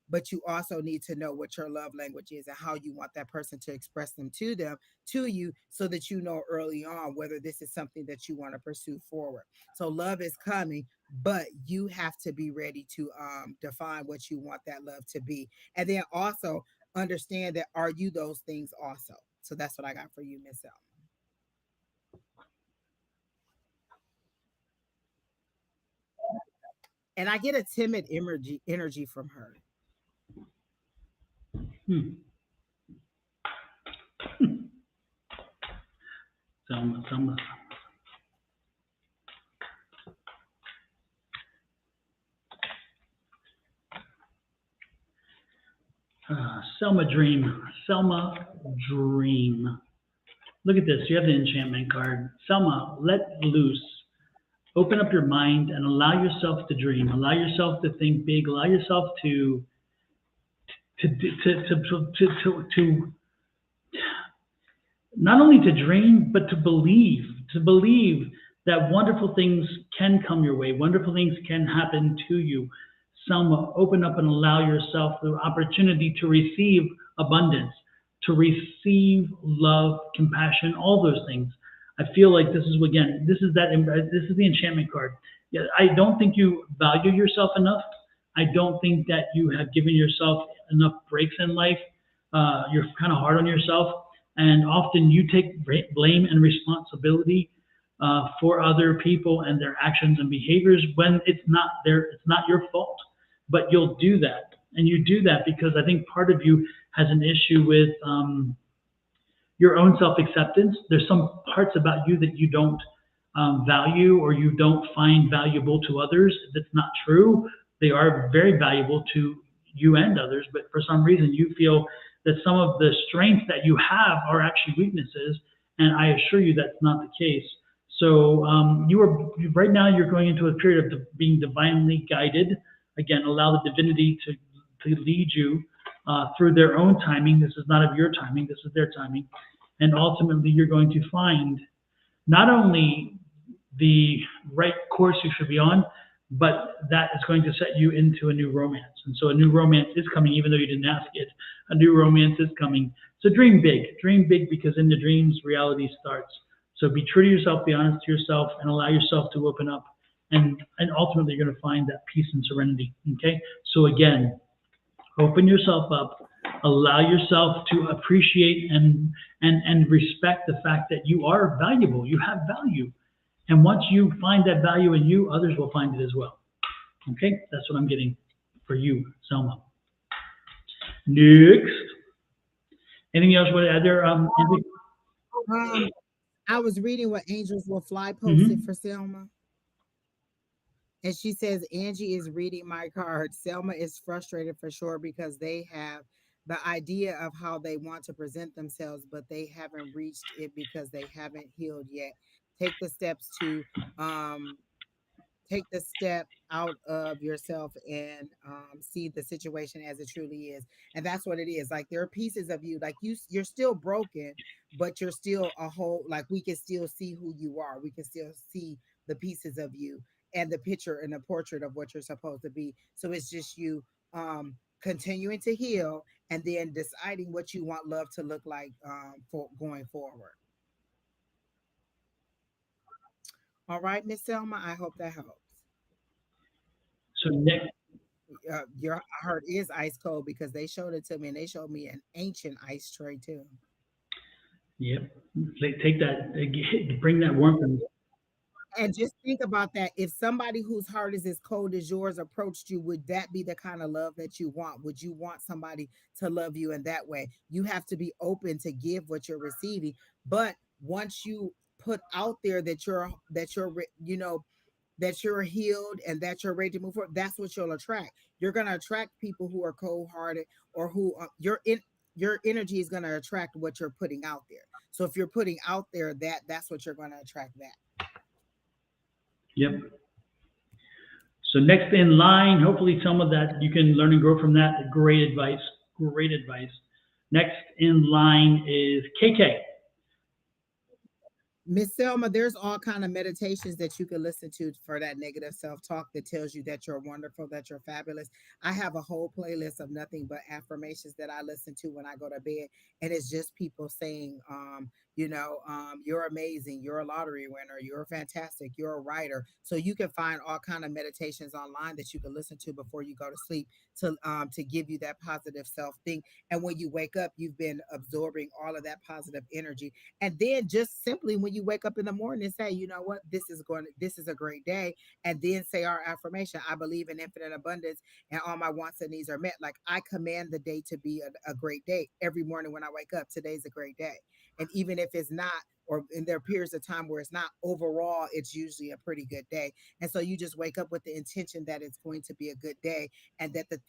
but you also need to know what your love language is and how you want that person to express them to you, so that you know early on whether this is something that you want to pursue forward. So love is coming, but you have to be ready to define what you want that love to be, and then also understand that are you those things also. So that's what I got for you, Miss Selma. And I get a timid energy from her. Hmm. Selma, Selma. Selma Dream. Selma Dream. Look at this. You have the enchantment card. Selma, let loose. Open up your mind and allow yourself to dream. Allow yourself to think big. Allow yourself to not only to dream, but to believe that wonderful things can come your way, wonderful things can happen to you. Selma, open up and allow yourself the opportunity to receive abundance, to receive love, compassion, all those things. I feel like this is, again, this is the enchantment card. Yeah, I don't think you value yourself enough. I don't think that you have given yourself enough breaks in life. You're kind of hard on yourself, and often you take blame and responsibility for other people and their actions and behaviors when it's not your fault. But you'll do that, and you do that because I think part of you has an issue with your own self acceptance. There's some parts about you that you don't value or you don't find valuable to others. That's not true. They are very valuable to you and others, but for some reason you feel that some of the strengths that you have are actually weaknesses, and I assure you that's not the case. So right now you're going into a period of being divinely guided. Again, allow the divinity to lead you through their own timing. This is not of your timing. This is their timing. And ultimately, you're going to find not only the right course you should be on, but that is going to set you into a new romance. And so a new romance is coming, even though you didn't ask it. A new romance is coming. So dream big, because in the dreams, reality starts. So be true to yourself, be honest to yourself, and allow yourself to open up. And ultimately, you're going to find that peace and serenity. Okay? So again, open yourself up, allow yourself to appreciate and respect the fact that you are valuable. You have value. And once you find that value in you, others will find it as well. Okay? That's what I'm getting for you, Selma. Next. Anything else you want to add there? Um, I was reading what Angels Will Fly posted Mm-hmm. for Selma. And she says, Angie is reading my card. Selma is frustrated for sure because they have the idea of how they want to present themselves, but they haven't reached it because they haven't healed yet. take the steps to um take the step out of yourself and see the situation as it truly is. And that's what it is. Like there are pieces of you, like you're still broken, but you're still a whole. Like we can still see who you are, we can still see the pieces of you and the picture and the portrait of what you're supposed to be. So it's just you continuing to heal and then deciding what you want love to look like for going forward. All right, Miss Selma, I hope that helps. So next, Your heart is ice cold because they showed it to me and they showed me an ancient ice tray too. yep, take that, bring that warmth and And just think about that. If somebody whose heart is as cold as yours approached you, would that be the kind of love that you want? Would you want somebody to love you in that way? You have to be open to give what you're receiving. But once you put out there that you're healed and that you're ready to move forward, that's what you'll attract. You're going to attract people who are cold-hearted or who your energy is going to attract what you're putting out there. So if you're putting out there that's what you're going to attract that. yep. So next in line, hopefully some of that you can learn and grow from that. Great advice. Great advice. Next in line is KK. Miss Selma, there's all kind of meditations that you can listen to for that negative self-talk that tells you that you're wonderful, that you're fabulous. I have a whole playlist of nothing but affirmations that I listen to when I go to bed, and it's just people saying, you're amazing, you're a lottery winner, you're fantastic, you're a writer. So you can find all kind of meditations online that you can listen to before you go to sleep to give you that positive self thing. And when you wake up, you've been absorbing all of that positive energy, and then just simply when you wake up in the morning, say, you know what, this is a great day. And then say our affirmation: I believe in infinite abundance and all my wants and needs are met. Like I command the day to be a great day. Every morning when I wake up, today's a great day. And even if it's not, or in there are periods of time where it's not, overall it's usually a pretty good day. And so you just wake up with the intention that it's going to be a good day, and that the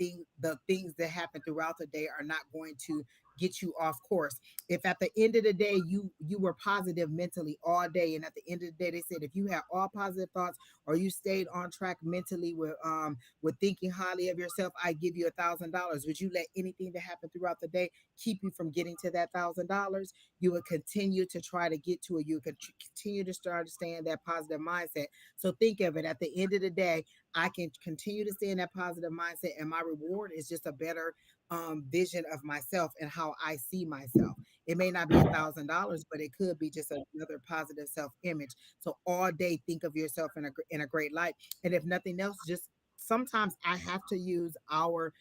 things that happen throughout the day are not going to get you off course. If at the end of the day you were positive mentally all day, and at the end of the day they said if you have all positive thoughts, or you stayed on track mentally with thinking highly of yourself, I give you $1,000. Would you let anything that happened throughout the day keep you from getting to that $1,000? You would continue to try to get to it. You could continue to start to stay in that positive mindset. So think of it, at the end of the day, I can continue to stay in that positive mindset, and my reward is just a better vision of myself and how I see myself. It may not be $1,000, but it could be just another positive self image. So all day, think of yourself in a great light. And if nothing else, just sometimes I have to use our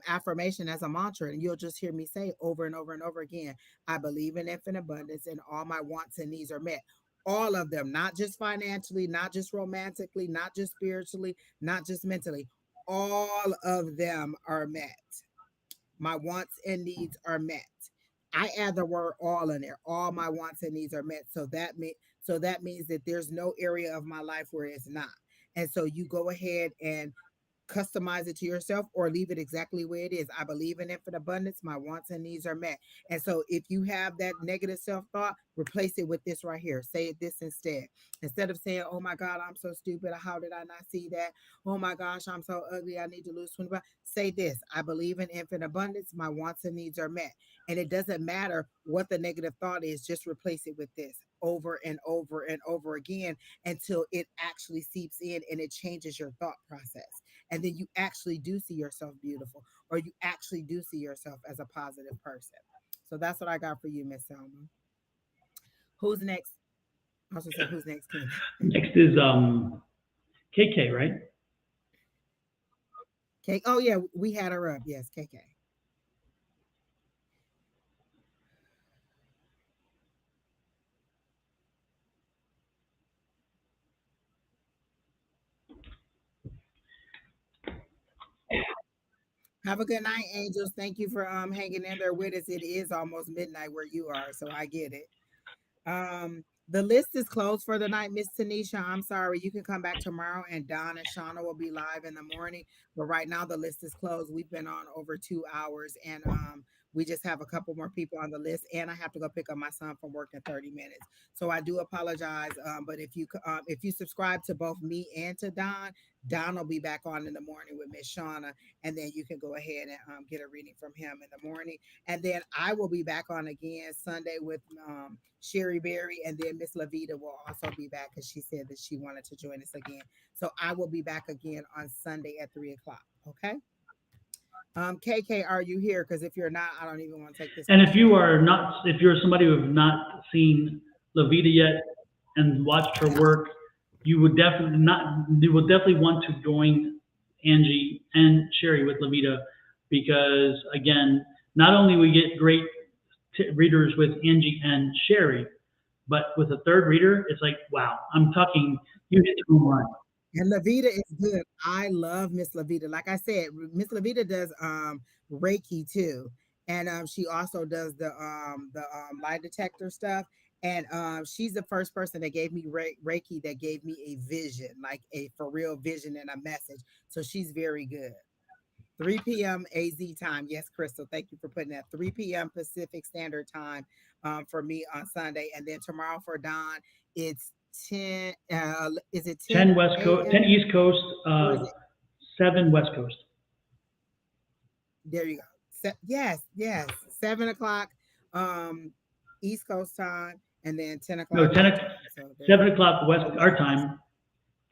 affirmation as a mantra, and you'll just hear me say over and over and over again: I believe in infinite abundance, and all my wants and needs are met. All of them, not just financially, not just romantically, not just spiritually, not just mentally. All of them are met. My wants and needs are met. I add the word all in there. All my wants and needs are met. So that means that there's no area of my life where it's not. And so you go ahead and customize it to yourself or leave it exactly where it is. I believe in infinite abundance. My wants and needs are met. And so if you have that negative self thought, replace it with this right here. Say it this instead. Instead of saying, oh my God, I'm so stupid. How did I not see that? Oh my gosh, I'm so ugly. I need to lose 20 pounds. Say this: I believe in infinite abundance. My wants and needs are met. And it doesn't matter what the negative thought is, just replace it with this over and over and over again until it actually seeps in and it changes your thought process. And then you actually do see yourself beautiful, or you actually do see yourself as a positive person. So that's what I got for you, Miss Selma. Who's next? I was gonna say, who's next, King? Next is KK, right? K. Oh yeah, we had her up. Yes, KK. Have a good night, angels. Thank you for hanging in there with us. It is almost midnight where you are, so I get it. The list is closed for the night, Miss Tanisha. I'm sorry. You can come back tomorrow, and Don and Shauna will be live in the morning. But right now, the list is closed. We've been on over 2 hours, and We just have a couple more people on the list, and I have to go pick up my son from work in 30 minutes. So I do apologize. But if you subscribe to both me and to Don will be back on in the morning with Miss Shauna, and then you can go ahead and get a reading from him in the morning. And then I will be back on again Sunday with Sherry Berry, and then Miss Lavita will also be back because she said that she wanted to join us again. So I will be back again on Sunday at 3 o'clock. Okay. KK, are you here? Because if you're not, I don't even want to take this. And if you are not, if you're somebody who have not seen Lavita yet and watched her work, you will definitely want to join Angie and Sherry with Lavita, because again, not only we get great readers with Angie and Sherry, but with a third reader, it's like, wow, I'm talking, you hit the home run. And Lavita is good. I love Miss Lavita. Like I said, Miss Lavita does Reiki too. And she also does the lie detector stuff. And she's the first person that gave me Reiki, that gave me a vision, like a for real vision and a message. So she's very good. 3 p.m. AZ time. Yes, Crystal, thank you for putting that. 3 p.m. Pacific Standard Time for me on Sunday. And then tomorrow for Don, it's 10, is it 10 West Coast, 10 East Coast, 7 West Coast. There you go. Yes, 7 o'clock East Coast time, and then 10 o'clock. No, 7 o'clock West, our time,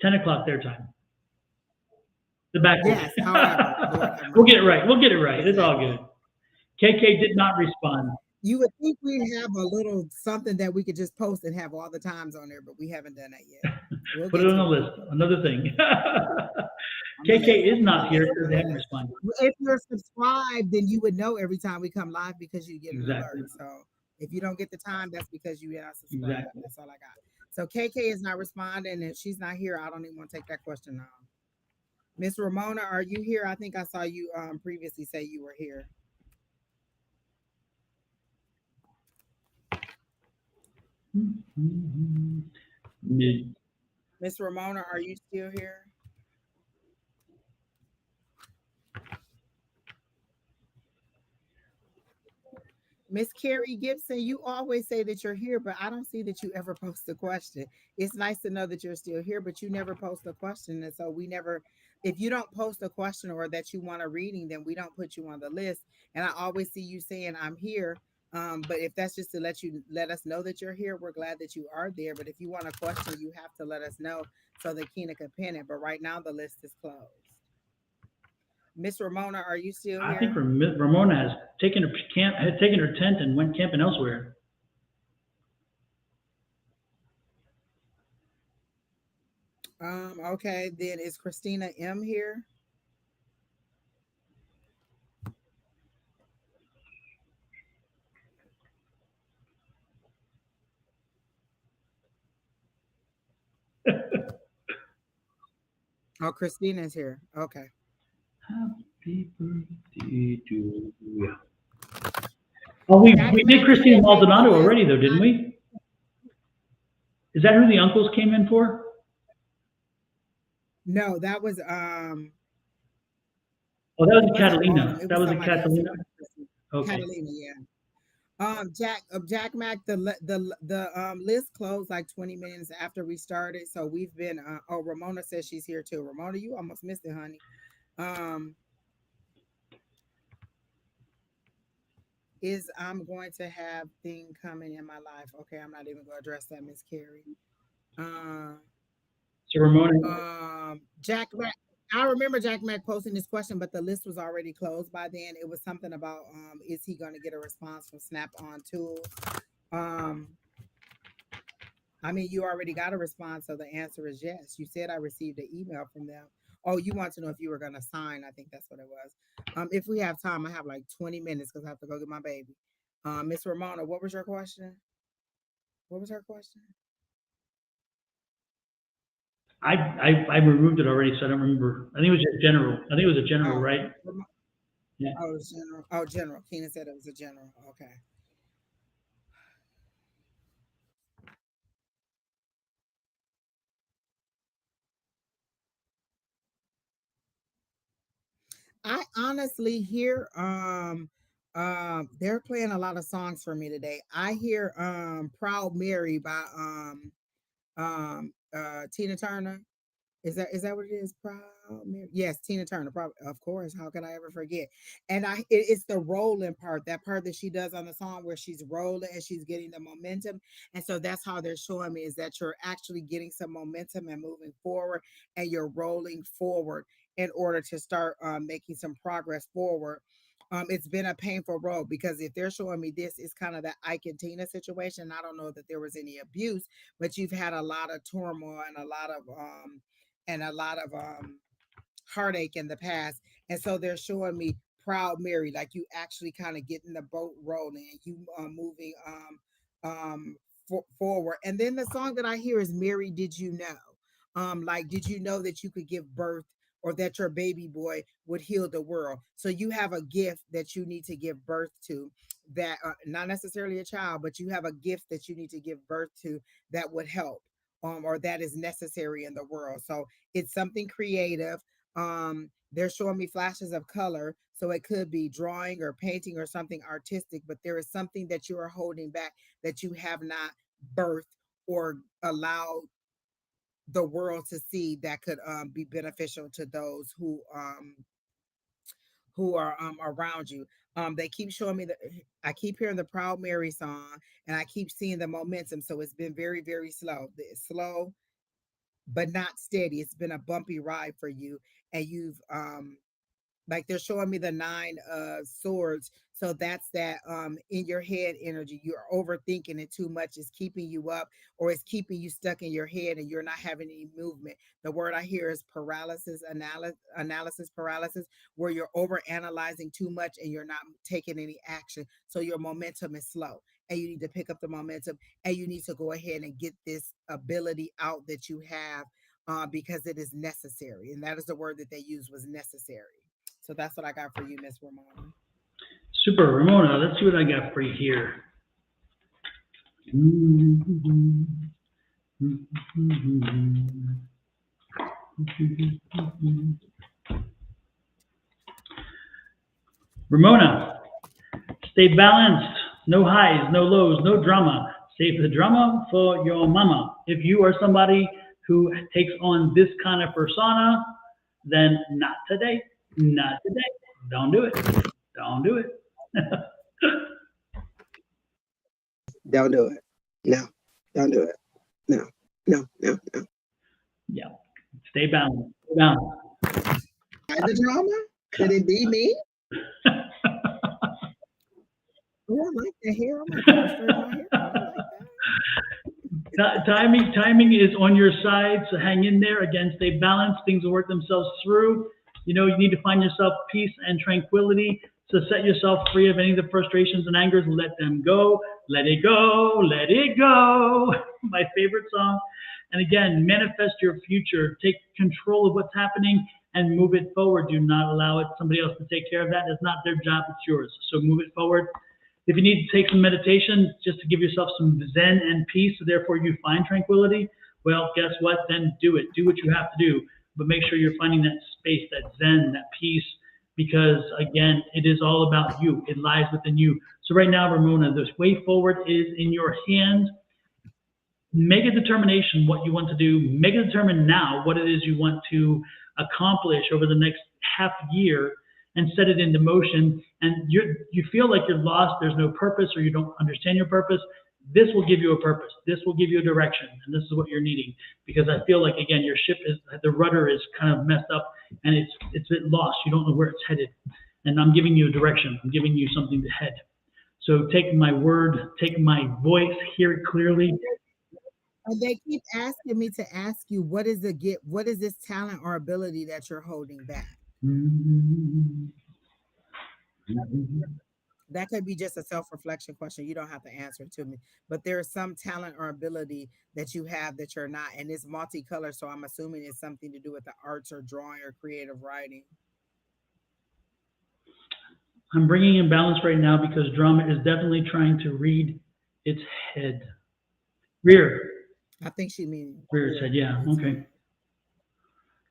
10 o'clock their time. The back. Yes, however. We'll get it right. We'll get it right. It's all good. KK did not respond. You would think we'd have a little something that we could just post and have all the times on there, but we haven't done that yet. Put it on the list. Another thing. KK is not here because they haven't responded. If you're subscribed, then you would know every time we come live because you get an alert. So if you don't get the time, that's because you are subscribed. Exactly. That's all I got. So KK is not responding, and she's not here. I don't even want to take that question now. Miss Ramona, are you here? I think I saw you previously say you were here. Miss Ramona, are you still here? Miss Carrie Gibson, you always say that you're here, but I don't see that you ever post a question. It's nice to know that you're still here, but you never post a question. And so if you don't post a question or that you want a reading, then we don't put you on the list. And I always see you saying I'm here. But if that's just to let us know that you're here, we're glad that you are there. But if you want a question, you have to let us know so that Kina can pin it. But right now the list is closed. Miss Ramona, are you still here? I think Ramona has taken her tent and went camping elsewhere. Okay, then is Christina M here? Oh, Christina's here. Okay. Happy birthday to you. Oh, we did Christina Maldonado already, though, didn't we? Is that who the uncles came in for? No, that was Oh, that was Catalina. That was a Catalina. Okay. Catalina, yeah. Jack Mac, the list closed like 20 minutes after we started, so we've been. Ramona says she's here too. Ramona, you almost missed it, honey. I'm going to have thing coming in my life. Okay, I'm not even going to address that, Miss Carrie. So Ramona. Jack Mac. I remember Jack Mac posting this question, but the list was already closed by then. It was something about is he going to get a response from Snap-on Tools? I mean, you already got a response, so the answer is yes. You said I received an email from them. Oh, you want to know if you were going to sign? I think that's what it was. If we have time, I have like 20 minutes because I have to go get my baby. Miss Ramona, what was your question? What was her question? I removed it already, so I don't remember. I think it was just general. I think it was a general, right? Yeah. Oh, it was general. Oh, general. Keenan said it was a general. Okay. I honestly hear They're playing a lot of songs for me today. I hear Proud Mary by Tina Turner. Is that what it is? Proud Mary? Yes, Tina Turner. Of course. How could I ever forget? And it's the rolling part, that part that she does on the song where she's rolling and she's getting the momentum. And so that's how they're showing me, is that you're actually getting some momentum and moving forward, and you're rolling forward in order to start making some progress forward. It's been a painful road, because if they're showing me this, it's kind of that Ike and Tina situation. I don't know that there was any abuse, but you've had a lot of turmoil and a lot of heartache in the past. And so they're showing me Proud Mary, like you actually kind of getting the boat rolling and you moving forward. And then the song that I hear is Mary, Did You Know? Like, did you know that you could give birth, or that your baby boy would heal the world? So you have a gift that you need to give birth to, that not necessarily a child, but you have a gift that you need to give birth to that would help, or that is necessary in the world. So it's something creative. They're showing me flashes of color, so it could be drawing or painting or something artistic, but there is something that you are holding back, that you have not birthed or allowed the world to see, that could be beneficial to those who are around you. They keep showing me I keep hearing the Proud Mary song, and I keep seeing the momentum. So it's been very, very slow. It's slow, but not steady. It's been a bumpy ride for you, and you've like they're showing me the 9 of Swords. So that's that in your head energy. You're overthinking it too much. It's keeping you up, or it's keeping you stuck in your head, and you're not having any movement. The word I hear is paralysis, analysis paralysis, where you're over analyzing too much and you're not taking any action. So your momentum is slow, and you need to pick up the momentum, and you need to go ahead and get this ability out that you have, because it is necessary. And that is the word that they used, was necessary. So that's what I got for you, Miss Ramona. Super, Ramona. Let's see what I got for you here. Ramona, stay balanced. No highs, no lows, no drama. Save the drama for your mama. If you are somebody who takes on this kind of persona, then not today. Not today. Don't do it. Don't do it. Don't do it. No, don't do it. No, no, no, no. Yeah. Stay balanced. Stay balanced. The drama? Could it be me? Oh, I like the hair. I'm gonna straighten my hair. I like that. Timing is on your side, so hang in there. Again, stay balanced. Things will work themselves through. You know, you need to find yourself peace and tranquility. So set yourself free of any of the frustrations and angers. Let them go. Let it go. Let it go. My favorite song. And again, manifest your future. Take control of what's happening and move it forward. Do not allow somebody else to take care of that. It's not their job. It's yours. So move it forward. If you need to take some meditation just to give yourself some zen and peace, so therefore you find tranquility, well, guess what? Then do it. Do what you have to do. But make sure you're finding that space, that zen, that peace, because, again, it is all about you. It lies within you. So right now, Ramona, the way forward is in your hands. Make a determination what you want to do. Make it determine now what it is you want to accomplish over the next half year, and set it into motion. And you feel like you're lost, there's no purpose, or you don't understand your purpose. This will give you a purpose. This will give you a direction. And this is what you're needing. Because I feel like, again, your ship the rudder is kind of messed up, and it's a bit lost. You don't know where it's headed. And I'm giving you a direction. I'm giving you something to head. So take my word, take my voice, hear it clearly. And they keep asking me to ask you, what is the gift? What is this talent or ability that you're holding back? That could be just a self-reflection question. You don't have to answer it to me. But there is some talent or ability that you have that you're not. And it's multicolor. So I'm assuming it's something to do with the arts or drawing or creative writing. I'm bringing in balance right now because drama is definitely trying to read its head. Rear. I think she means rear its head. Yeah. Okay.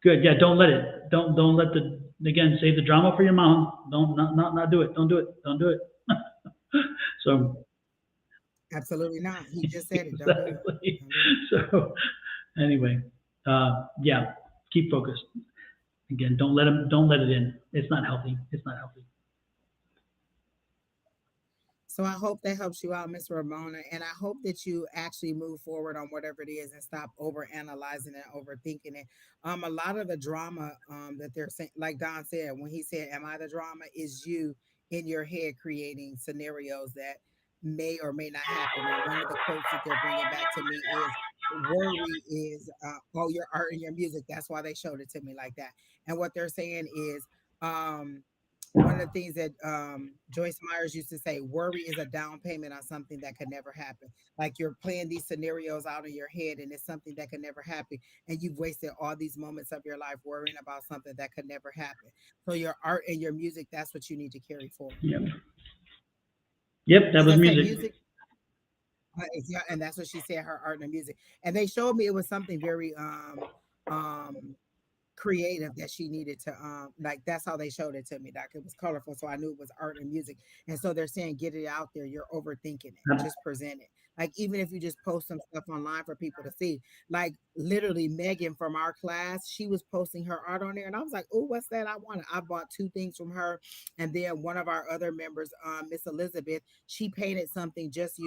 Good. Yeah. Don't let it. Don't let again, save the drama for your mom. Don't not do it. Don't do it. Don't do it. So Absolutely not. He just said it. Don't do it. exactly. Don't do it. So anyway, yeah, keep focused. Again, don't let it in. It's not healthy. It's not healthy. So I hope that helps you out, Miss Ramona, and I hope that you actually move forward on whatever it is and stop over analyzing and overthinking it. A lot of the drama that they're saying, like Don said, when he said, "Am I the drama?" is you in your head creating scenarios that may or may not happen. And one of the quotes that they're bringing back to me is, "Worry is oh, your art and your music." That's why they showed it to me like that. And what they're saying is. One of the things that Joyce Myers used to say, worry is a down payment on something that could never happen. Like you're playing these scenarios out in your head and it's something that could never happen. And you've wasted all these moments of your life worrying about something that could never happen. So your art and your music, that's what you need to carry forward. Yep. Yep, that As was I said, music. music. Yeah, and that's what she said, her art and music. And they showed me it was something very um creative that she needed to like that's how they showed it to me, Doc. It was colorful, so I knew it was art and music. And so they're saying get it out there, you're overthinking it, just present it. Like even if you just post some stuff online for people to see, like literally Megan from our class, she was posting her art on there and I was like, oh, what's that? I bought two things from her. And then one of our other members, Miss Elizabeth, she painted something just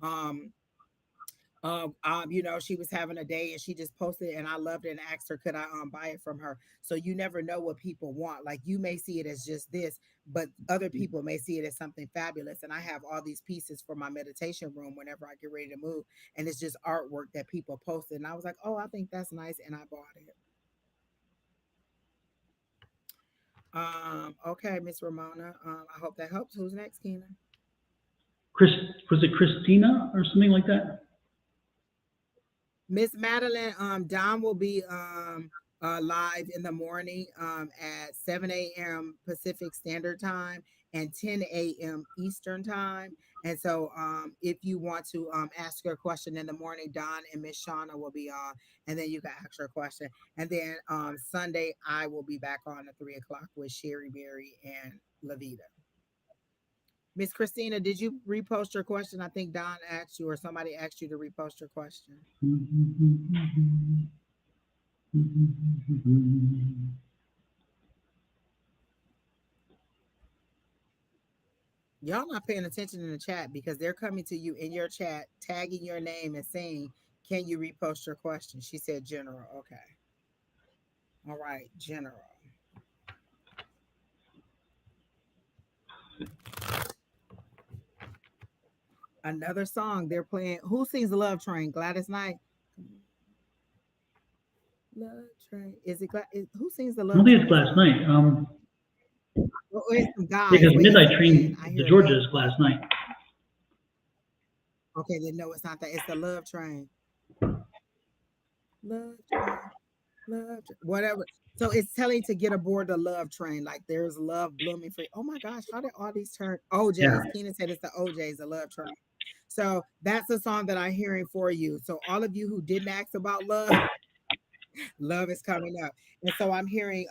um she was having a day and she just posted it and I loved it and asked her, could I buy it from her? So you never know what people want. Like you may see it as just this, but other people may see it as something fabulous. And I have all these pieces for my meditation room whenever I get ready to move. And it's just artwork that people posted. And I was like, oh, I think that's nice. And I bought it. Okay, Miss Ramona. I hope that helps. Who's next, Keena? Chris, was it Christina or something like that? Miss Madeline, Don will be live in the morning at 7 a.m. Pacific Standard Time and 10 a.m. Eastern Time. And so if you want to ask your question in the morning, Don and Miss Shauna will be on, and then you can ask your question. And then Sunday, I will be back on at 3 o'clock with Sherry Berry and Lavita. Miss Christina, did you repost your question? I think Don asked you or somebody asked you to repost your question. Y'all not paying attention in the chat because they're coming to you in your chat, tagging your name and saying, can you repost your question? She said general. Okay. All right, general. Another song they're playing. Who sings the Love Train? Gladys Knight. Love Train. Is it who sings the I Love don't Train? think it's last night. Well, it's some guys. Because Wait, Midnight it's Train, I the hear Georgia's last night. Okay, then no, it's not that. It's the Love Train. Love Train. Love Train. Whatever. So it's telling to get aboard the love train. Like there's love blooming for you. Oh my gosh, how did all these turn? OJ's. Yeah. Keenan said it's the OJ's, the love train. So that's the song that I'm hearing for you. So all of you who didn't ask about love, love is coming up. And so I'm hearing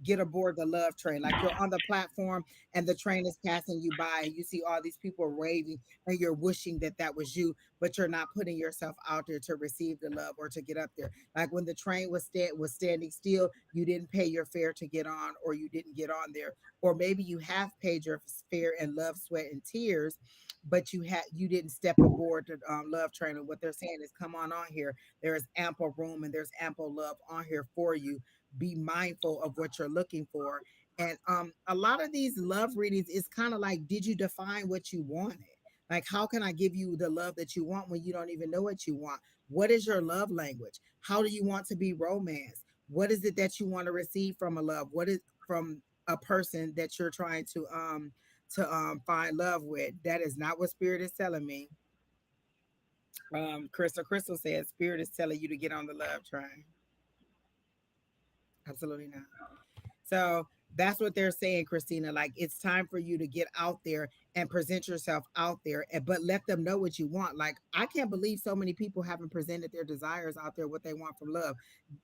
get aboard the love train. Like you're on the platform and the train is passing you by and you see all these people waving and you're wishing that that was you, but you're not putting yourself out there to receive the love or to get up there. Like when the train was standing still, you didn't pay your fare to get on, or you didn't get on there, or maybe you have paid your fare in love, sweat, and tears, but you didn't step aboard the love train. And what they're saying is, come on here. There is ample room and there's ample love on here for you. Be mindful of what you're looking for. And a lot of these love readings is kind of like, did you define what you wanted? Like, how can I give you the love that you want when you don't even know what you want? What is your love language? How do you want to be romanced? What is it that you want to receive from a love? What is from a person that you're trying to find love with? That is not what spirit is telling me. Crystal said spirit is telling you to get on the love train. Absolutely not. So That's what they're saying, Christina. Like, it's time for you to get out there and present yourself out there, but let them know what you want. Like, I can't believe so many people haven't presented their desires out there, what they want from love.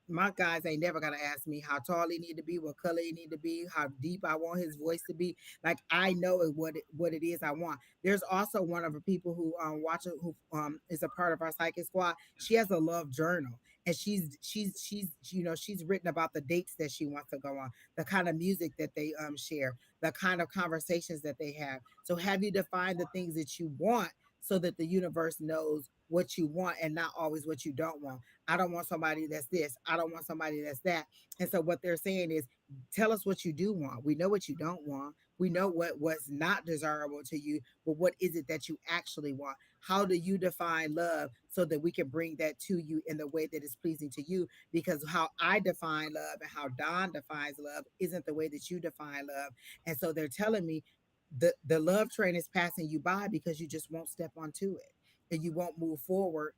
My guys ain't never gonna ask me how tall he need to be, what color he need to be, how deep I want his voice to be. Like, I know what it is I want. There's also one of the people who who is a part of our psychic squad. She has a love journal, and she's she's written about the dates that she wants to go on, the kind of music that they share, the kind of conversations that they have. So have you defined the things that you want so that the universe knows what you want and not always what you don't want. I don't want somebody that's this. I don't want somebody that's that. And so what they're saying is, tell us what you do want. We know what you don't want. We know what's not desirable to you, but what is it that you actually want? How do you define love so that we can bring that to you in the way that is pleasing to you? Because how I define love and how Don defines love isn't the way that you define love. And so they're telling me the love train is passing you by because you just won't step onto it and you won't move forward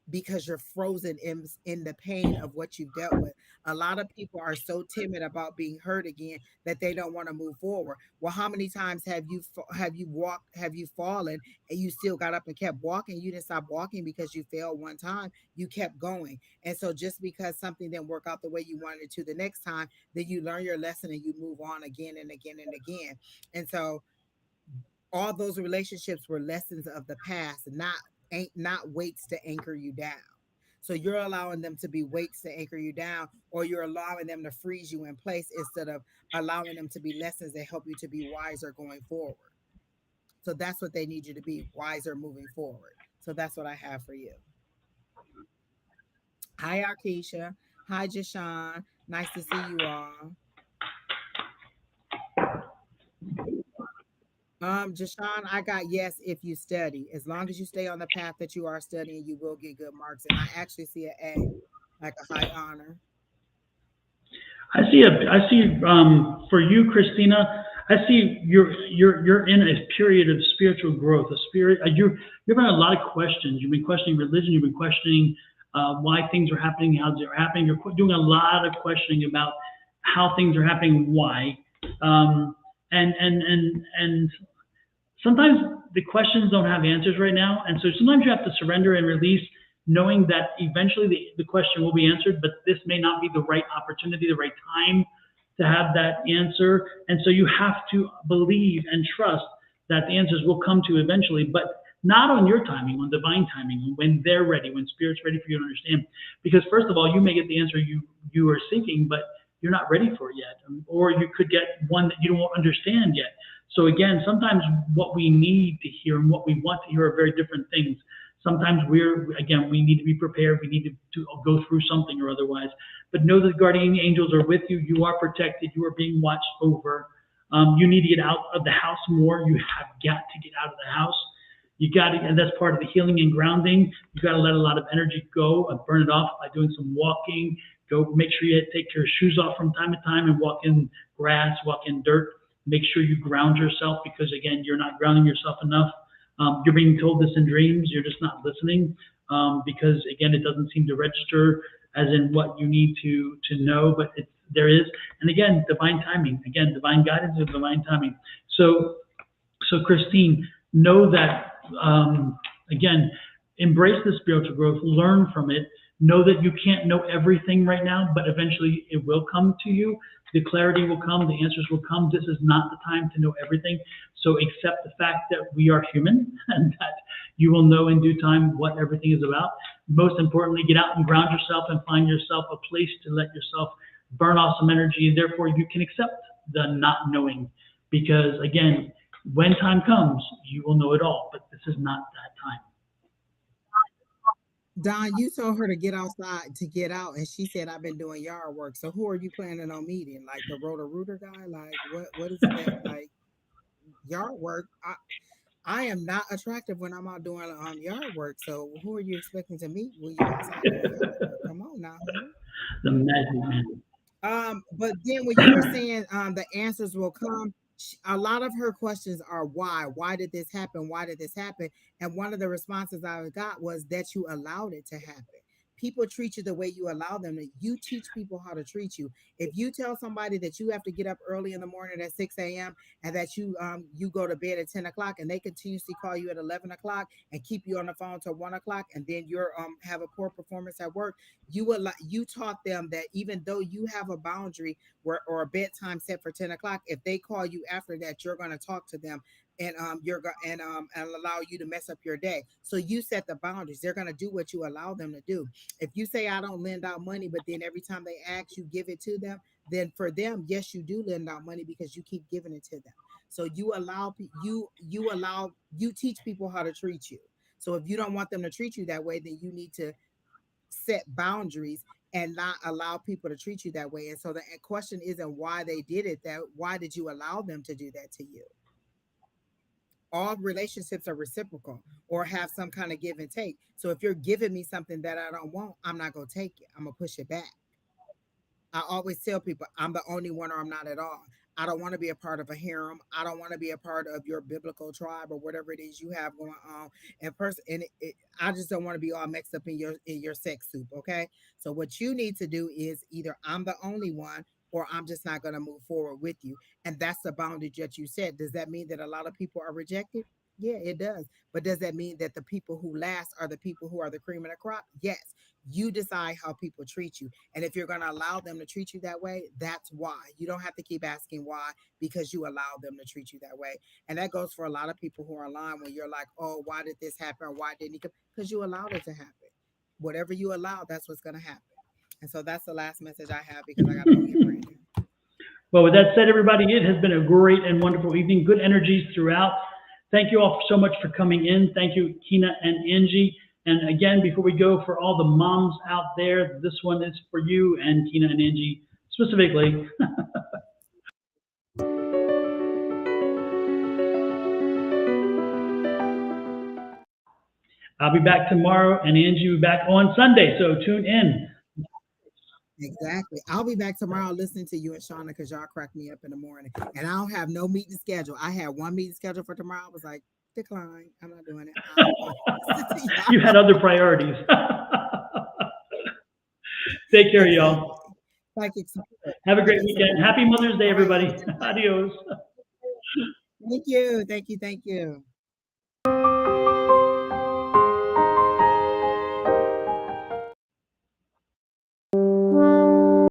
because you're frozen in the pain of what you've dealt with. A lot of people are so timid about being hurt again that they don't want to move forward. Well, how many times have you fallen and you still got up and kept walking? You didn't stop walking because you failed one time. You kept going. And so just because something didn't work out the way you wanted it to the next time, then you learn your lesson and you move on again and again and again. And so all those relationships were lessons of the past, not weights to anchor you down. So you're allowing them to be weights to anchor you down, or you're allowing them to freeze you in place instead of allowing them to be lessons that help you to be wiser going forward. So that's what they need you to be, wiser moving forward. So that's what I have for you. Hi, Arkesha. Hi, Jashawn. Nice to see you all. Jashawn, I got yes if you study. As long as you stay on the path that you are studying, you will get good marks. And I actually see an A, like a high honor. I see for you, Christina, I see you're in a period of spiritual growth, a spirit, you've had a lot of questions. You've been questioning religion, you've been questioning why things are happening, how they're happening. You're doing a lot of questioning about how things are happening, why. Um, and sometimes the questions don't have answers right now. And so sometimes you have to surrender and release, knowing that eventually the question will be answered, but this may not be the right opportunity, the right time to have that answer. And so you have to believe and trust that the answers will come to eventually, but not on your timing, on divine timing, when they're ready, when spirit's ready for you to understand. Because first of all, you may get the answer you are seeking, but you're not ready for it yet. Or you could get one that you don't understand yet. So again, sometimes what we need to hear and what we want to hear are very different things. Sometimes we need to be prepared. We need to go through something or otherwise. But know that guardian angels are with you. You are protected. You are being watched over. You need to get out of the house more. You have got to get out of the house. You got to, and that's part of the healing and grounding. You got to let a lot of energy go and burn it off by doing some walking. Go make sure you take your shoes off from time to time and walk in grass, walk in dirt. Make sure you ground yourself, because again, you're not grounding yourself enough. You're being told this in dreams. You're just not listening, because again, it doesn't seem to register as in what you need to know, but there is. And again, divine timing. Again, divine guidance and divine timing. So Christine, know that, again, embrace the spiritual growth, learn from it. Know that you can't know everything right now, but eventually it will come to you. The clarity will come, the answers will come. This is not the time to know everything. So accept the fact that we are human and that you will know in due time what everything is about. Most importantly, get out and ground yourself and find yourself a place to let yourself burn off some energy. And therefore, you can accept the not knowing. Because again, when time comes, you will know it all. But this is not that time. Don, you told her to get outside to get out, and she said, "I've been doing yard work." So who are you planning on meeting? Like the Roto-Rooter guy? Like what is that? Like yard work? I am not attractive when I'm out doing yard work. So who are you expecting to meet when you outside doing yard work? Come on now, honey. The magic man. But then when you were saying the answers will come, a lot of her questions are why? Why did this happen? Why did this happen? And one of the responses I got was that you allowed it to happen. people treat you the way you allow them to. You teach people how to treat you. If you tell somebody that you have to get up early in the morning at 6 a.m. and that you go to bed at 10 o'clock, and they continuously call you at 11 o'clock and keep you on the phone till 1 o'clock, and then you're have a poor performance at work, you taught them that even though you have a boundary or a bedtime set for 10 o'clock, if they call you after that, you're going to talk to them, and and allow you to mess up your day. So you set the boundaries. They're going to do what you allow them to do. If you say, I don't lend out money, but then every time they ask, you give it to them, then for them, yes, you do lend out money because you keep giving it to them. So you teach people how to treat you. So if you don't want them to treat you that way, then you need to set boundaries and not allow people to treat you that way. And so the question isn't why they did it, that why did you allow them to do that to you? All relationships are reciprocal or have some kind of give and take. So if you're giving me something that I don't want, I'm not going to take it. I'm going to push it back. I always tell people I'm the only one or I'm not at all. I don't want to be a part of a harem. I don't want to be a part of your biblical tribe or whatever it is you have going on. I just don't want to be all mixed up in your sex soup. Okay. So what you need to do is either I'm the only one or I'm just not going to move forward with you. And that's the boundary that you set. Does that mean that a lot of people are rejected? Yeah, it does. But does that mean that the people who last are the people who are the cream of the crop? Yes. You decide how people treat you. And if you're going to allow them to treat you that way, that's why. You don't have to keep asking why, because you allow them to treat you that way. And that goes for a lot of people who are online when you're like, oh, why did this happen? Or why didn't he come? Because you allowed it to happen. Whatever you allow, that's what's going to happen. And so that's the last message I have because I got to go get Brandon. Well, with that said, everybody, it has been a great and wonderful evening. Good energies throughout. Thank you all so much for coming in. Thank you, Kina and Angie. And again, before we go, for all the moms out there, this one is for you and Kina and Angie specifically. I'll be back tomorrow, and Angie will be back on Sunday, so tune in. Exactly. I'll be back tomorrow listening to you and Shauna because y'all crack me up in the morning. And I don't have no meeting schedule. I had one meeting scheduled for tomorrow. I was like, decline. I'm not doing it. You had other priorities. Take care, y'all. Thank you. Have a great weekend. Happy Mother's Day, everybody. Adios. Thank you. Thank you. Thank you.